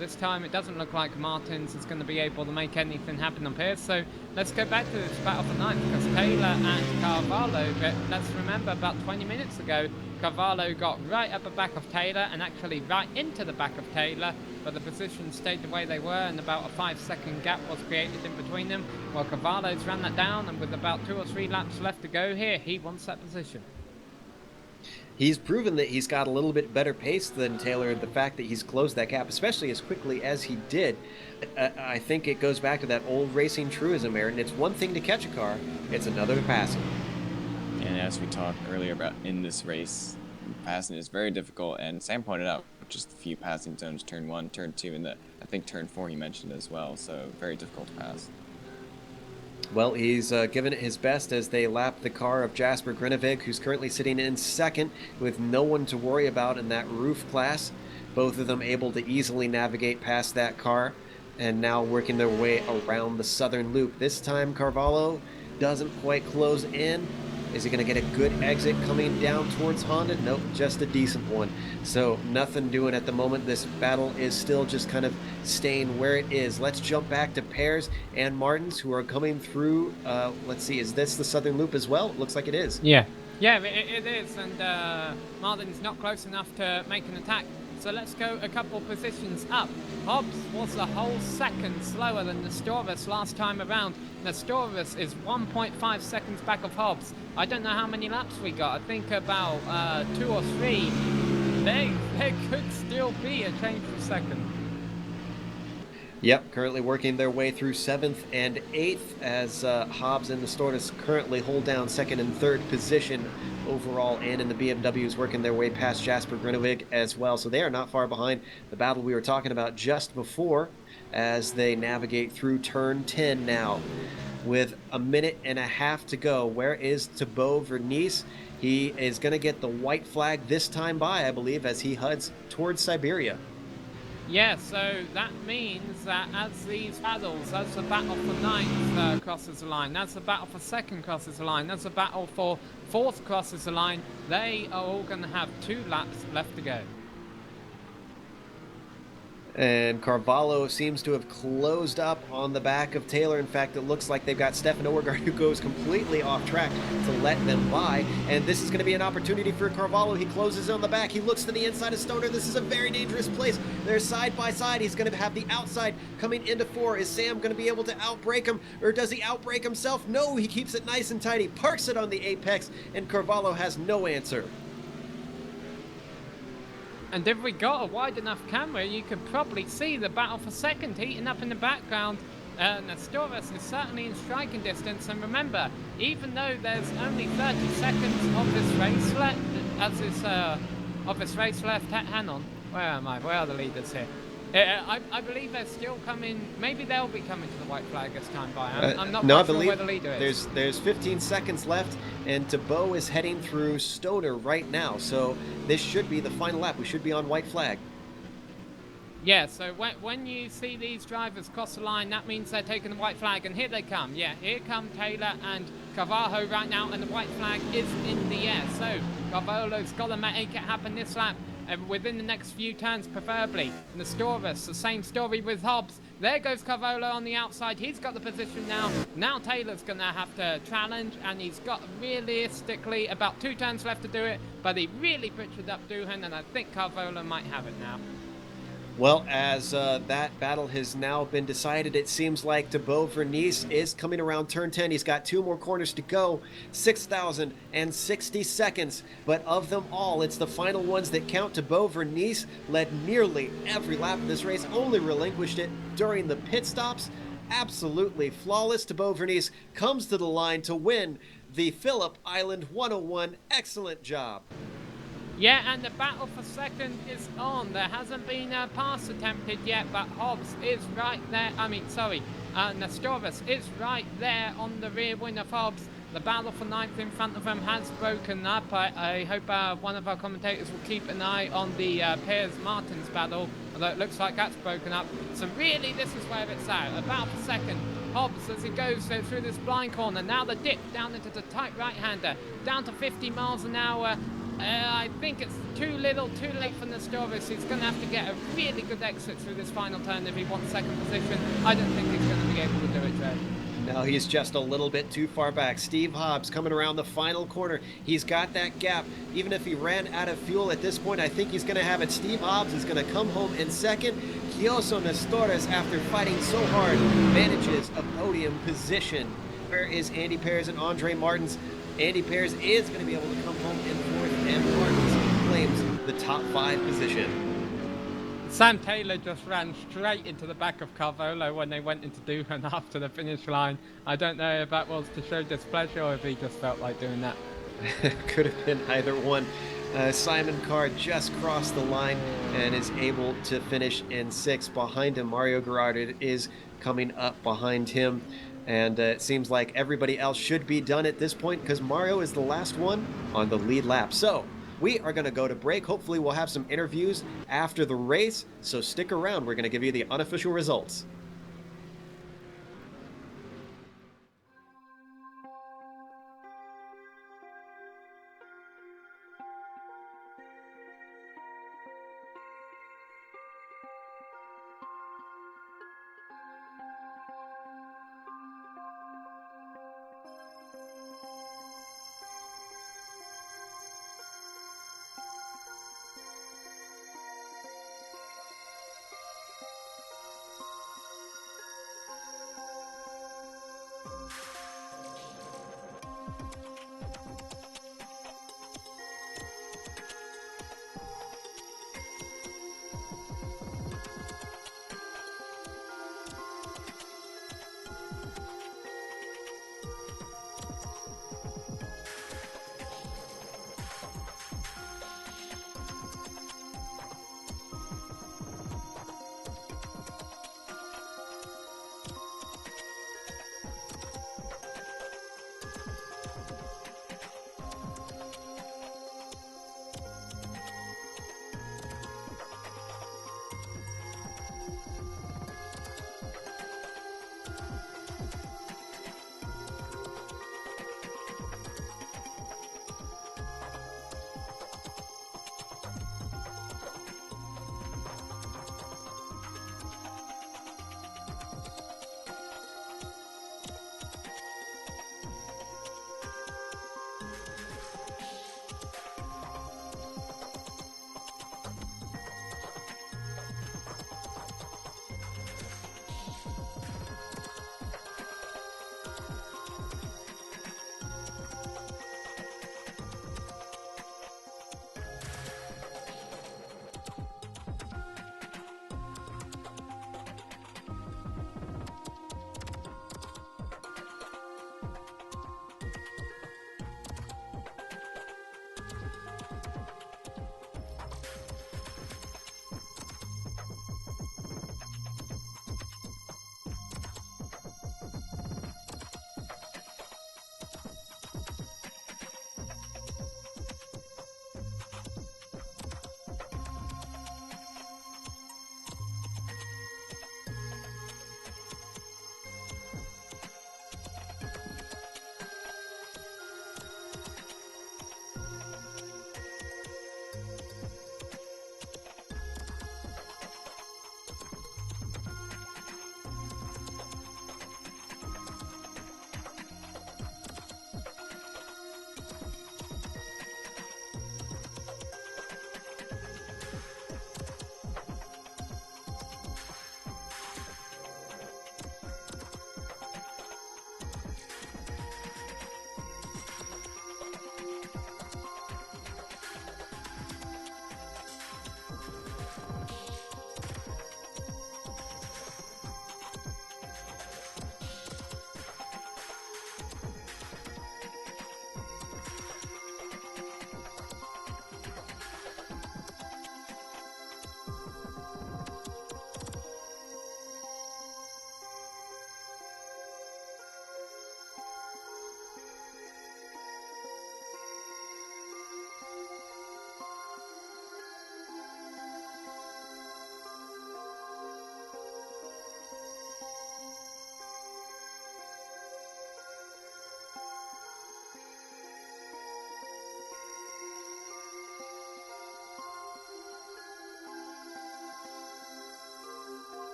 This time it doesn't look like Martins is going to be able to make anything happen up here. So let's go back to this battle for ninth, because Taylor and Carvalho, let's remember about 20 minutes ago, Carvalho got right at the back of Taylor and actually right into the back of Taylor, but the positions stayed the way they were and about a 5-second gap was created in between them. Well, Carvalho's ran that down, and with about 2 or 3 laps left to go here, he wants that position. He's proven that he's got a little bit better pace than Taylor. The fact that he's closed that gap, especially as quickly as he did, I think it goes back to that old racing truism, Aaron. It's one thing to catch a car, it's another to pass it. And as we talked earlier about in this race, passing is very difficult, and Sam pointed out just a few passing zones, turn 1, turn 2, and I think turn 4 he mentioned as well, so very difficult to pass. Well, he's given it his best as they lap the car of Jasper Grinovig, who's currently sitting in second with no one to worry about in that roof class. Both of them able to easily navigate past that car and now working their way around the southern loop. This time Carvalho doesn't quite close in. Is he going to get a good exit coming down towards Honda? Nope, just a decent one. So nothing doing at the moment. This battle is still just kind of staying where it is. Let's jump back to Pears and Martins, who are coming through. Let's see, is this the southern loop as well? It looks like it is. Yeah, it is, and Martin's not close enough to make an attack. So let's go a couple positions up. Hobbs was a whole second slower than Nestorius last time around. Nestorius is 1.5 seconds back of Hobbs. I don't know how many laps we got. I think about 2 or 3. There could still be a change of second. Yep, currently working their way through 7th and 8th as Hobbs and Nestorius currently hold down 2nd and 3rd position overall, and in the BMWs working their way past Jasper Grinovig as well. So they are not far behind the battle we were talking about just before as they navigate through turn 10 now. With a minute and a half to go, where is Thibaut Vernice? He is going to get the white flag this time by, I believe, as he heads towards Siberia. Yeah, so that means that as these battles, as the battle for 9th crosses the line, as the battle for 2nd crosses the line, as the battle for 4th crosses the line, they are all going to have 2 laps left to go. And Carvalho seems to have closed up on the back of Taylor. In fact, it looks like they've got Stefan Oergaard, who goes completely off track to let them by. And this is going to be an opportunity for Carvalho. He closes on the back. He looks to the inside of Stoner. This is a very dangerous place. They're side by side. He's going to have the outside coming into 4. Is Sam going to be able to outbrake him, or does he outbrake himself? No, he keeps it nice and tight. He parks it on the apex, and Carvalho has no answer. And if we got a wide enough camera, you could probably see the battle for 2nd heating up in the background. Nestorius is certainly in striking distance, and remember, even though there's only 30 seconds of this race left, hang on, Where am I? Where are the leaders here? I believe they're still coming. Maybe they'll be coming to the white flag this time by. I'm not No, I quite sure believe where the leader is. there's 15 seconds left, and Tebow is heading through Stoner right now. So this should be the final lap. We should be on white flag. Yeah, so when you see these drivers cross the line, that means they're taking the white flag, and here they come. Yeah, here come Taylor and Carvalho right now, and the white flag is in the air. So Carvalho's got to make it happen this lap, and within the next few turns preferably. And the same story with Hobbs. There goes Carvalho on the outside. He's got the position now. Now Taylor's going to have to challenge, and he's got realistically about 2 turns left to do it, but he really butchered up Doohan, and I think Carvalho might have it now. Well, as that battle has now been decided, it seems like Tebow Vernice is coming around turn 10. He's got 2 more corners to go, 6,060 seconds. But of them all, it's the final ones that count. Tebow Vernice led nearly every lap of this race, only relinquished it during the pit stops. Absolutely flawless. Tebow Vernice comes to the line to win the Phillip Island 101. Excellent job. Yeah, and the battle for second is on. There hasn't been a pass attempted yet, but Hobbs is right there. Nestoris is right there on the rear wing of Hobbs. The battle for ninth in front of them has broken up. I hope one of our commentators will keep an eye on the Piers-Martins battle, although it looks like that's broken up. So really, this is where it's at. About for second. Hobbs as he goes through this blind corner. Now the dip down into the tight right-hander. Down to 50 miles an hour. I think it's too little, too late for Nestoris. He's going to have to get a really good exit through this final turn if he wants second position. I don't think he's going to be able to do it, Dred. No, he's just a little bit too far back. Steve Hobbs coming around the final corner. He's got that gap. Even if he ran out of fuel at this point, I think he's going to have it. Steve Hobbs is going to come home in second. Kioso Nestoris, after fighting so hard, manages a podium position. Where is Andy Pears and Andre Martins? Andy Pears is going to be able to come home in fourth, and Martins claims the top 5 position. Sam Taylor just ran straight into the back of Carvalho when they went into Doohan after the finish line. I don't know if that was to show displeasure or if he just felt like doing that. Could have been either one. Simon Carr just crossed the line and is able to finish in 6th. Behind him, Mario Gerard is coming up behind him. And it seems like everybody else should be done at this point because Mario is the last one on the lead lap. So we are going to go to break. Hopefully we'll have some interviews after the race. So stick around. We're going to give you the unofficial results.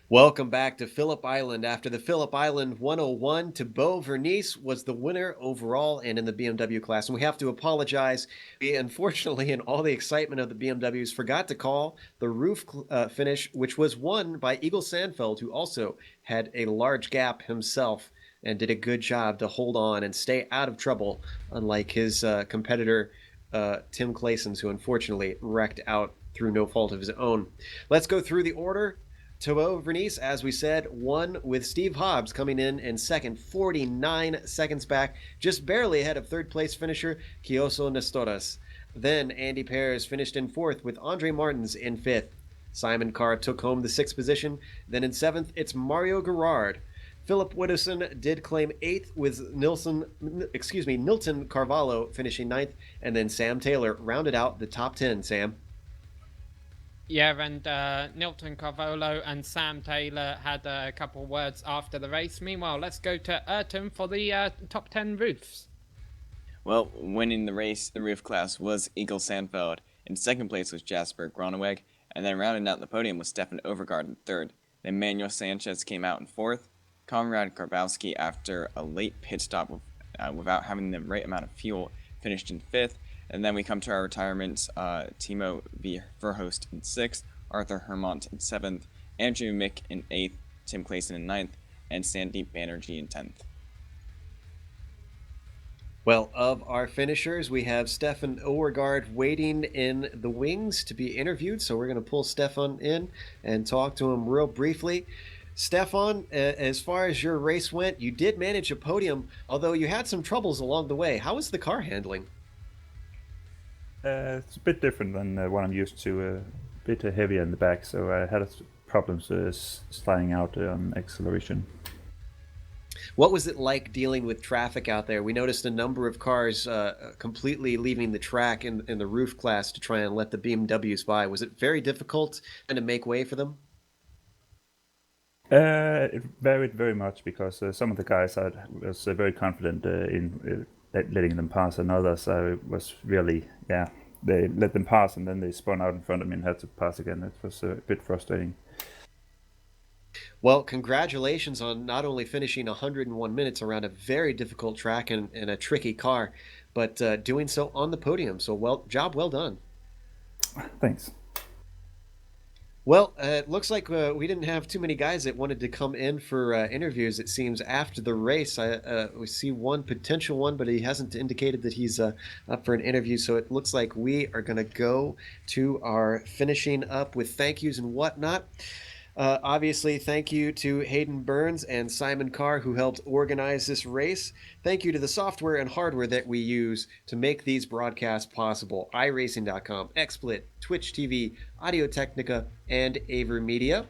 Welcome back to Phillip Island. After the Phillip Island 101, Thibaut Vernice was the winner overall and in the BMW class. And we have to apologize. We, unfortunately, in all the excitement of the BMWs, forgot to call the roof finish, which was won by Eagle Sandfeld, who also had a large gap himself and did a good job to hold on and stay out of trouble, unlike his competitor, Tim Claessens, who unfortunately wrecked out through no fault of his own. Let's go through the order. Thibaut Vernice, as we said, won with Steve Hobbs coming in second, 49 seconds back, just barely ahead of third-place finisher Kioso Nestoras. Then Andy Pears finished in fourth with Andre Martins in fifth. Simon Carr took home the sixth position. Then in seventh, it's Mario Gerard. Philip Widdowson did claim eighth with Nilton Carvalho finishing ninth, and then Sam Taylor rounded out the top 10, Sam. Yeah, and Nilton Carvalho and Sam Taylor had a couple words after the race. Meanwhile, let's go to Ayrton for the top 10 roofs. Well, winning the race, the roof class, was Eagle Sandfeld. In second place was Jasper Groneweg, and then rounding out the podium was Stefan Overgaard in third. Then Manuel Sanchez came out in fourth. Konrad Grabowski, after a late pit stop without having the right amount of fuel, finished in fifth. And then we come to our retirements, Timo V. Verhoost in 6th, Arthur Hermont in 7th, Andrew Mick in 8th, Tim Claessen in 9th, and Sandeep Banerjee in 10th. Well, of our finishers, we have Stefan Overgaard waiting in the wings to be interviewed, so we're going to pull Stefan in and talk to him real briefly. Stefan, as far as your race went, you did manage a podium, although you had some troubles along the way. How was the car handling? It's a bit different than what I'm used to, a bit heavier in the back, so I had problems sliding out on acceleration. What was it like dealing with traffic out there? We noticed a number of cars completely leaving the track in the roof class to try and let the BMWs by. Was it very difficult to make way for them? It varied very much because some of the guys I was very confident in letting them pass, and others I was really, they let them pass and then they spun out in front of me and had to pass again. It was a bit frustrating. Well, congratulations on not only finishing 101 minutes around a very difficult track and a tricky car, but doing so on the podium. So job well done. Thanks. Well, it looks like we didn't have too many guys that wanted to come in for interviews, it seems, after the race. We see one potential one, but he hasn't indicated that he's up for an interview. So it looks like we are going to go to our finishing up with thank yous and whatnot. Obviously, thank you to Hayden Burns and Simon Carr, who helped organize this race. Thank you to the software and hardware that we use to make these broadcasts possible. iRacing.com, XSplit, Twitch TV, Audio Technica, and Aver Media.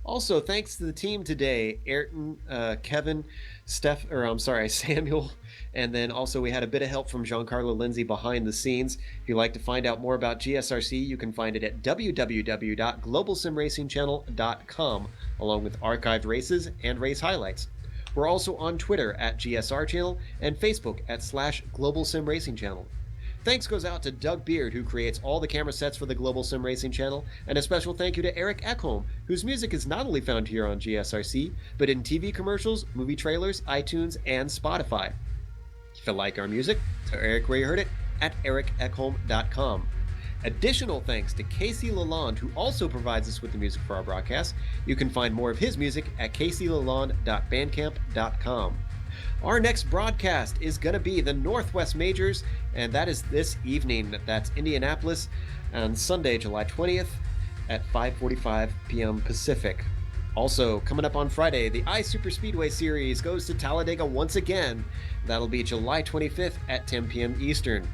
Also, thanks to the team today, Ayrton, Kevin, Samuel, and then also we had a bit of help from Giancarlo Lindsay behind the scenes. If you'd like to find out more about GSRC, you can find it at www.globalsimracingchannel.com, along with archived races and race highlights. We're also on Twitter at GSR Channel and Facebook at /Global Sim Racing Channel. Thanks goes out to Doug Beard, who creates all the camera sets for the Global Sim Racing Channel, and a special thank you to Eric Ekholm, whose music is not only found here on GSRC, but in TV commercials, movie trailers, iTunes, and Spotify. If you like our music, tell Eric where you heard it at ericekholm.com. Additional thanks to Casey Lalonde, who also provides us with the music for our broadcast. You can find more of his music at caseylalonde.bandcamp.com. Our next broadcast is going to be the Northwest Majors, and that is this evening. That's Indianapolis on Sunday, July 20th at 5:45 p.m. Pacific. Also, coming up on Friday, the iSuperspeedway Series goes to Talladega once again. That'll be July 25th at 10 p.m. Eastern.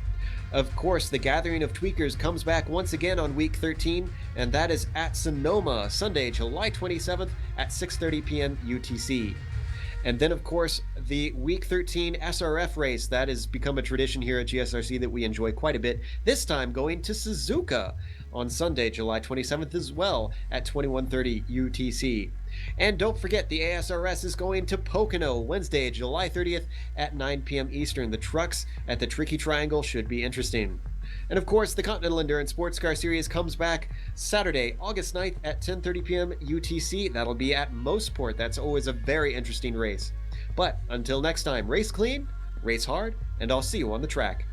Of course, the Gathering of Tweakers comes back once again on week 13, and that is at Sonoma, Sunday, July 27th at 6:30 p.m. UTC. And then, of course, the Week 13 SRF race. That has become a tradition here at GSRC that we enjoy quite a bit. This time going to Suzuka on Sunday, July 27th as well at 21:30 UTC. And don't forget, the ASRS is going to Pocono Wednesday, July 30th at 9 p.m. Eastern. The trucks at the Tricky Triangle should be interesting. And of course, the Continental Endurance Sports Car Series comes back Saturday, August 9th at 10:30 p.m. UTC. That'll be at Mosport. That's always a very interesting race. But until next time, race clean, race hard, and I'll see you on the track.